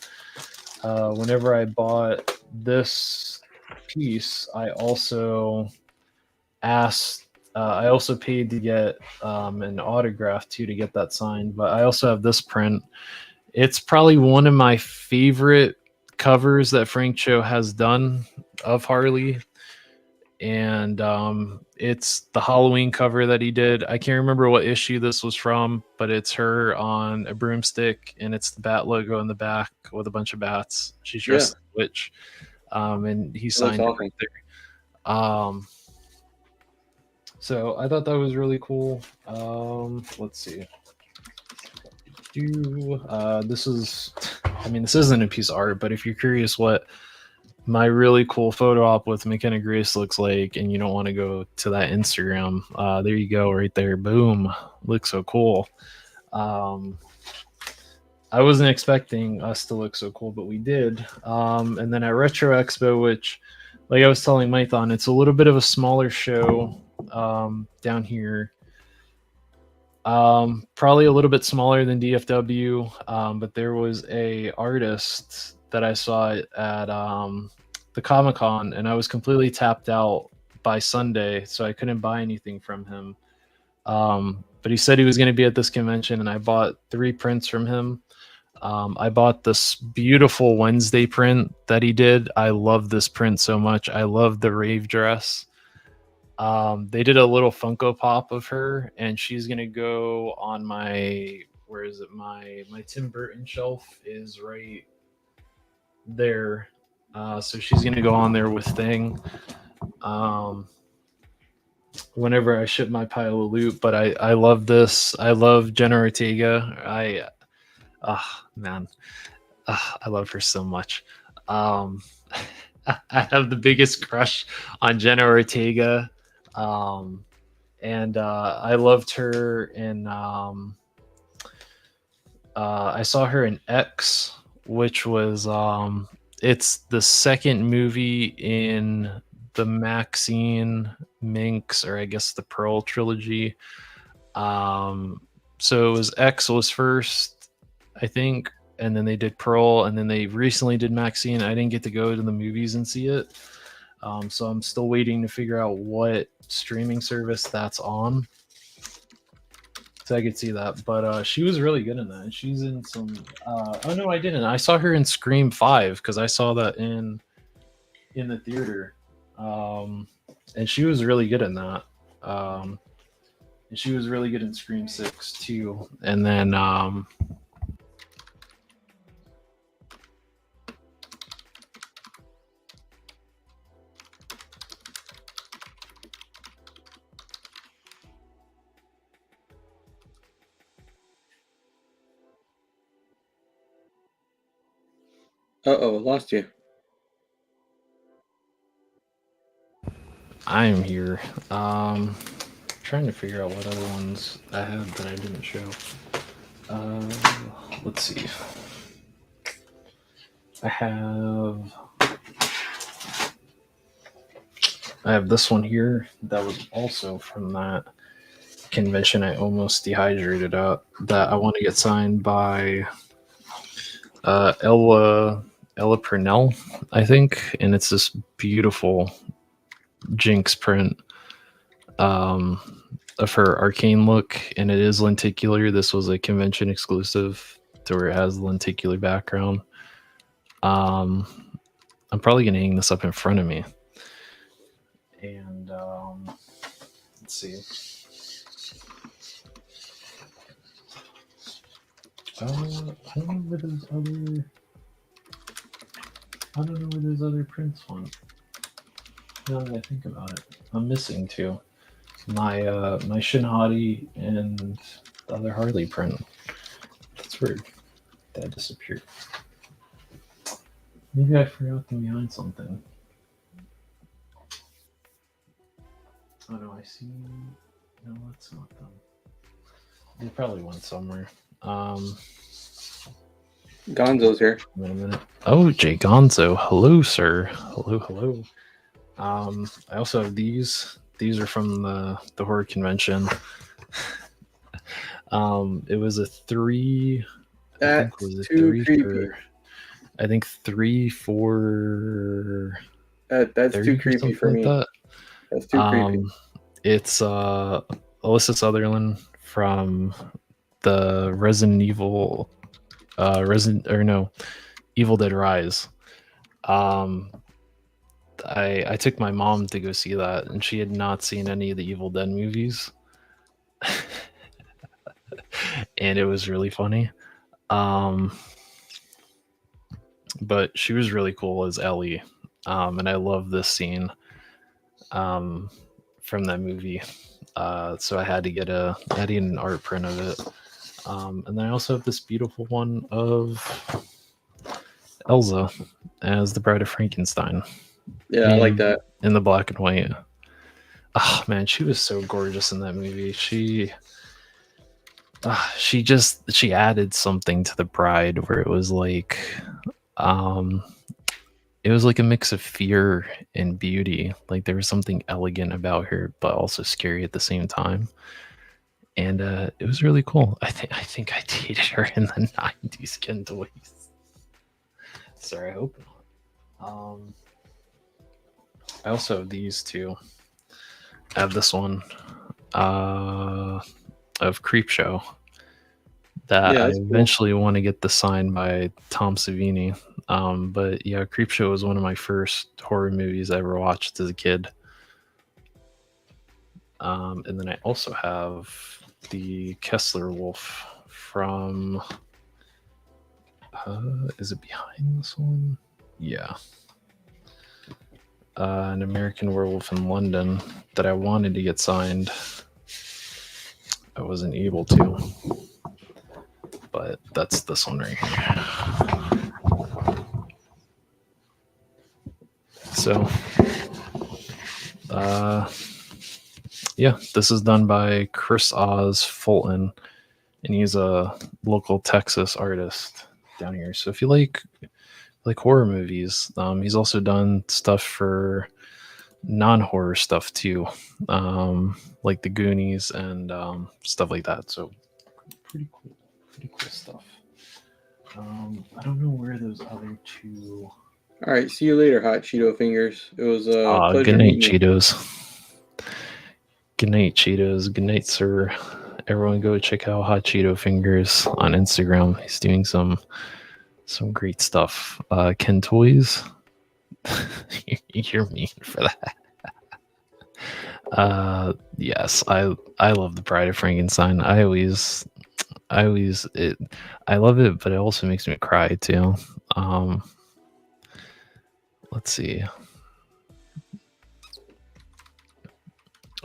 whenever I bought this piece, I also asked. I also paid to get an autograph too to get that signed. But I also have this print. It's probably one of my favorite covers that Frank Cho has done of Harley, and it's the Halloween cover that he did. I can't remember what issue this was from, but it's her on a broomstick, and it's the bat logo in the back with a bunch of bats. She's dressed as a witch, and he signed it right there. So I thought that was really cool. Let's see. This is, I mean, this isn't a piece of art, but if you're curious what my really cool photo op with McKenna Grace looks like, and you don't want to go to that Instagram, there you go, right there. Boom. Looks so cool. I wasn't expecting us to look so cool, but we did. And then at Retro Expo, which, like I was telling Mython, it's a little bit of a smaller show down here. Probably a little bit smaller than DFW, but there was a artist that I saw at the Comic-Con, and I was completely tapped out by Sunday, so I couldn't buy anything from him. But he said he was going to be at this convention, and I bought 3 prints from him. I bought this beautiful Wednesday print that he did. I love this print so much. I love the rave dress. They did a little Funko Pop of her, and she's gonna go on my, where is it? My Tim Burton shelf is right there. So she's gonna go on there with Thing. Whenever I ship my pile of loot, but I love this. I love Jenna Ortega. Man, I love her so much. I have the biggest crush on Jenna Ortega. And I loved her in I saw her in X, which was it's the second movie in the Maxine Minx, or I guess the Pearl trilogy. So it was X was first, I think, and then they did Pearl, and then they recently did Maxine. I didn't get to go to the movies and see it. So I'm still waiting to figure out what streaming service that's on, so I could see that. But she was really good in that. She's in some. Oh no, I didn't. I saw her in Scream 5 because I saw that in the theater, and she was really good in that. And she was really good in Scream 6 too. And then Lost you. I am here. Trying to figure out what other ones I had that I didn't show. Let's see. I have this one here that was also from that convention I almost dehydrated at, that I want to get signed by Ella Purnell, I think, and it's this beautiful Jinx print of her arcane look, and it is lenticular. This was a convention exclusive to where it has the lenticular background. I'm probably gonna hang this up in front of me, and let's see. I don't know where those other prints went. Now that I think about it, I'm missing two. My Shinhati and the other Harley print. That's weird. That disappeared. Maybe I forgot them behind something. Oh no, I see. No, that's not them. They probably went somewhere. Gonzo's here. Wait a minute. Oh, Jay Gonzo. Hello, sir. Hello. I also have these. These are from the horror convention. It was a 3. That's too creepy. I think 3, 4. That's too creepy for me. That's too creepy. It's Alyssa Sutherland from the Resident Evil, Evil Dead Rise. I took my mom to go see that, and she had not seen any of the Evil Dead movies, and it was really funny. But she was really cool as Ellie, and I love this scene from that movie. So I had to get an art print of it, and then I also have this beautiful one of Elsa as the Bride of Frankenstein. Yeah, I like that in the black and white. Oh man, she was so gorgeous in that movie. She added something to the Bride where it was like a mix of fear and beauty. Like there was something elegant about her, but also scary at the same time. And it was really cool. I think I dated her in the 90s, Ken Toys. Sorry, I hope not. I also have these two. I have this one of Creepshow that I eventually want to get the signed by Tom Savini. But yeah, Creepshow was one of my first horror movies I ever watched as a kid. And then I also have the Kessler Wolf from is it behind this one? Yeah. An American Werewolf in London that I wanted to get signed. I wasn't able to. But that's this one right here. So, yeah, this is done by Chris Oz Fulton, and he's a local Texas artist down here. So if you like horror movies, he's also done stuff for non-horror stuff too, like the Goonies and stuff like that. So pretty cool stuff. I don't know where those other two. All right, see you later, Hot Cheeto Fingers. It was a pleasure. Good night, Cheetos. Good night, Cheetos. Good night, sir. Everyone go check out Hot Cheeto Fingers on Instagram. He's doing some great stuff. Ken Toys. You're mean for that. Yes, I love the Bride of Frankenstein. I love it, but it also makes me cry too. Let's see.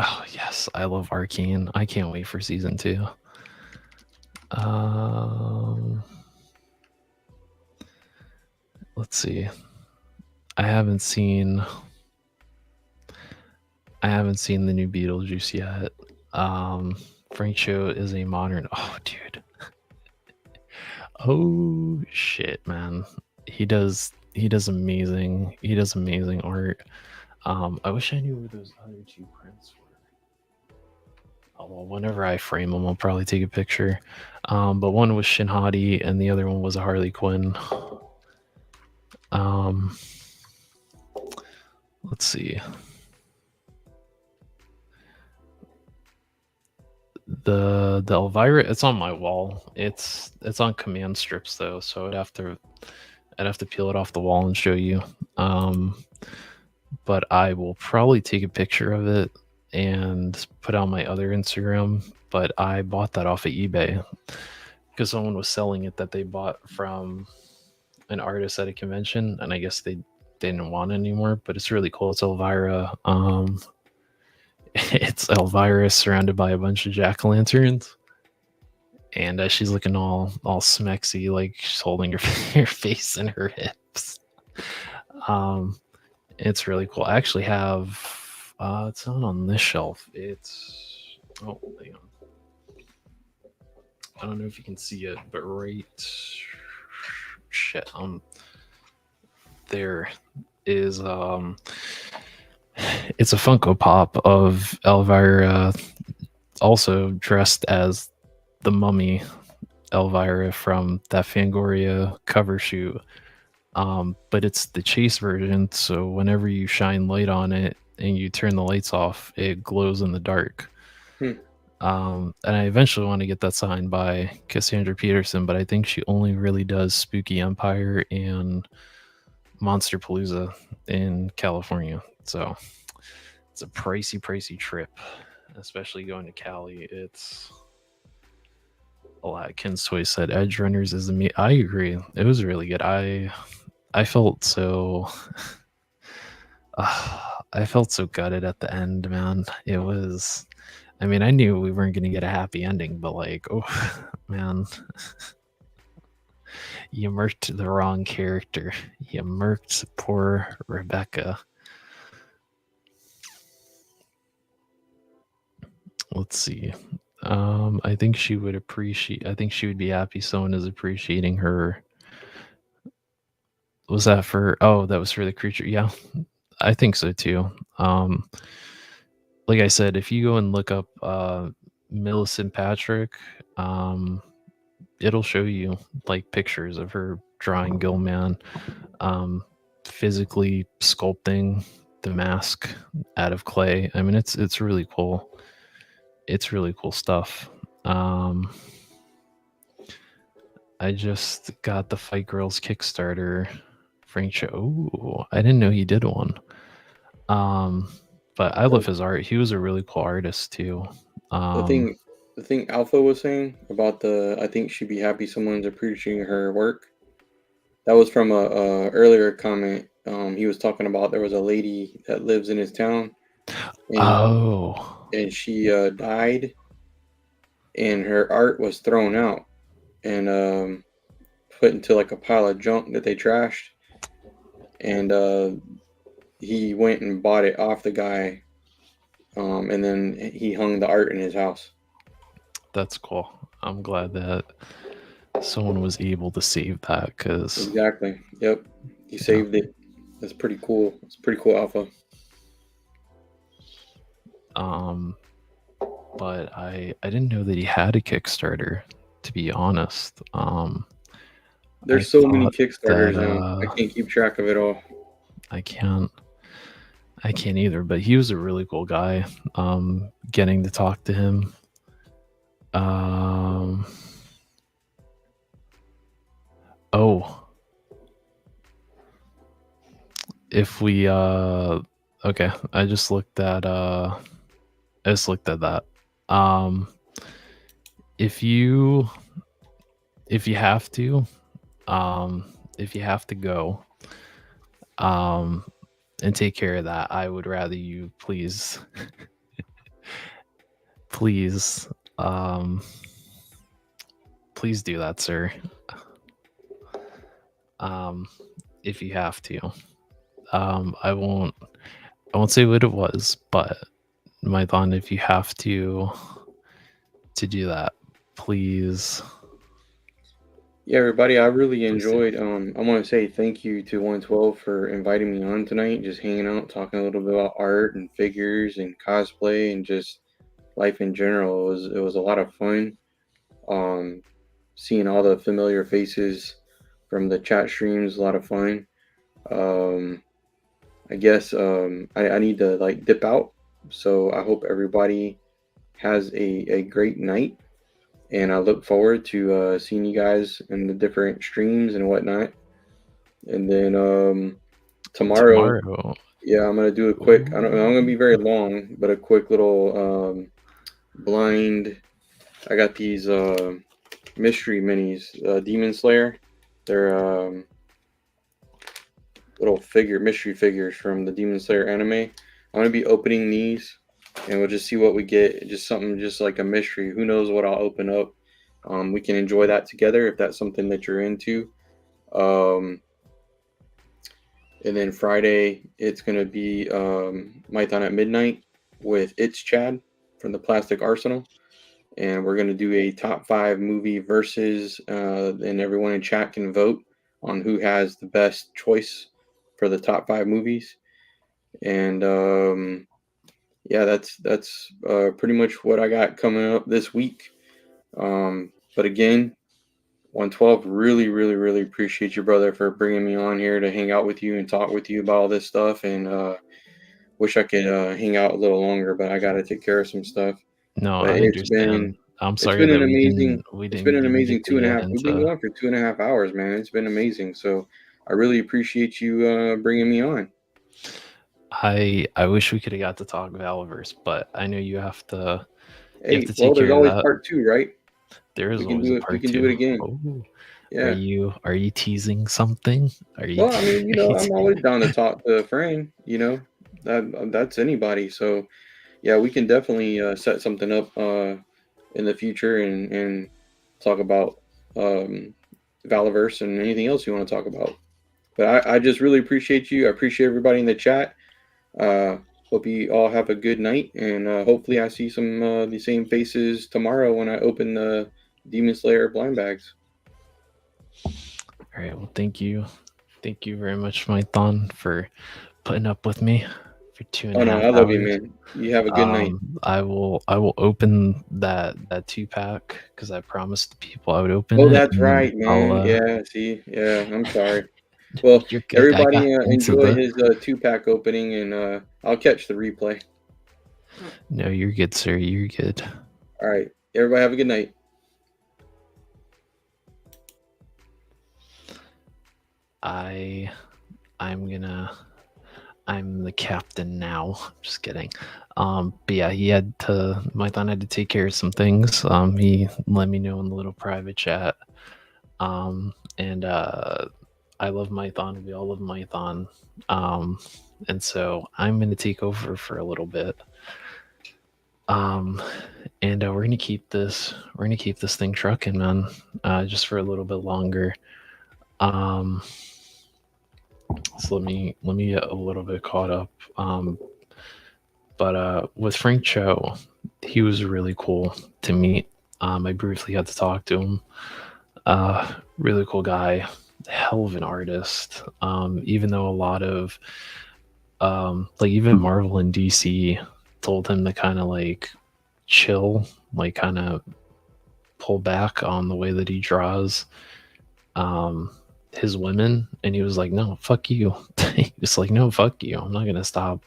Oh yes, I love Arcane. I can't wait for season 2. Let's see. I haven't seen the new Beetlejuice yet. Frank Cho is a modern. Oh, dude. Oh shit, man. He does amazing. He does amazing art. I wish I knew where those other two prints were. Oh, well, whenever I frame them, I'll probably take a picture. But one was Shinhadi, and the other one was a Harley Quinn. Let's see. The Elvira, it's on my wall. It's on command strips though, so I'd have to peel it off the wall and show you. But I will probably take a picture of it and put on my other Instagram. But I bought that off of eBay because someone was selling it that they bought from an artist at a convention, and I guess they didn't want it anymore. But it's really cool. It's Elvira. It's Elvira surrounded by a bunch of jack-o'-lanterns, and she's looking all smexy, like she's holding her face in her hips. It's really cool. I actually have it's not on this shelf. It's hang on. I don't know if you can see it, but there is it's a Funko Pop of Elvira, also dressed as the mummy Elvira from that Fangoria cover shoot. But it's the chase version, so whenever you shine light on it and you turn the lights off, it glows in the dark. And I eventually want to get that signed by Cassandra Peterson, but I think she only really does Spooky Empire and Monster Palooza in California. So it's a pricey trip, especially going to Cali. It's a lot. Ken Soy said Edge Runners is amazing. I agree. It was really good. I felt so I felt so gutted at the end, man. It was, I mean, I knew we weren't going to get a happy ending, but like, oh man, you murked the wrong character. You murked poor Rebecca. Let's see. I think she would be happy someone is appreciating her. Was that for, oh, that was for the creature? Yeah, I think so too. Like I said, if you go and look up Millicent Patrick, it'll show you like pictures of her drawing Gilman, physically sculpting the mask out of clay. I mean, it's really cool. It's really cool stuff. I just got the Fight Girls Kickstarter. Frank Cho. Ooh, I didn't know he did one. But I love his art. He was a really cool artist too. The thing Alpha was saying about I think she'd be happy someone's appreciating her work. That was from a earlier comment. He was talking about there was a lady that lives in his town. And she died, and her art was thrown out and put into like a pile of junk that they trashed. And he went and bought it off the guy, and then he hung the art in his house. That's cool. I'm glad that someone was able to save that, because exactly. Yep, he saved it. That's pretty cool. It's pretty cool, Alpha. But I didn't know that he had a Kickstarter, to be honest. There's so many Kickstarters now. I can't keep track of it all. I can't either, but he was a really cool guy. Getting to talk to him. If we okay, I just looked at that. If you have to go and take care of that, I would rather you please please do that, sir. If you have to. I won't say what it was, but Mython, if you have to do that, please. Yeah, everybody, I really Please do. enjoyed. I want to say thank you to 112 for inviting me on tonight, just hanging out, talking a little bit about art and figures and cosplay and just life in general. It was a lot of fun. Um, Seeing all the familiar faces from the chat streams, a lot of fun. Um, I guess I need to like dip out, so I hope everybody has a great night, and I look forward to seeing you guys in the different streams and whatnot. And then tomorrow, Tomorrow. yeah, I'm gonna do a quick. I don't. I'm gonna be Ooh. very long, but a quick little blind. I got these mystery minis, Demon Slayer. They're little mystery figures from the Demon Slayer anime. I'm gonna be opening these, and we'll just see what we get. Just something, just like a mystery. Who knows what I'll open up? We can enjoy that together if that's something that you're into. Um, and then Friday, it's gonna be Mython at midnight with It's Chad from the Plastic Arsenal, and we're gonna do a top 5 movie versus, and everyone in chat can vote on who has the best choice for the top 5 movies. And yeah, that's pretty much what I got coming up this week. But again, 112, really, really, really appreciate you, brother, for bringing me on here to hang out with you and talk with you about all this stuff. And wish I could hang out a little longer, but I got to take care of some stuff. No, But I understand. I'm it's sorry been an that amazing we it's been didn't an even amazing get to two and a get half. We've been into. going for 2.5 hours, man. It's been amazing. So I really appreciate you bringing me on. I wish we could have got to talk Valverse, but I know you have to Hey, take well, there's care of always that. part 2, right? There is We can always a do it. We part can do two. it again. Oh, Yeah. are you teasing something? Are you? Well, I mean, I'm always down to talk to a friend. That's anybody. So yeah, we can definitely set something up in the future and talk about Valiverse and anything else you want to talk about. But I just really appreciate you. I appreciate everybody in the chat. Uh, Hope you all have a good night, and hopefully I see some the same faces tomorrow when I open the Demon Slayer blind bags. All right. Well, thank you very much, Mython, for putting up with me for two and Oh a no, half I love you, hours. man. You have a good night. I will open that 2-pack because I promised the people I would open Oh, it. that's And right, I'll man. Yeah, see, yeah, I'm sorry. Well, you're good. I got everybody into enjoy the. his 2-pack opening, and I'll catch the replay. No, you're good, sir. You're good. All right, everybody have a good night. I'm the captain now. Just kidding. But yeah, Mython had to take care of some things. He let me know in the little private chat. And I love Mython. We all love Mython. And so I'm gonna take over for a little bit. And we're gonna keep this thing trucking, man. Just for a little bit longer. So let me get a little bit caught up. But with Frank Cho, he was really cool to meet. I briefly got to talk to him. Really cool guy, hell of an artist. Even though a lot of like even Marvel and DC told him to kind of like chill, like kind of pull back on the way that he draws his women, and he was like, no, fuck you. He was like, no, fuck you, I'm not gonna stop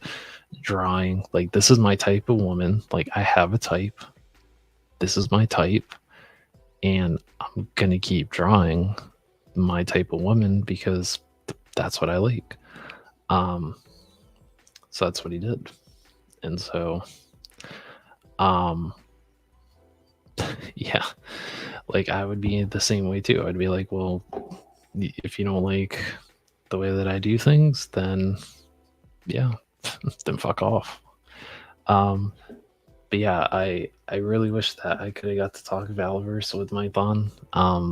drawing. Like, this is my type of woman. Like, I have a type, this is my type, and I'm gonna keep drawing my type of woman because that's what I like. So that's what he did. And so yeah, like I would be the same way too. I'd be like, well, if you don't like the way that I do things, then yeah, then fuck off. But yeah, I really wish that I could have got to talk Valverse with Mython,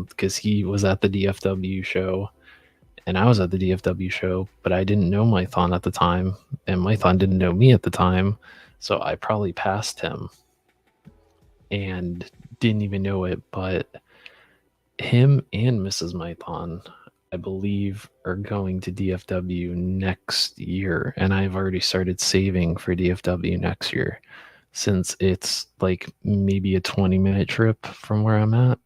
because he was at the DFW show and I was at the DFW show, but I didn't know Mython at the time, and Mython didn't know me at the time, so I probably passed him and didn't even know it. But him and Mrs. Mython, I believe, are going to DFW next year, and I've already started saving for DFW next year, since it's like maybe a 20-minute trip from where I'm at.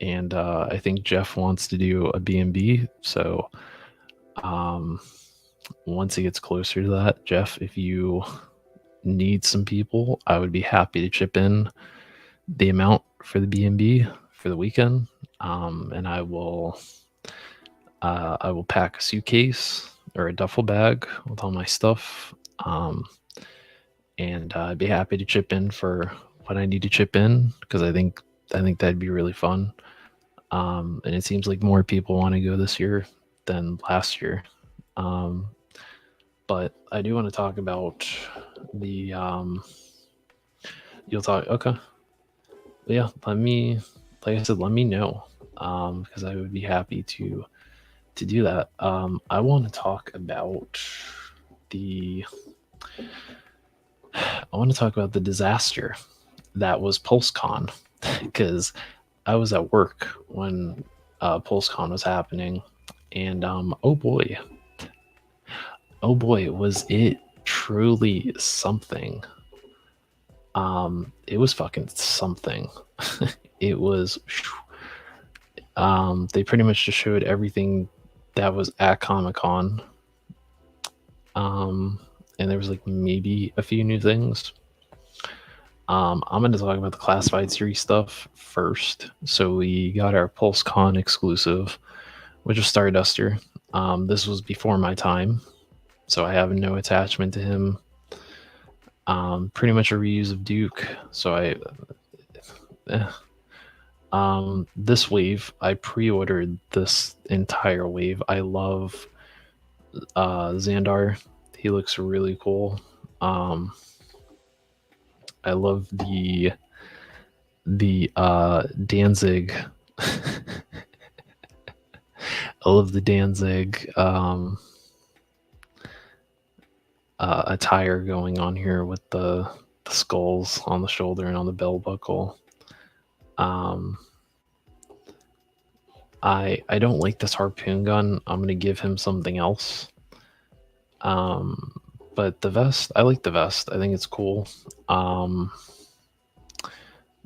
And I think Jeff wants to do a B&B, so once he gets closer to that, Jeff, if you need some people, I would be happy to chip in the amount for the B&B for the weekend, and I will pack a suitcase or a duffel bag with all my stuff, and I'd be happy to chip in for what I need to chip in, because I think that'd be really fun. And it seems like more people want to go this year than last year. But I do want to talk about the you'll talk, okay. But yeah, like I said, let me know, because I would be happy to do that. I want to talk about the disaster that was PulseCon, because I was at work when PulseCon was happening, and oh boy, was it truly something. It was fucking something. It was, they pretty much just showed everything that was at Comic-Con. And there was like maybe a few new things. I'm going to talk about the Classified Series stuff first. So we got our PulseCon exclusive, which was Starduster. This was before my time, so I have no attachment to him. Pretty much a reuse of Duke. So this wave, I pre-ordered this entire wave. I love Xandar. He looks really cool. I love the Danzig. I love the Danzig attire going on here with the skulls on the shoulder and on the belt buckle. I don't like this harpoon gun. I'm gonna give him something else. But the vest, I like the vest. I think it's cool.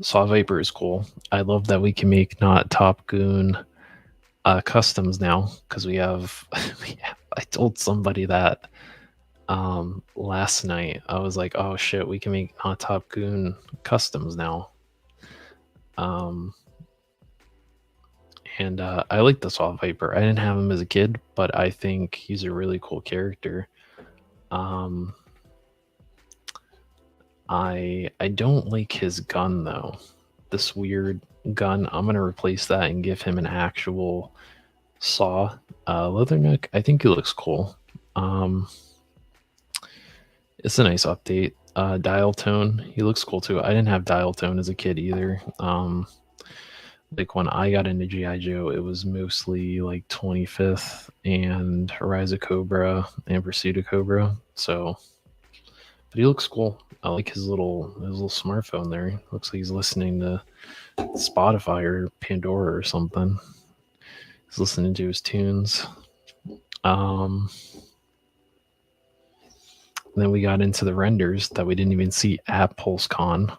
Saw Viper is cool. I love that we can make not Top Goon customs now, because we have, I told somebody that last night. I was like, oh shit, we can make not Top Goon customs now. And I like the Saw Viper. I didn't have him as a kid, but I think he's a really cool character. I don't like his gun though. This weird gun. I'm gonna replace that and give him an actual saw. Leatherneck, I think he looks cool. It's a nice update. Dial Tone, he looks cool too. I didn't have Dial Tone as a kid either. Like when I got into G.I. Joe, it was mostly like 25th and Rise of Cobra and Pursuit of Cobra. So, but he looks cool. I like his little smartphone there. Looks like he's listening to Spotify or Pandora or something. He's listening to his tunes. Then we got into the renders that we didn't even see at PulseCon.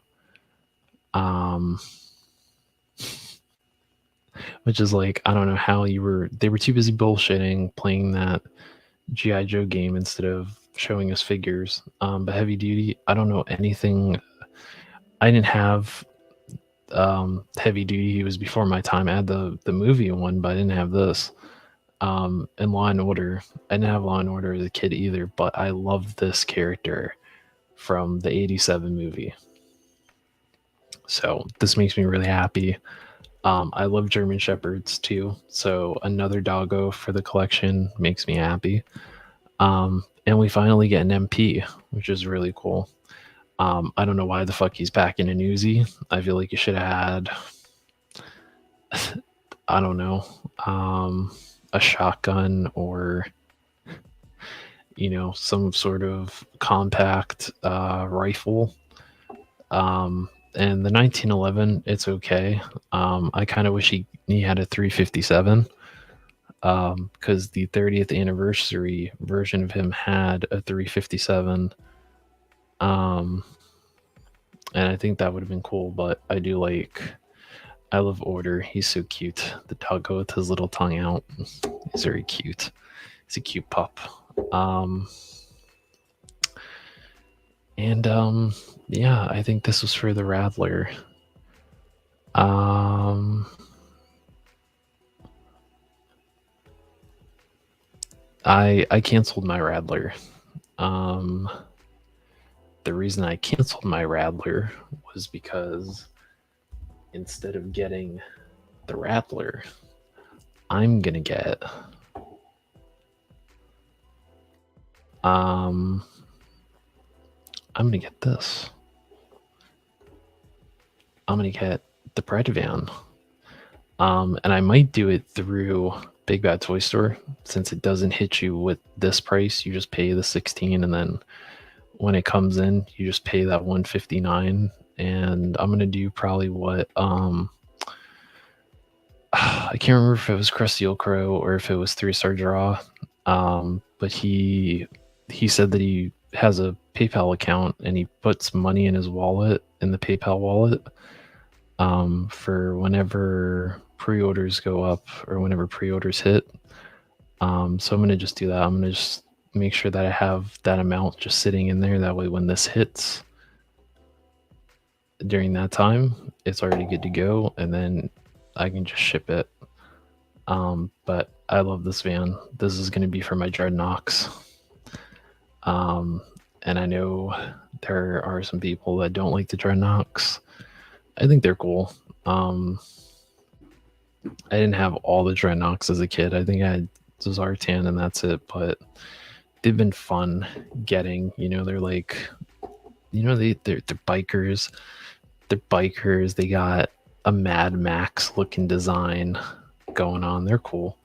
Which is like, I don't know how they were too busy bullshitting, playing that G.I. Joe game instead of showing us figures. But Heavy Duty, I don't know anything. I didn't have Heavy Duty. He was before my time. I had the movie one, but I didn't have this. And Law and Order, I didn't have Law and Order as a kid either, but I love this character from the 87 movie. So this makes me really happy. I love German Shepherds too, so another doggo for the collection makes me happy. And we finally get an MP, which is really cool. I don't know why the fuck he's packing an Uzi. I feel like you should have had, I don't know, a shotgun or, you know, some sort of compact rifle. And the 1911, it's okay. I kind of wish he had a 357, because the 30th anniversary version of him had a 357. And I think that would have been cool, but I love Order. He's so cute. The doggo with his little tongue out. He's very cute. He's a cute pup. Yeah, I think this was for the Rattler. I canceled my Rattler. The reason I canceled my Rattler was because instead of getting the Rattler, I'm gonna get I'm gonna get this. I'm gonna get the Pride Van. And I might do it through Big Bad Toy Store, since it doesn't hit you with this price. You just pay the 16, and then when it comes in, you just pay that 159. And I'm gonna do probably what I can't remember if it was Krusty Old Crow or if it was 3-Star Draw. But he said that he has a PayPal account and he puts money in his wallet, in the PayPal wallet, for whenever pre-orders go up or whenever pre-orders hit. So I'm gonna just do that. I'm gonna just make sure that I have that amount just sitting in there. That way, when this hits during that time, it's already good to go, and then I can just ship it. But I love this van. This is gonna be for my Dreadnoks. And I know there are some people that don't like the Dreadnoks. I think they're cool. I didn't have all the Dreadnoks as a kid. I think I had Zartan and that's it, but they've been fun getting. They're like, they're bikers. They're bikers. They got a Mad Max looking design going on. They're cool.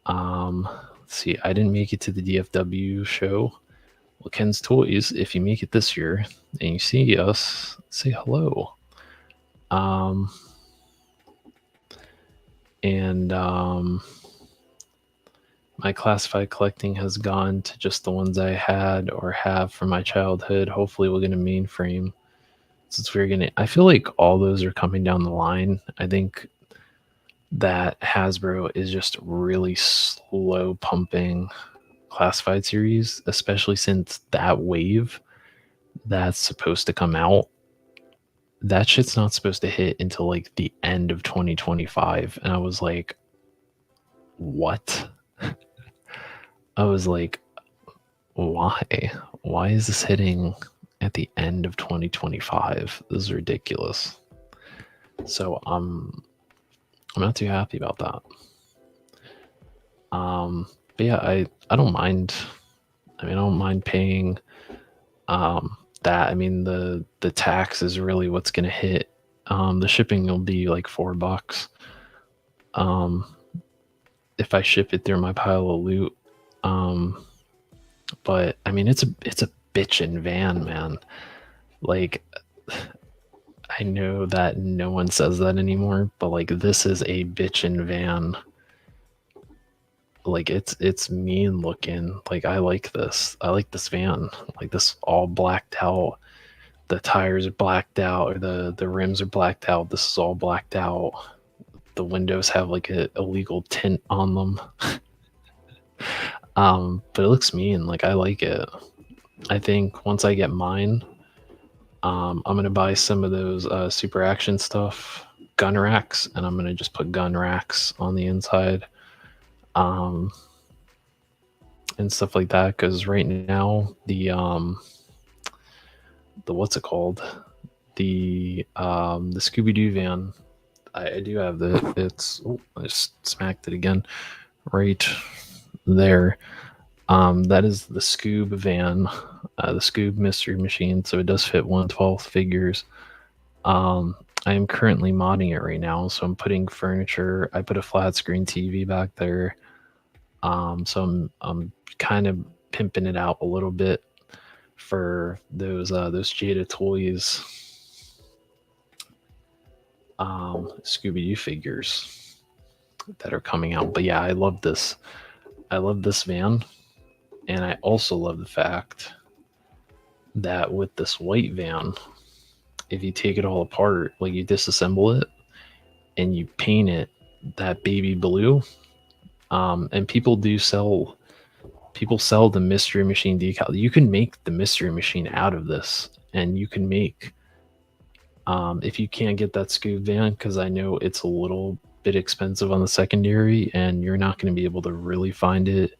Let's see, I didn't make it to the DFW show. Well, Ken's Toys, if you make it this year and you see us, say hello. My classified collecting has gone to just the ones I had or have from my childhood. Hopefully we'll get a mainframe, since I feel like all those are coming down the line. I think that Hasbro is just really slow pumping classified series, especially since that wave that's supposed to come out, that shit's not supposed to hit until like the end of 2025. And I was like, what? I was like, why is this hitting at the end of 2025? This is ridiculous. So I'm not too happy about that. But yeah, I don't mind. I don't mind paying that. The tax is really what's gonna hit. The shipping will be like $4. If I ship it through my pile of loot. But it's a bitchin' van, man. Like, I know that no one says that anymore, but like, this is a bitchin' van. Like, it's mean looking. Like, I like this. I like this van. Like, this all blacked out. The tires are blacked out, or the rims are blacked out. This is all blacked out. The windows have like a illegal tint on them. But it looks mean. Like, I like it. I think once I get mine, I'm gonna buy some of those super action stuff, gun racks, and I'm gonna just put gun racks on the inside, and stuff like that. Because right now the what's it called? The Scooby-Doo van. I do have it's. Oh, I just smacked it again. Right there. That is the Scoob van, the Scoob Mystery Machine. So it does fit 1/12 figures. I am currently modding it right now, so I'm putting furniture. I put a flat screen TV back there. So I'm kind of pimping it out a little bit for those Jada toys. Scooby-Doo figures that are coming out. But yeah, I love this. I love this van. And I also love the fact that with this white van, if you take it all apart, like you disassemble it and you paint it that baby blue, and people sell the Mystery Machine decal. You can make the Mystery Machine out of this, and you can make, if you can't get that Scoob van, because I know it's a little bit expensive on the secondary, and you're not going to be able to really find it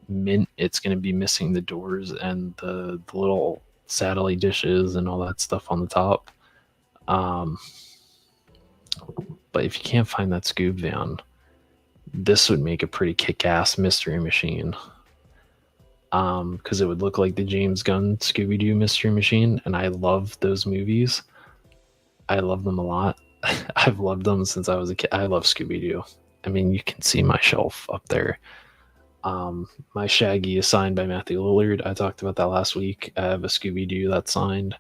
mint. It's going to be missing the doors and the little satellite dishes and all that stuff on the top. But if you can't find that Scoob van, this would make a pretty kick-ass Mystery Machine. Because it would look like the James Gunn Scooby-Doo Mystery Machine, and I love those movies. I love them a lot. I've loved them since I was a kid. I love Scooby-Doo. I mean, you can see my shelf up there. My Shaggy is signed by Matthew Lillard. I talked about that last week. I have a Scooby-Doo that's signed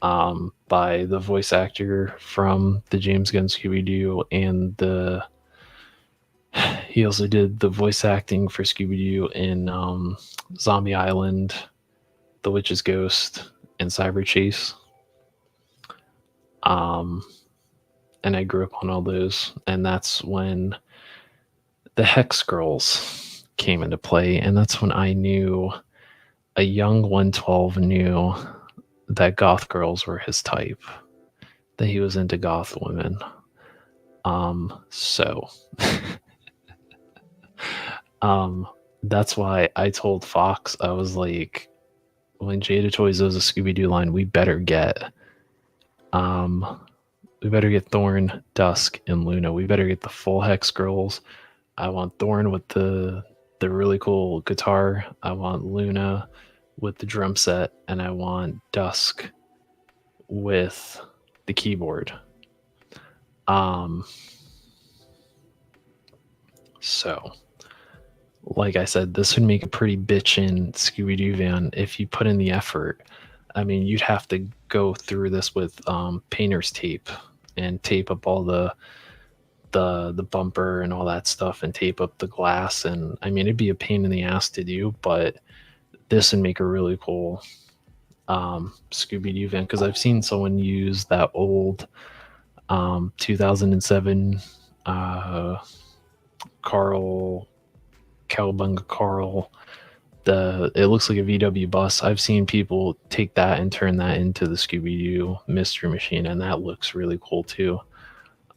by the voice actor from the James Gunn Scooby-Doo, and he also did the voice acting for Scooby-Doo in Zombie Island, The Witch's Ghost, and Cyber Chase. And I grew up on all those, and that's when the Hex Girls came into play, and that's when I knew, a young 112 knew that goth girls were his type, that he was into goth women. So that's why I told Fox, I was like, when Jada Toys does a Scooby-Doo line, we better get Thorn, Dusk, and Luna. We better get the full Hex Girls. I want Thorn with the really cool guitar. I want Luna with the drum set, and I want Dusk with the keyboard. So, like I said, this would make a pretty bitchin' Scooby-Doo van if you put in the effort. I mean, you'd have to go through this with painter's tape and tape up all the bumper and all that stuff, and tape up the glass. And I mean, it'd be a pain in the ass to do, but this would make a really cool Scooby-Doo van, because I've seen someone use that old 2007 Cowabunga Carl. It looks like a VW bus. I've seen people take that and turn that into the Scooby-Doo Mystery Machine, and that looks really cool too.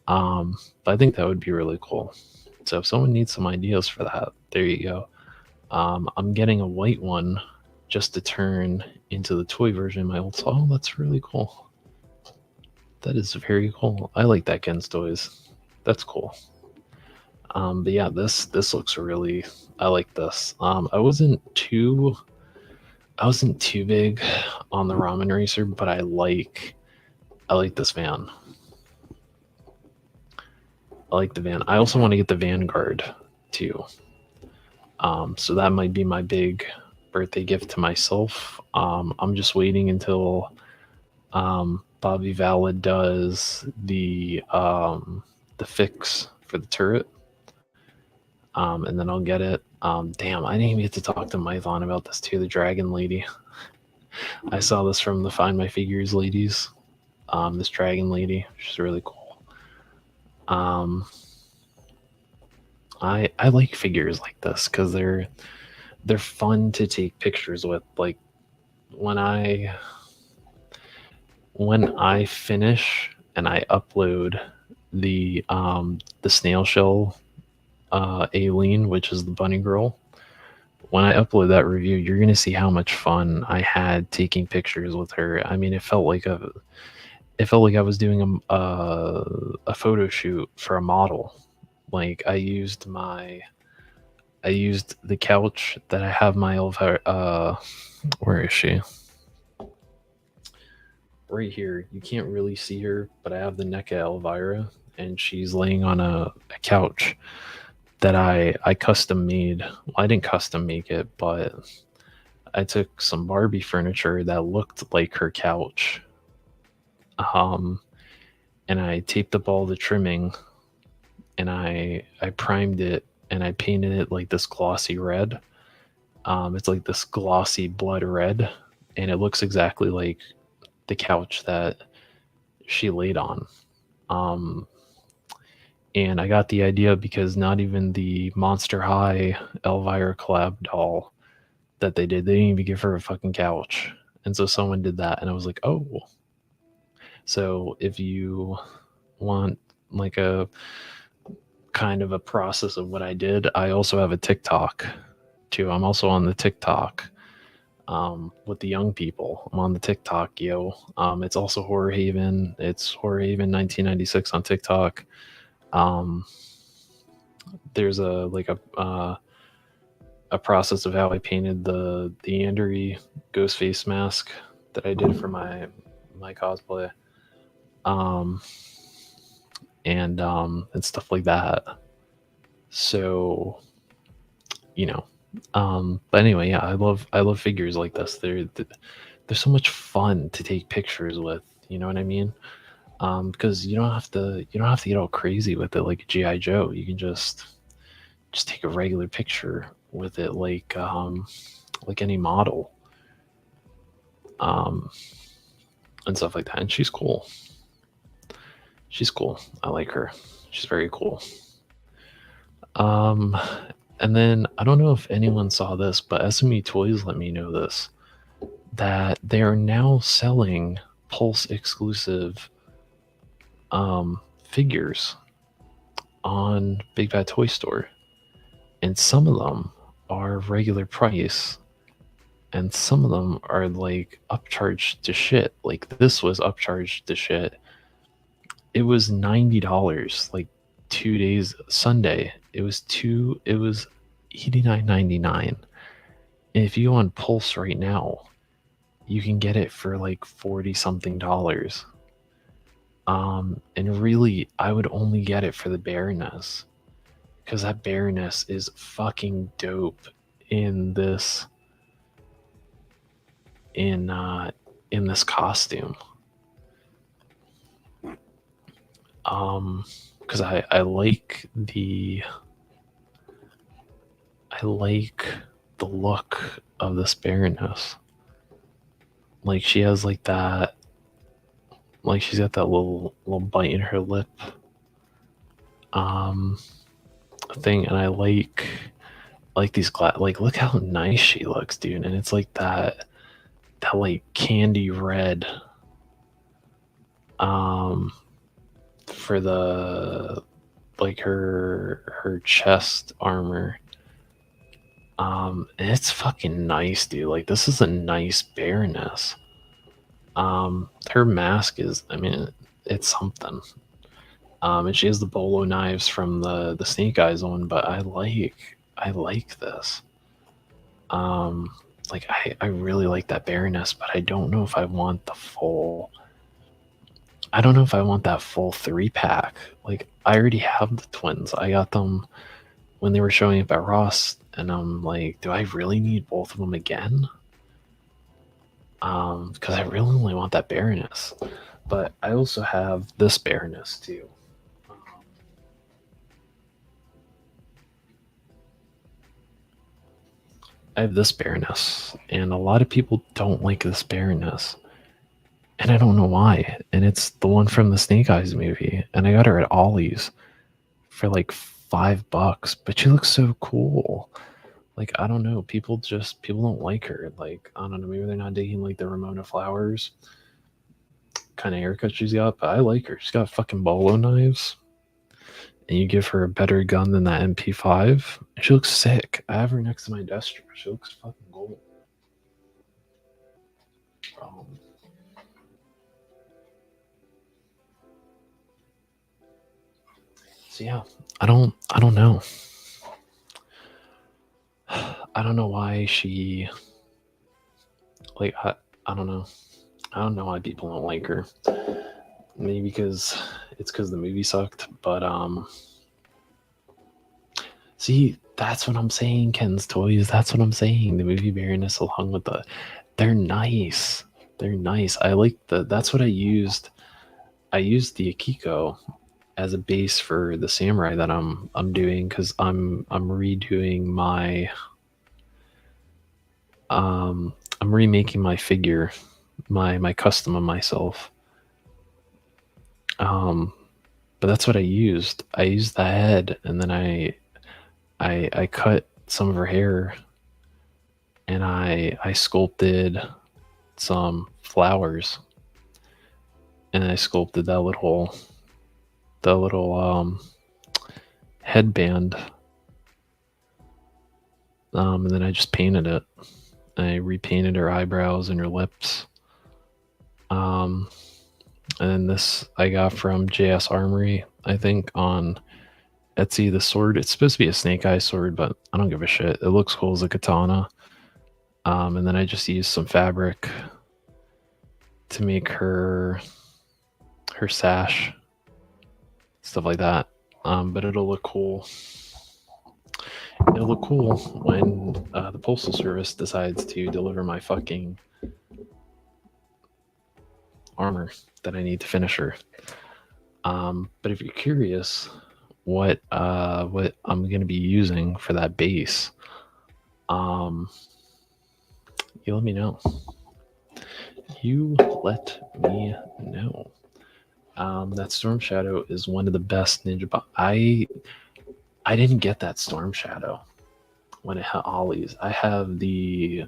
But I think that would be really cool. So if someone needs some ideas for that, there you go. I'm getting a white one just to turn into the toy version of my old. Oh, that's really cool. That is very cool. I like that Ken's Toys. That's cool. But yeah, this looks really, I like this. I wasn't too big on the Ramen Racer, but I like this van. I like the van. I also want to get the Vanguard too. So that might be my big birthday gift to myself. I'm just waiting until Bobby Valid does the fix for the turret. And then I'll get it. Damn, I didn't even get to talk to Mython about this too, the Dragon Lady. I saw this from the Find My Figures ladies. This Dragon Lady, she's really cool. I like figures like this because they're fun to take pictures with. Like when I finish and I upload the snail shell Aileen, which is the bunny girl, when I upload that review, you're gonna see how much fun I had taking pictures with her. I mean, it felt like I was doing a photo shoot for a model. Like I used the couch that I have my Elvira. Where is she? Right here. You can't really see her, but I have the NECA Elvira, and she's laying on a couch that I custom made. Well, I didn't custom make it, but I took some Barbie furniture that looked like her couch. and I taped up all the trimming, and I primed it, and I painted it like this glossy red. It's like this glossy blood red, and it looks exactly like the couch that she laid on. And I got the idea because not even the Monster High Elvira collab doll that they didn't even give her a fucking couch. And so someone did that, and I was like, oh. So if you want like a kind of a process of what I did, I also have a TikTok too. I'm also on the TikTok with the young people. I'm on the TikTok, yo. It's also Horror Haven. It's Horror Haven 1996 on TikTok. There's a process of how I painted the Andery Ghostface mask that I did for my cosplay, and stuff like that. So, but anyway, yeah, I love figures like this. They're so much fun to take pictures with. You know what I mean? Because you don't have to get all crazy with it like a GI Joe. You can just take a regular picture with it, like any model, and stuff like that. And she's cool. I like her. She's very cool. And then I don't know if anyone saw this, but SME Toys let me know this, that they are now selling Pulse exclusive figures on Big Bad Toy Store, and some of them are regular price, and some of them are like upcharged to shit. Like this was upcharged to shit. It was $90 like 2 days Sunday. It was $89.99. And if you go on Pulse right now, you can get it for like $40 something. And really, I would only get it for the Baroness, because that Baroness is fucking dope in this costume. Because I like the look of this Baroness. Like she has like that, like she's got that little bite in her lip thing, and I like these like look how nice she looks, dude. And it's like that like candy red for the like her chest armor. And it's fucking nice, dude. Like this is a nice Baroness. Her mask is, I mean, it's something. And she has the bolo knives from the Snake Eyes one, but I like this. Like I really like that Baroness, but I don't know if I want the full. I don't know if I want that full 3-pack. Like I already have the twins. I got them when they were showing up at Ross, and I'm like, do I really need both of them again? Because I really only want that Baroness. But I also have this Baroness too. I have this Baroness, and a lot of people don't like this Baroness, and I don't know why. And it's the one from the Snake Eyes movie, and I got her at Ollie's for like $5, but she looks so cool. Like I don't know, people don't like her. Like I don't know, maybe they're not digging like the Ramona Flowers kind of haircut she's got, but I like her. She's got fucking bolo knives, and you give her a better gun than that MP5, and she looks sick. I have her next to my desk. She looks fucking gold. So yeah, I don't know. I don't know why she like I don't know. I don't know why people don't like her. Maybe because the movie sucked, but see, that's what I'm saying, Ken's Toys. That's what I'm saying. The movie Baroness along with they're nice. They're nice. I like that's what I used I used the Akiko as a base for the samurai that I'm doing, because I'm redoing my I'm remaking my figure, my custom of myself. But that's what I used. I used the head, and then I cut some of her hair, and I sculpted some flowers, and I sculpted the little headband, and then I just painted it. I repainted her eyebrows and her lips. And then this I got from JS Armory, I think, on Etsy. The sword, it's supposed to be a snake eye sword, but I don't give a shit. It looks cool as a katana. And then I just used some fabric to make her sash, stuff like that. But it'll look cool. It'll look cool when the Postal Service decides to deliver my fucking armor that I need to finish her. But if you're curious what I'm going to be using for that base, you let me know. You let me know. That Storm Shadow is one of the best ninja. I didn't get that Storm Shadow when it had ollies. I have the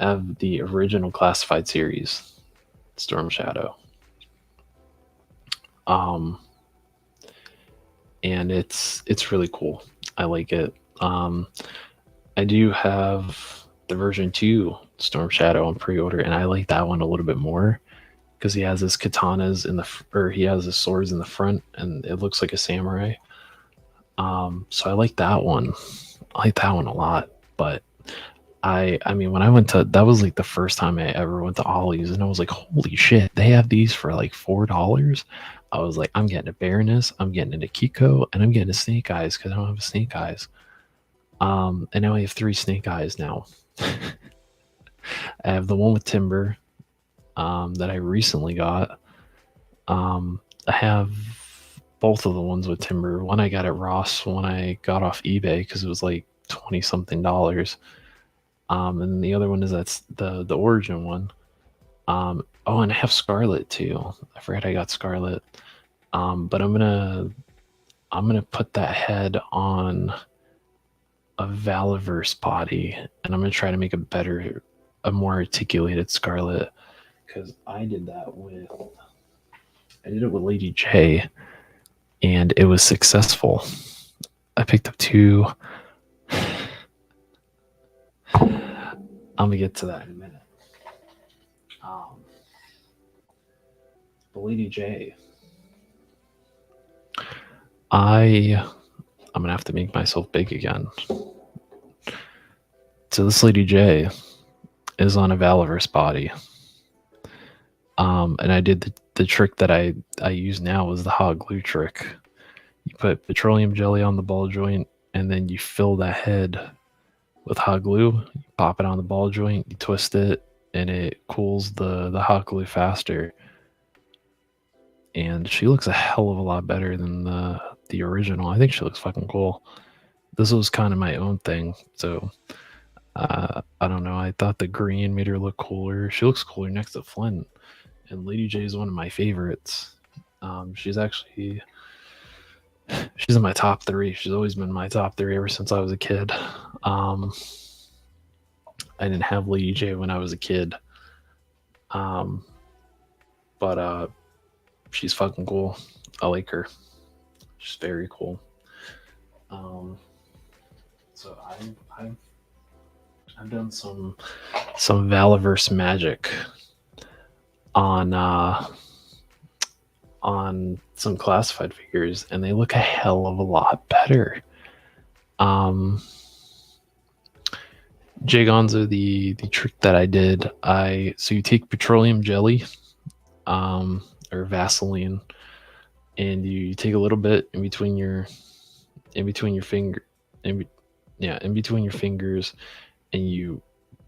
original classified series Storm Shadow. And it's really cool. I like it. I do have the version 2 Storm Shadow on pre-order, and I like that one a little bit more because he has his katanas he has his swords in the front, and it looks like a samurai. So I like that one. I like that one a lot. But I mean, when I went to, that was like the first time I ever went to Ollie's, and I was like, holy shit, they have these for like $4. I was like, I'm getting a Baroness, I'm getting an Akiko, and I'm getting a Snake Eyes because I don't have a Snake Eyes. And now I have 3 Snake Eyes now. I have the one with Timber that I recently got. I have both of the ones with Timber. One I got at Ross, one I got off eBay because it was like $20 something. And then the other one is that's the origin one. Oh, and I have Scarlet too. I forgot I got Scarlet. But I'm gonna put that head on a Valiverse body, and I'm gonna try to make a more articulated Scarlet, because I did it with Lady J, and it was successful. I picked up 2. I'm gonna get to that in a minute. But Lady J, I'm gonna have to make myself big again. So this Lady J is on a Valiverse body. And I did the trick that I use now was the hot glue trick. You put petroleum jelly on the ball joint, and then you fill that head with hot glue. You pop it on the ball joint, you twist it, and it cools the hot glue faster. And she looks a hell of a lot better than the original. I think she looks fucking cool. This was kind of my own thing, so I don't know. I thought the green made her look cooler. She looks cooler next to Flint. And Lady J is one of my favorites. She's in my top 3. She's always been my top 3 ever since I was a kid. I didn't have Lady J when I was a kid. But she's fucking cool. I like her. She's very cool. So I've done some Valiverse magic on some classified figures, and they look a hell of a lot better. Jay Gonzo, the trick that I did, so you take petroleum jelly, or Vaseline, and you take a little bit in between your fingers, and you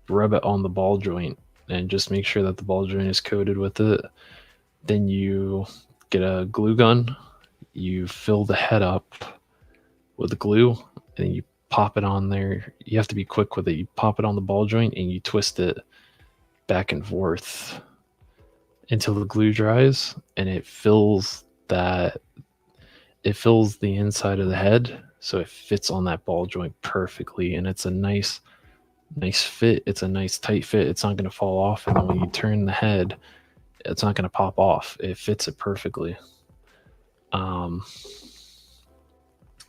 rub it on the ball joint, and just make sure that the ball joint is coated with it. Then you get a glue gun. You fill the head up with the glue, and then you pop it on there. You have to be quick with it. You pop it on the ball joint and you twist it back and forth until the glue dries, and it fills the inside of the head, so it fits on that ball joint perfectly, and it's a nice fit. It's a nice tight fit. It's not going to fall off, and then when you turn the head, it's not going to pop off. It fits it perfectly.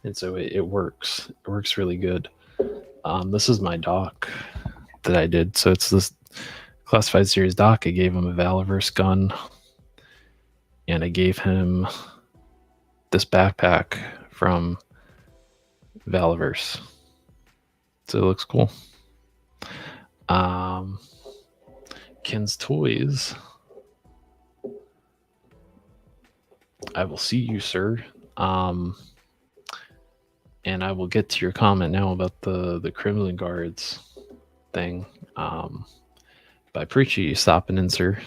And so it works. It works really good. This is my dock that I did. So it's this classified series dock. I gave him a Valaverse gun, and I gave him this backpack from Valaverse. So it looks cool. Ken's Toys. I will see you, sir. And I will get to your comment now about the Crimson Guards thing. But I appreciate you stopping in, sir,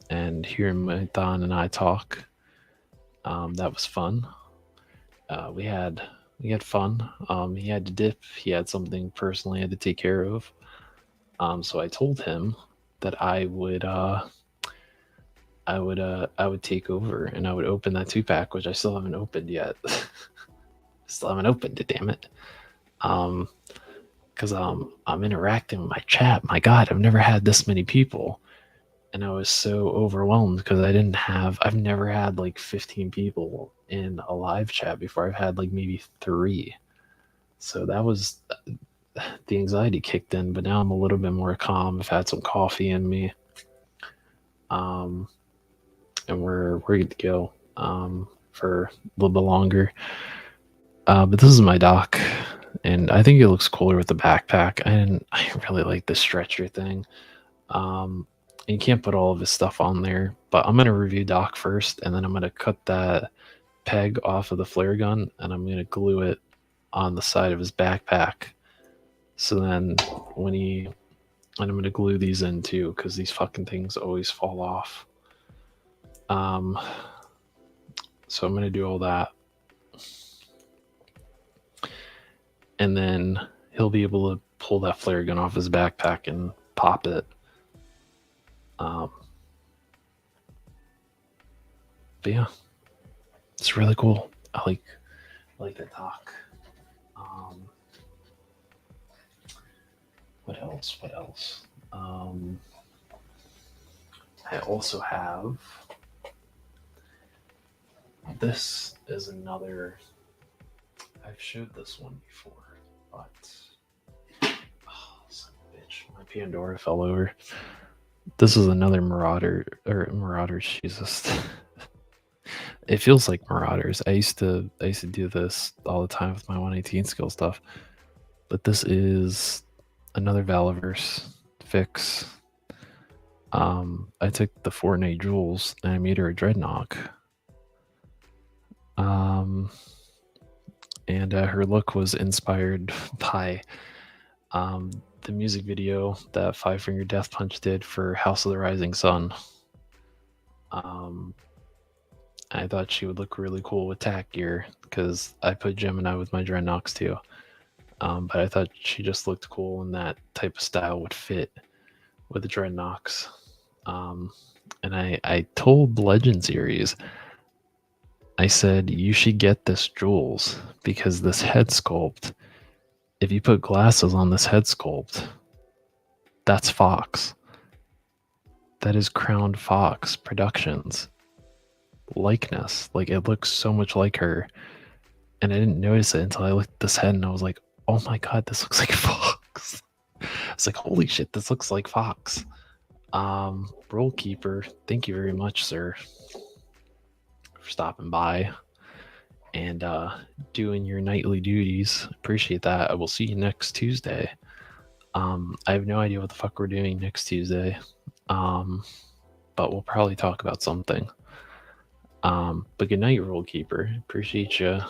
and hearing Mython and I talk. That was fun. We had fun. He had to dip. He had something personally had to take care of. So I told him that I would take over and I would open that 2-pack, which I still haven't opened yet. Still haven't opened it, damn it. Because I'm interacting with my chat. My God, I've never had this many people, and I was so overwhelmed because I've never had like 15 people in a live chat before. I've had like maybe 3, so that was the anxiety kicked in. But now I'm a little bit more calm. I've had some coffee in me, and we're good to go for a little bit longer. But this is my dock, and I think it looks cooler with the backpack. I really like the stretcher thing. You can't put all of his stuff on there, but I'm gonna review Doc first, and then I'm gonna cut that peg off of the flare gun, and I'm gonna glue it on the side of his backpack. So then and I'm gonna glue these in too, because these fucking things always fall off. So I'm gonna do all that. And then he'll be able to pull that flare gun off his backpack and pop it. But yeah, it's really cool. I like the talk. What else? I also have this is another. I've showed this one before, but son of a bitch, my Pandora fell over. This is another Marauders. Jesus, it feels like Marauders. I used to do this all the time with my 118 skill stuff, but this is another Valaverse fix. I took the Fortnite Jewels and I made her a Dreadnought. And her look was inspired by the music video that Five Finger Death Punch did for House of the Rising Sun. I thought she would look really cool with tack gear because I put Gemini with my Dreadnoughts too. But I thought she just looked cool and that type of style would fit with the Dreadnoughts. And I told Legend Series, I said, you should get this Jules because this head sculpt, if you put glasses on this head sculpt, that's Fox. That is Crowned Fox Productions likeness. Like, it looks so much like her. And I didn't notice it until I looked at this head and I was like, oh my God, this looks like Fox. It's like, holy shit, this looks like Fox. Role Keeper, thank you very much, sir, for stopping by and doing your nightly duties. Appreciate that. I will see you next Tuesday. I have no idea what the fuck we're doing next Tuesday, but we'll probably talk about something. But good night, Role Keeper. Appreciate you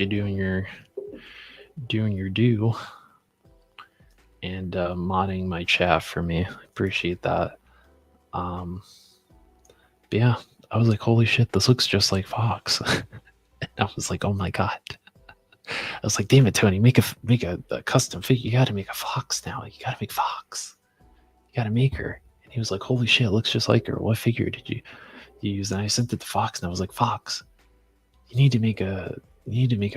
doing your due and modding my chat for me. Appreciate that. But yeah, I was like, holy shit, this looks just like Fox. And I was like, oh my god. I was like, damn it, Tony, make a custom figure. You got to make a Fox now. You got to make Fox. You got to make her. And he was like, holy shit, it looks just like her. What figure did you use? And I sent it to Fox, and I was like, Fox, you need to make a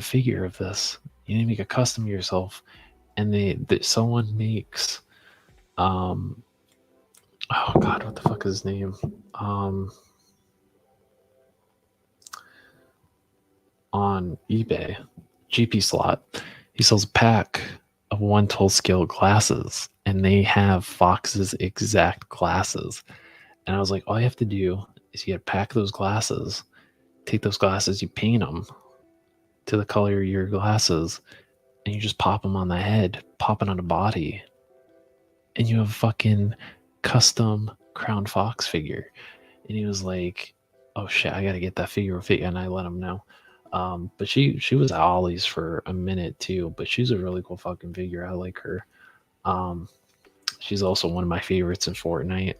figure of this. You need to make a custom yourself. And someone makes oh god, what the fuck is his name? On eBay, GP Slot, he sells a pack of 1/12 scale glasses, and they have Fox's exact glasses. And I was like, all you have to do is you got to pack those glasses, take those glasses, you paint them to the color of your glasses, and you just pop them on the head, pop it on the body, and you have a fucking custom Crown Fox figure. And he was like, oh shit, I gotta get that figure. And I let him know. But she was at Ollie's for a minute too, but she's a really cool fucking figure. I like her. She's also one of my favorites in Fortnite.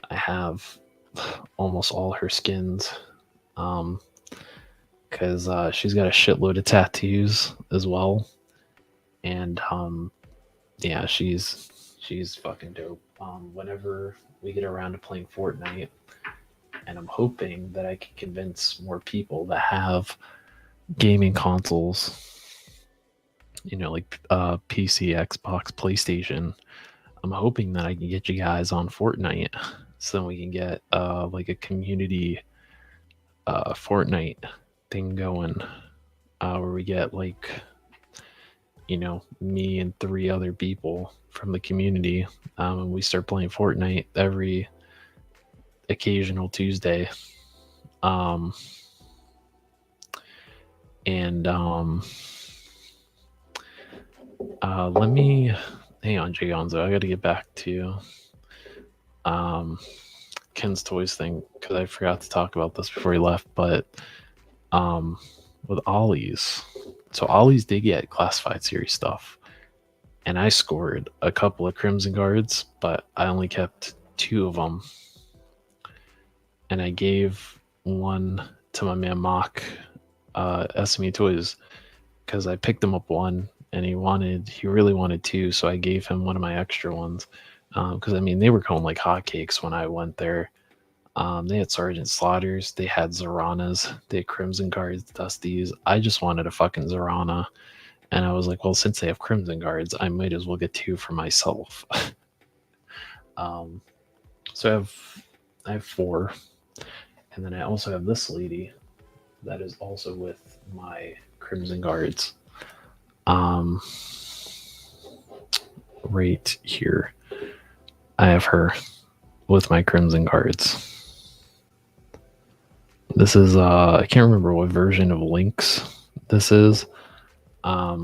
I have almost all her skins. Because she's got a shitload of tattoos as well. And yeah, she's fucking dope. Whenever we get around to playing Fortnite, and I'm hoping that I can convince more people that have gaming consoles, you know, like PC, Xbox, PlayStation. I'm hoping that I can get you guys on Fortnite, so then we can get like a community Fortnite thing going, where we get like, you know, me and 3 other people from the community, and we start playing Fortnite every occasional Tuesday. Let me hang on, Jay Gonzo. I got to get back to Ken's Toys thing, because I forgot to talk about this before he left. But with Ollie's, so Ollie's did get classified series stuff, and I scored a couple of Crimson Guards, but I only kept 2 of them, and I gave one to my man Mock, SME Toys, because I picked him up one, and he really wanted 2, so I gave him one of my extra ones, because I mean, they were going like hotcakes when I went there. They had Sergeant Slaughters, they had Zoranas, they had Crimson Guards, Dusties. I just wanted a fucking Zorana, and I was like, well, since they have Crimson Guards, I might as well get 2 for myself. So I have 4, and then I also have this lady that is also with my Crimson Guards. Right here, I have her with my Crimson Guards. This is I can't remember what version of Lynx this is. I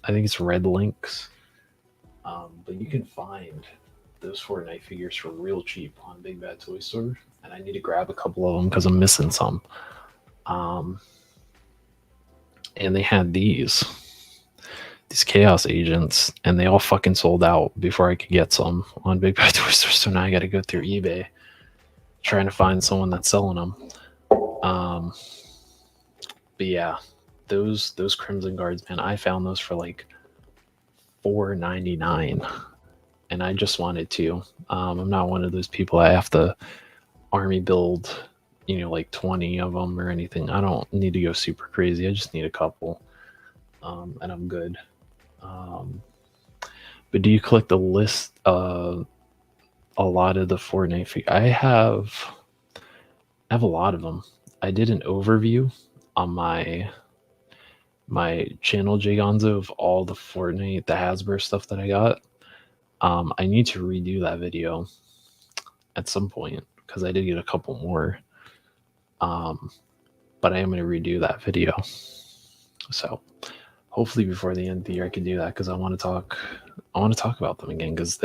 think it's Red Lynx. But you can find those Fortnite figures for real cheap on Big Bad Toy Store, and I need to grab a couple of them because I'm missing some. And they had these Chaos Agents, and they all fucking sold out before I could get some on Big Bad Toy Store. So now I got to go through eBay trying to find someone that's selling them. But yeah, those Crimson Guards, man, I found those for like $4.99, and I just wanted to. I'm not one of those people I have to army build, you know, like 20 of them or anything. I don't need to go super crazy. I just need a couple, and I'm good. But do you collect the list? A lot of the Fortnite figures. I have a lot of them. I did an overview on my channel, Jay Gonzo, of all the Fortnite, the Hasbro stuff that I got. I need to redo that video at some point because I did get a couple more. But I am going to redo that video. So hopefully before the end of the year I can do that, because I want to talk about them again, because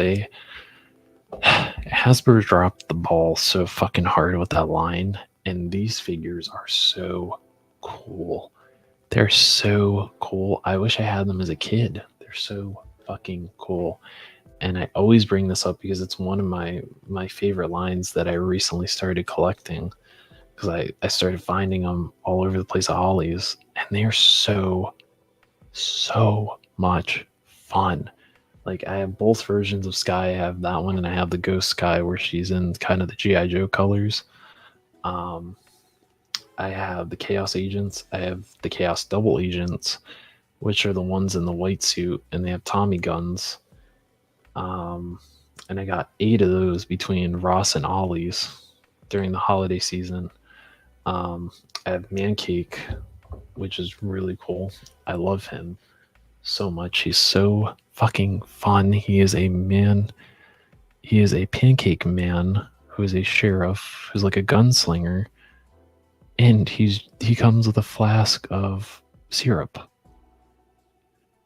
Hasbro dropped the ball so fucking hard with that line, and these figures are so cool. They're so cool. I wish I had them as a kid. They're so fucking cool. and I always bring this up because it's one of my favorite lines that I recently started collecting, because I started finding them all over the place at Ollie's, and they are so much fun. Like, I have both versions of Sky. I have that one, and I have the Ghost Sky where she's in kind of the G.I. Joe colors. I have the Chaos Agents. I have the Chaos Double Agents, which are the ones in the white suit, and they have Tommy guns. And I got 8 of those between Ross and Ollie's during the holiday season. I have Mancake, which is really cool. I love him so much. He's so fucking fun. He is a man. He is a pancake man who is a sheriff, who's like a gunslinger, and he comes with a flask of syrup,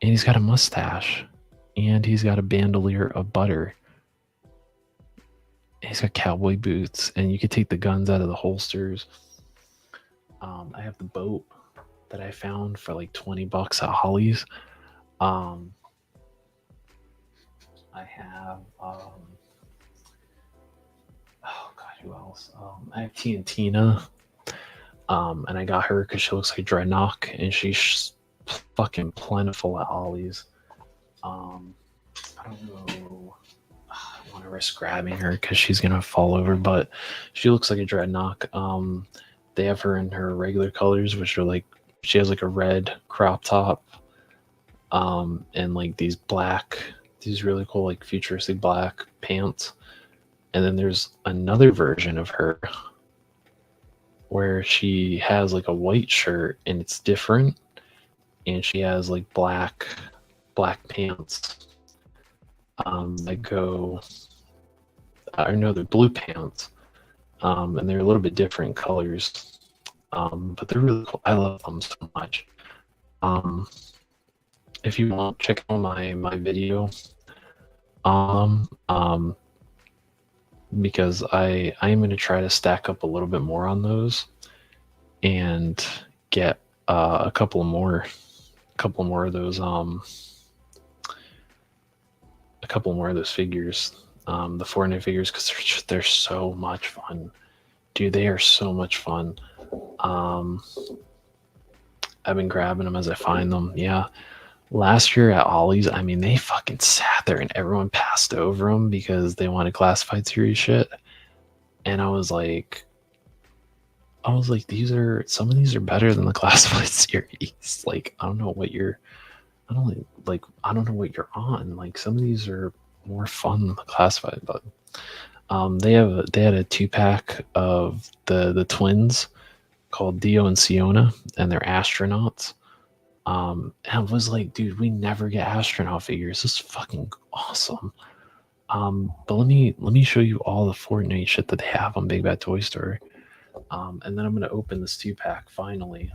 and he's got a mustache, and he's got a bandolier of butter. And he's got cowboy boots, and you could take the guns out of the holsters. I have the boat that I found for like $20 at Holly's. I have oh god, who else? I have Tina, and I got her because she looks like Dreadnought, and she's fucking plentiful at Ollie's. I don't know. I want to risk grabbing her because she's gonna fall over, but she looks like a Dreadnought. They have her in her regular colors, which are like, she has like a red crop top, and like these really cool like futuristic black pants. And then there's another version of her where she has like a white shirt and it's different, and she has like black pants that go, or no, they're blue pants, and they're a little bit different colors, but they're really cool. I love them so much. If you want, check out my video, because I am going to try to stack up a little bit more on those and get a couple more of those figures, the Fortnite figures, because they're so much fun, dude. They are so much fun. I've been grabbing them as I find them. Yeah, last year at Ollie's, I mean, they fucking sat there and everyone passed over them because they wanted classified series shit. And I was like, some of these are better than the classified series. Like, I don't know what you're on. Like, some of these are more fun than the classified, but they had a 2-pack of the twins called Dio and Siona, and they're astronauts. And I was like, dude, we never get astronaut figures. This is fucking awesome. But let me show you all the Fortnite shit that they have on Big Bad Toy Store. And then I'm gonna open this 2-pack finally.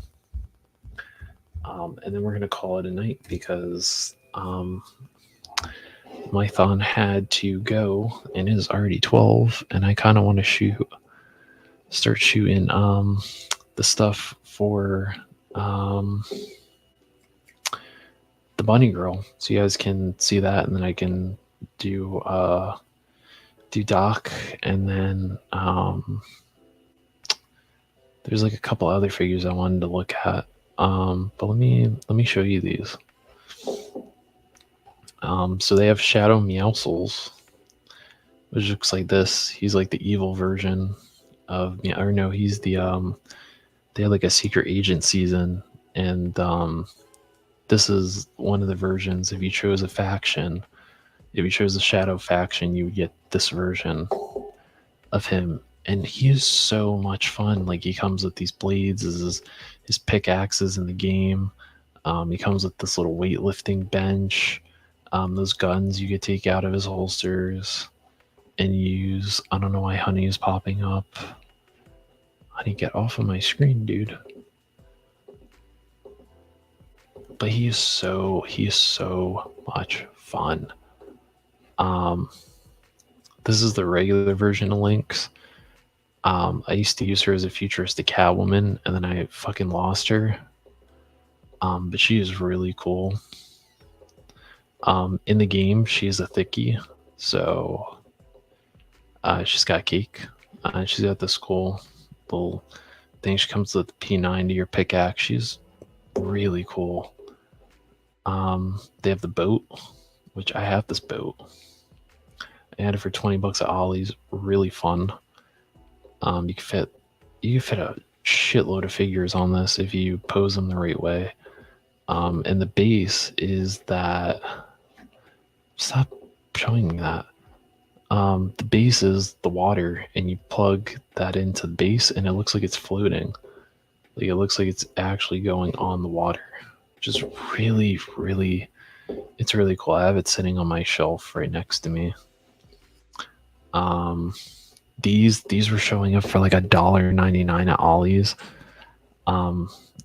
And then we're gonna call it a night because Mython had to go and it is already 12, and I kind of want to start shooting the stuff for the bunny girl, so you guys can see that, and then I can do Doc, and then there's like a couple other figures I wanted to look at, but let me show you these. So they have Shadow Meowscles, which looks like this. He's like the evil version of me, or no, he's the they had like a secret agent season, and this is one of the versions. If you chose a faction, if you chose the Shadow faction, you would get this version of him, and he is so much fun. Like, he comes with these blades as his pickaxes in the game. He comes with this little weightlifting bench. Those guns you could take out of his holsters and use. I don't know why Honey is popping up. Honey, get off of my screen, dude. But he is so much fun. This is the regular version of Lynx. I used to use her as a futuristic Catwoman, and then I fucking lost her. But she is really cool. In the game, she's a thickie, so she's got cake. She's got this cool little thing. She comes with P9 to your pickaxe. She's really cool. They have the boat, which I have this boat. I had it for $20 at Ollie's. Really fun. You can fit a shitload of figures on this if you pose them the right way. And the base is that. Stop showing me that. The base is the water, and you plug that into the base, and it looks like it's floating. Like it looks like it's actually going on the water, which is really, really, it's really cool. I have it sitting on my shelf right next to me. These were showing up for like $1.99 at Ollie's.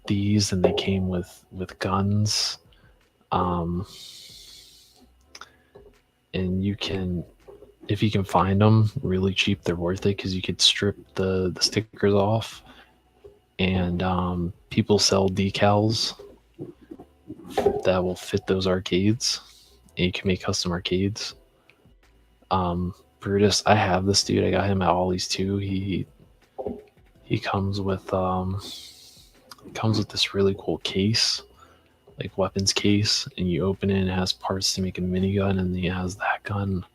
These, and they came with guns. And you can, if you can find them really cheap, they're worth it because you could strip the stickers off. And people sell decals that will fit those arcades, and you can make custom arcades. Brutus, I have this dude. I got him at Ollie's too. He comes with this really cool case, like weapons case, and you open it and it has parts to make a minigun, and then it has that gun.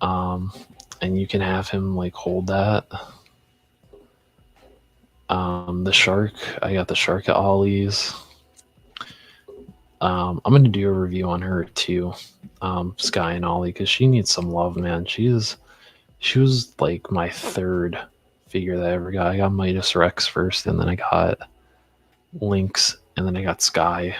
And you can have him like hold that. The shark, I got the shark at Ollie's. I'm gonna do a review on her too, Sky and Ollie, because she needs some love, man. She was like my third figure that I ever got. I got Midas Rex first, and then I got Lynx, and then I got Sky.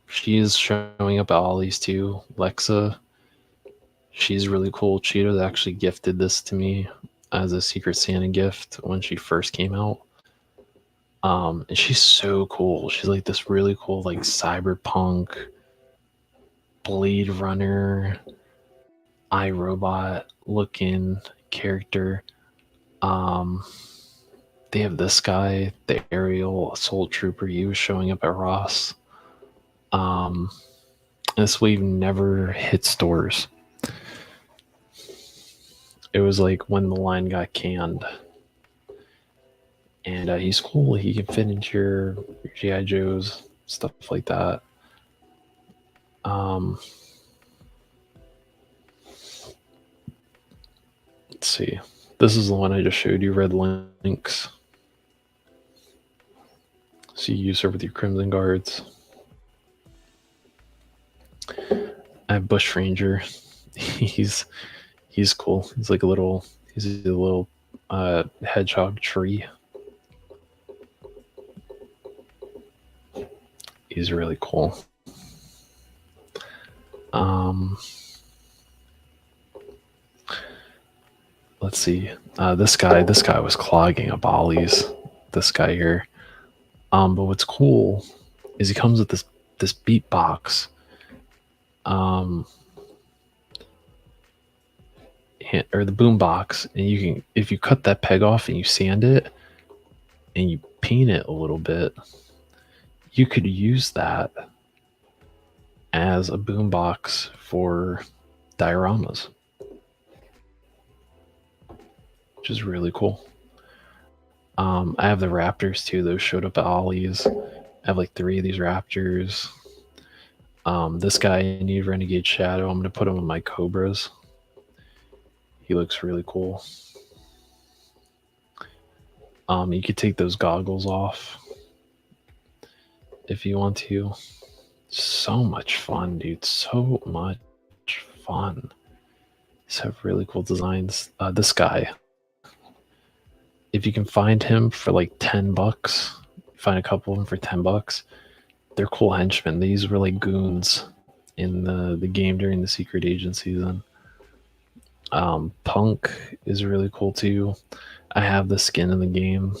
She is showing up at Ollie's too. Lexa, she's really cool. Cheetah actually gifted this to me as a Secret Santa gift when she first came out. And she's so cool. She's like this really cool, like cyberpunk, Blade Runner, iRobot looking character. They have this guy, the Aerial Assault Trooper. He was showing up at Ross. This wave never hit stores. It was like when the line got canned. And he's cool. He can fit into your G.I. Joes, stuff like that. Let's see. This is the one I just showed you, Red Lynx. So you use her with your Crimson Guards. I have Bush Ranger. He's cool. He's like a little hedgehog tree. He's really cool. Let's see. This guy was clogging up Ollie's. This guy here. But what's cool is he comes with this beatbox. Or the boombox, and you can, if you cut that peg off and you sand it and you paint it a little bit, you could use that as a boombox for dioramas, which is really cool. I have the Raptors too. Those showed up at Ollie's. I have like 3 of these Raptors. This guy, I need Renegade Shadow. I'm going to put him with my Cobras. He looks really cool. You could take those goggles off if you want to. So much fun, dude. So much fun. These have really cool designs. This guy, if you can find him for like $10, find a couple of them for $10, they're cool henchmen. These were like goons in the game during the Secret Agent season. Punk is really cool too. I have the skin in the game.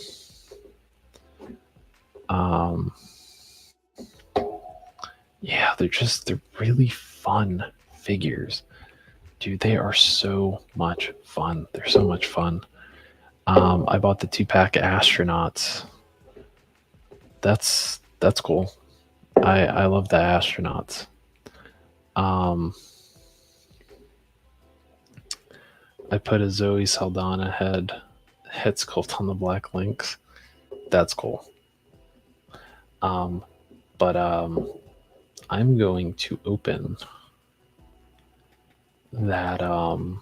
Yeah, they're really fun figures. Dude, they are so much fun. They're so much fun. I bought the 2-pack Astronauts. That's That's cool. I love the astronauts. I put a Zoe Saldana head sculpt on the Black Lynx. That's cool. But I'm going to open that I'm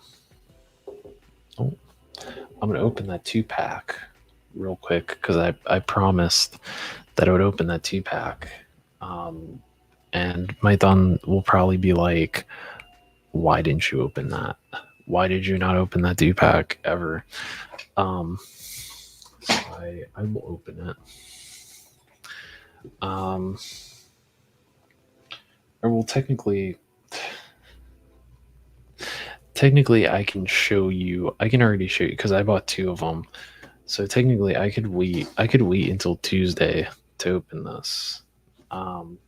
gonna open that 2-pack real quick because I promised that I would open that 2-pack. And Mython will probably be like, why didn't you open that? Why did you not open that 2-pack ever? So I will open it. Or well, technically I can show you. I can already show you because I bought 2 of them. So technically I could wait until Tuesday to open this. I'll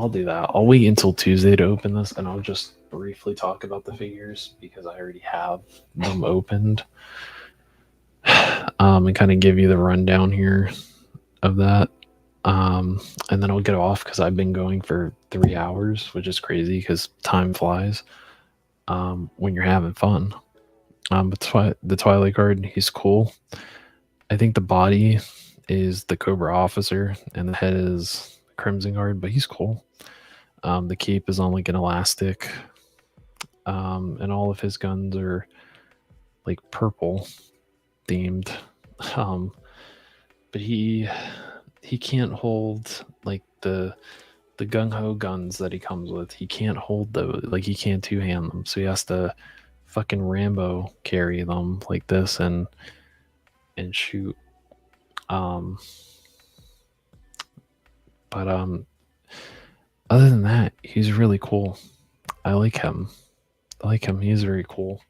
do that. I'll wait until Tuesday to open this, and I'll just briefly talk about the figures because I already have them opened. And kind of give you the rundown here of that. And then I'll get off because I've been going for 3 hours, which is crazy because time flies when you're having fun. But the Twilight Guard, he's cool. I think the body is the Cobra Officer and the head is Crimson Guard, but he's cool. The cape is on like an elastic, and all of his guns are like purple themed. But he can't hold like the gung ho guns that he comes with. He can't hold those. Like he can't 2-hand them, so he has to fucking Rambo carry them like this and shoot. But other than that, he's really cool. I like him. He's very cool.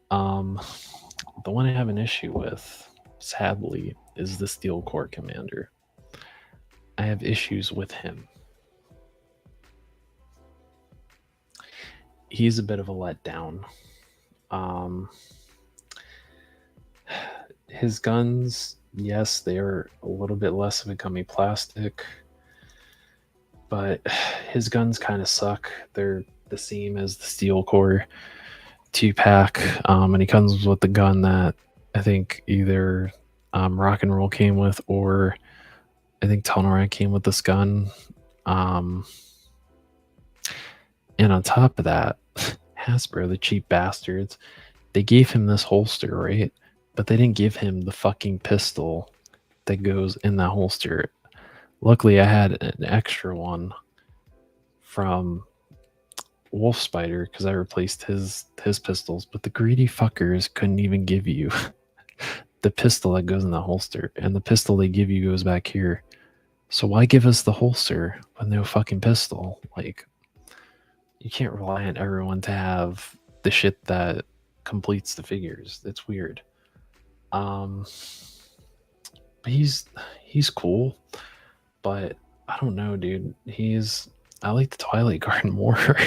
The one I have an issue with, sadly, is the Steel Corps Commander. I have issues with him. He's a bit of a letdown. His guns, yes, they are a little bit less of a gummy plastic, but his guns kind of suck. They're the same as the Steel Corps 2-pack, and he comes with the gun that I think either Rock and Roll came with, or I think Tunnel Rat came with this gun. And on top of that, Hasbro, the cheap bastards, they gave him this holster, right? But they didn't give him the fucking pistol that goes in that holster. Luckily, I had an extra one from Wolf Spider because I replaced his pistols, but the greedy fuckers couldn't even give you the pistol that goes in the holster, and the pistol they give you goes back here. So why give us the holster with no fucking pistol? Like, you can't rely on everyone to have the shit that completes the figures. It's weird. But he's cool, but I don't know, dude. I like the Twilight Guard more.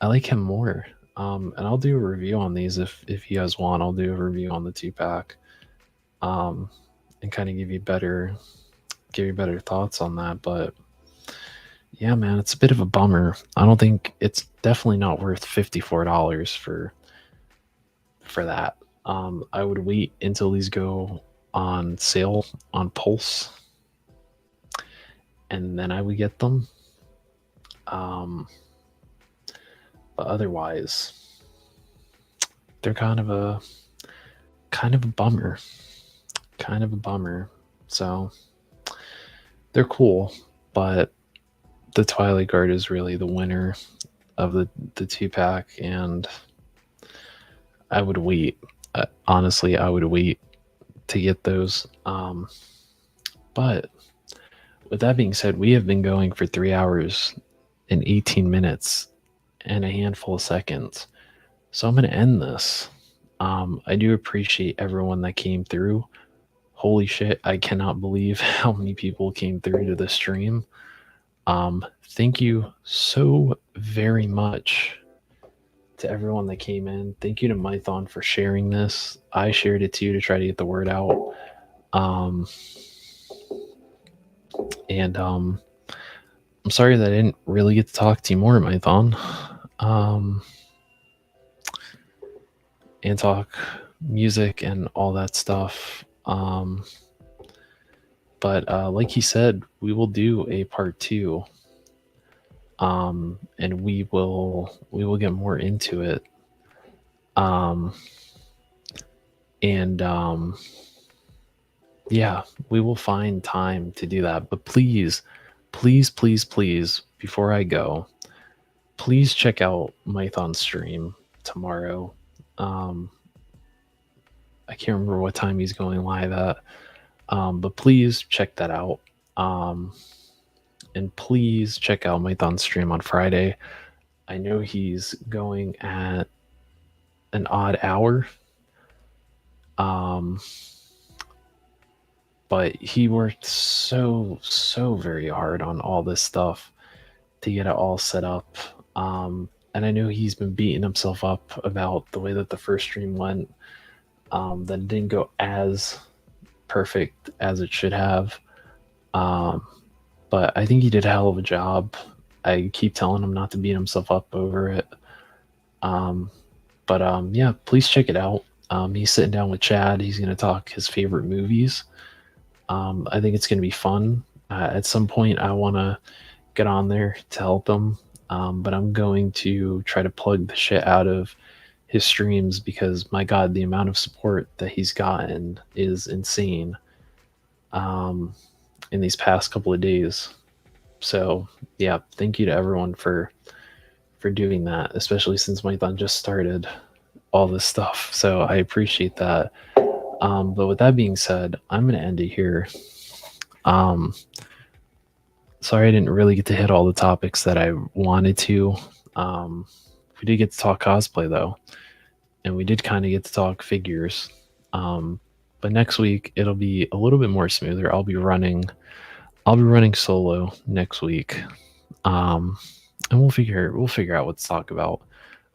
I like him more. And I'll do a review on these if you guys want. I'll do a review on the 2-pack, and kind of give you better thoughts on that. But yeah, man, it's a bit of a bummer. I don't think it's definitely not worth $54 for that. I would wait until these go on sale on Pulse, and then I would get them. But otherwise, they're kind of a bummer. So they're cool, but the Twilight Guard is really the winner of the 2-pack, and I would wait. Honestly, I would wait to get those. But with that being said, we have been going for 3 hours and 18 minutes and a handful of seconds. So I'm going to end this. I do appreciate everyone that came through. Holy shit, I cannot believe how many people came through to the stream. Thank you so very much to everyone that came in. Thank you to Mython for sharing this. I shared it too to try to get the word out. And I'm sorry that I didn't really get to talk to you more, Mython. And talk music and all that stuff. But like he said, we will do a part 2. And we will get more into it. Yeah, we will find time to do that. But please, before I go, please check out Mython's stream tomorrow. I can't remember what time he's going live at. But please check that out. And please check out Mython's stream on Friday. I know he's going at an odd hour. But he worked so very hard on all this stuff to get it all set up. And I know he's been beating himself up about the way that the first stream went. That it didn't go as perfect as it should have. But I think he did a hell of a job. I keep telling him not to beat himself up over it. Yeah, please check it out. He's sitting down with Chad. He's going to talk his favorite movies. I think it's going to be fun. At some point, I want to get on there to help him. But I'm going to try to plug the shit out of his streams because, my God, the amount of support that he's gotten is insane in these past couple of days. So, yeah, thank you to everyone for doing that, especially since Mython just started all this stuff. So I appreciate that. But with that being said, I'm going to end it here. Sorry I didn't really get to hit all the topics that I wanted to. We did get to talk cosplay, though. And we did kind of get to talk figures. But next week, it'll be a little bit more smoother. I'll be running solo next week. And we'll figure out what to talk about.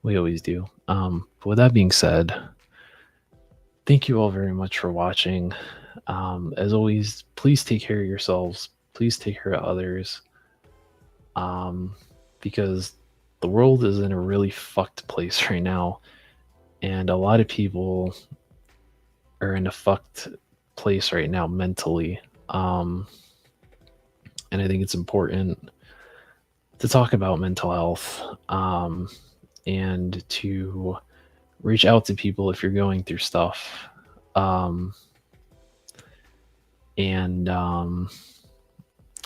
We always do. But with that being said, thank you all very much for watching. As always, please take care of yourselves. Please take care of others. Because the world is in a really fucked place right now. And a lot of people are in a fucked place right now mentally. And I think it's important to talk about mental health. And to reach out to people if you're going through stuff.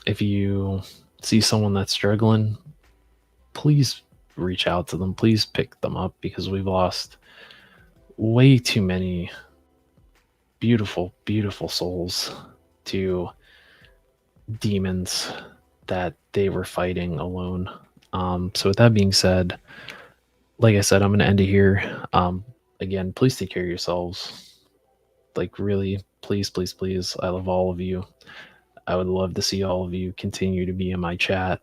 If you see someone that's struggling, please reach out to them. Please pick them up, because we've lost way too many beautiful, beautiful souls to demons that they were fighting alone. So with that being said, like I said, I'm going to end it here. Again, please take care of yourselves. Like, really, please. I love all of you. I would love to see all of you continue to be in my chat.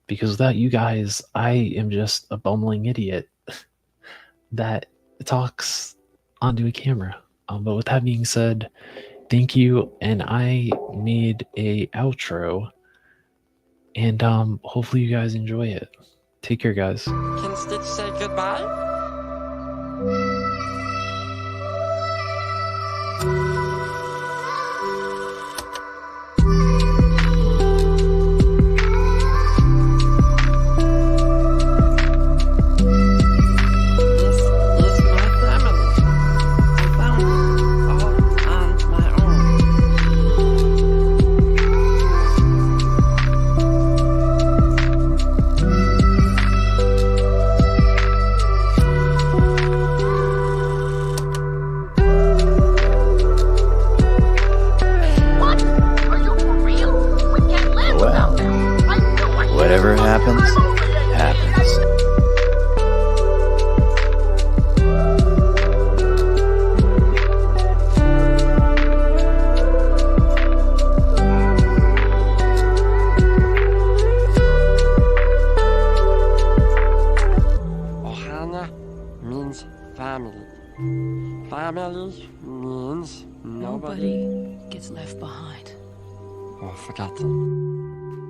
Because without you guys, I am just a bumbling idiot that talks onto a camera. But with that being said, thank you. And I made a outro. And hopefully you guys enjoy it. Take care, guys. Can Stitch say goodbye? Nobody gets left behind. Or forgotten.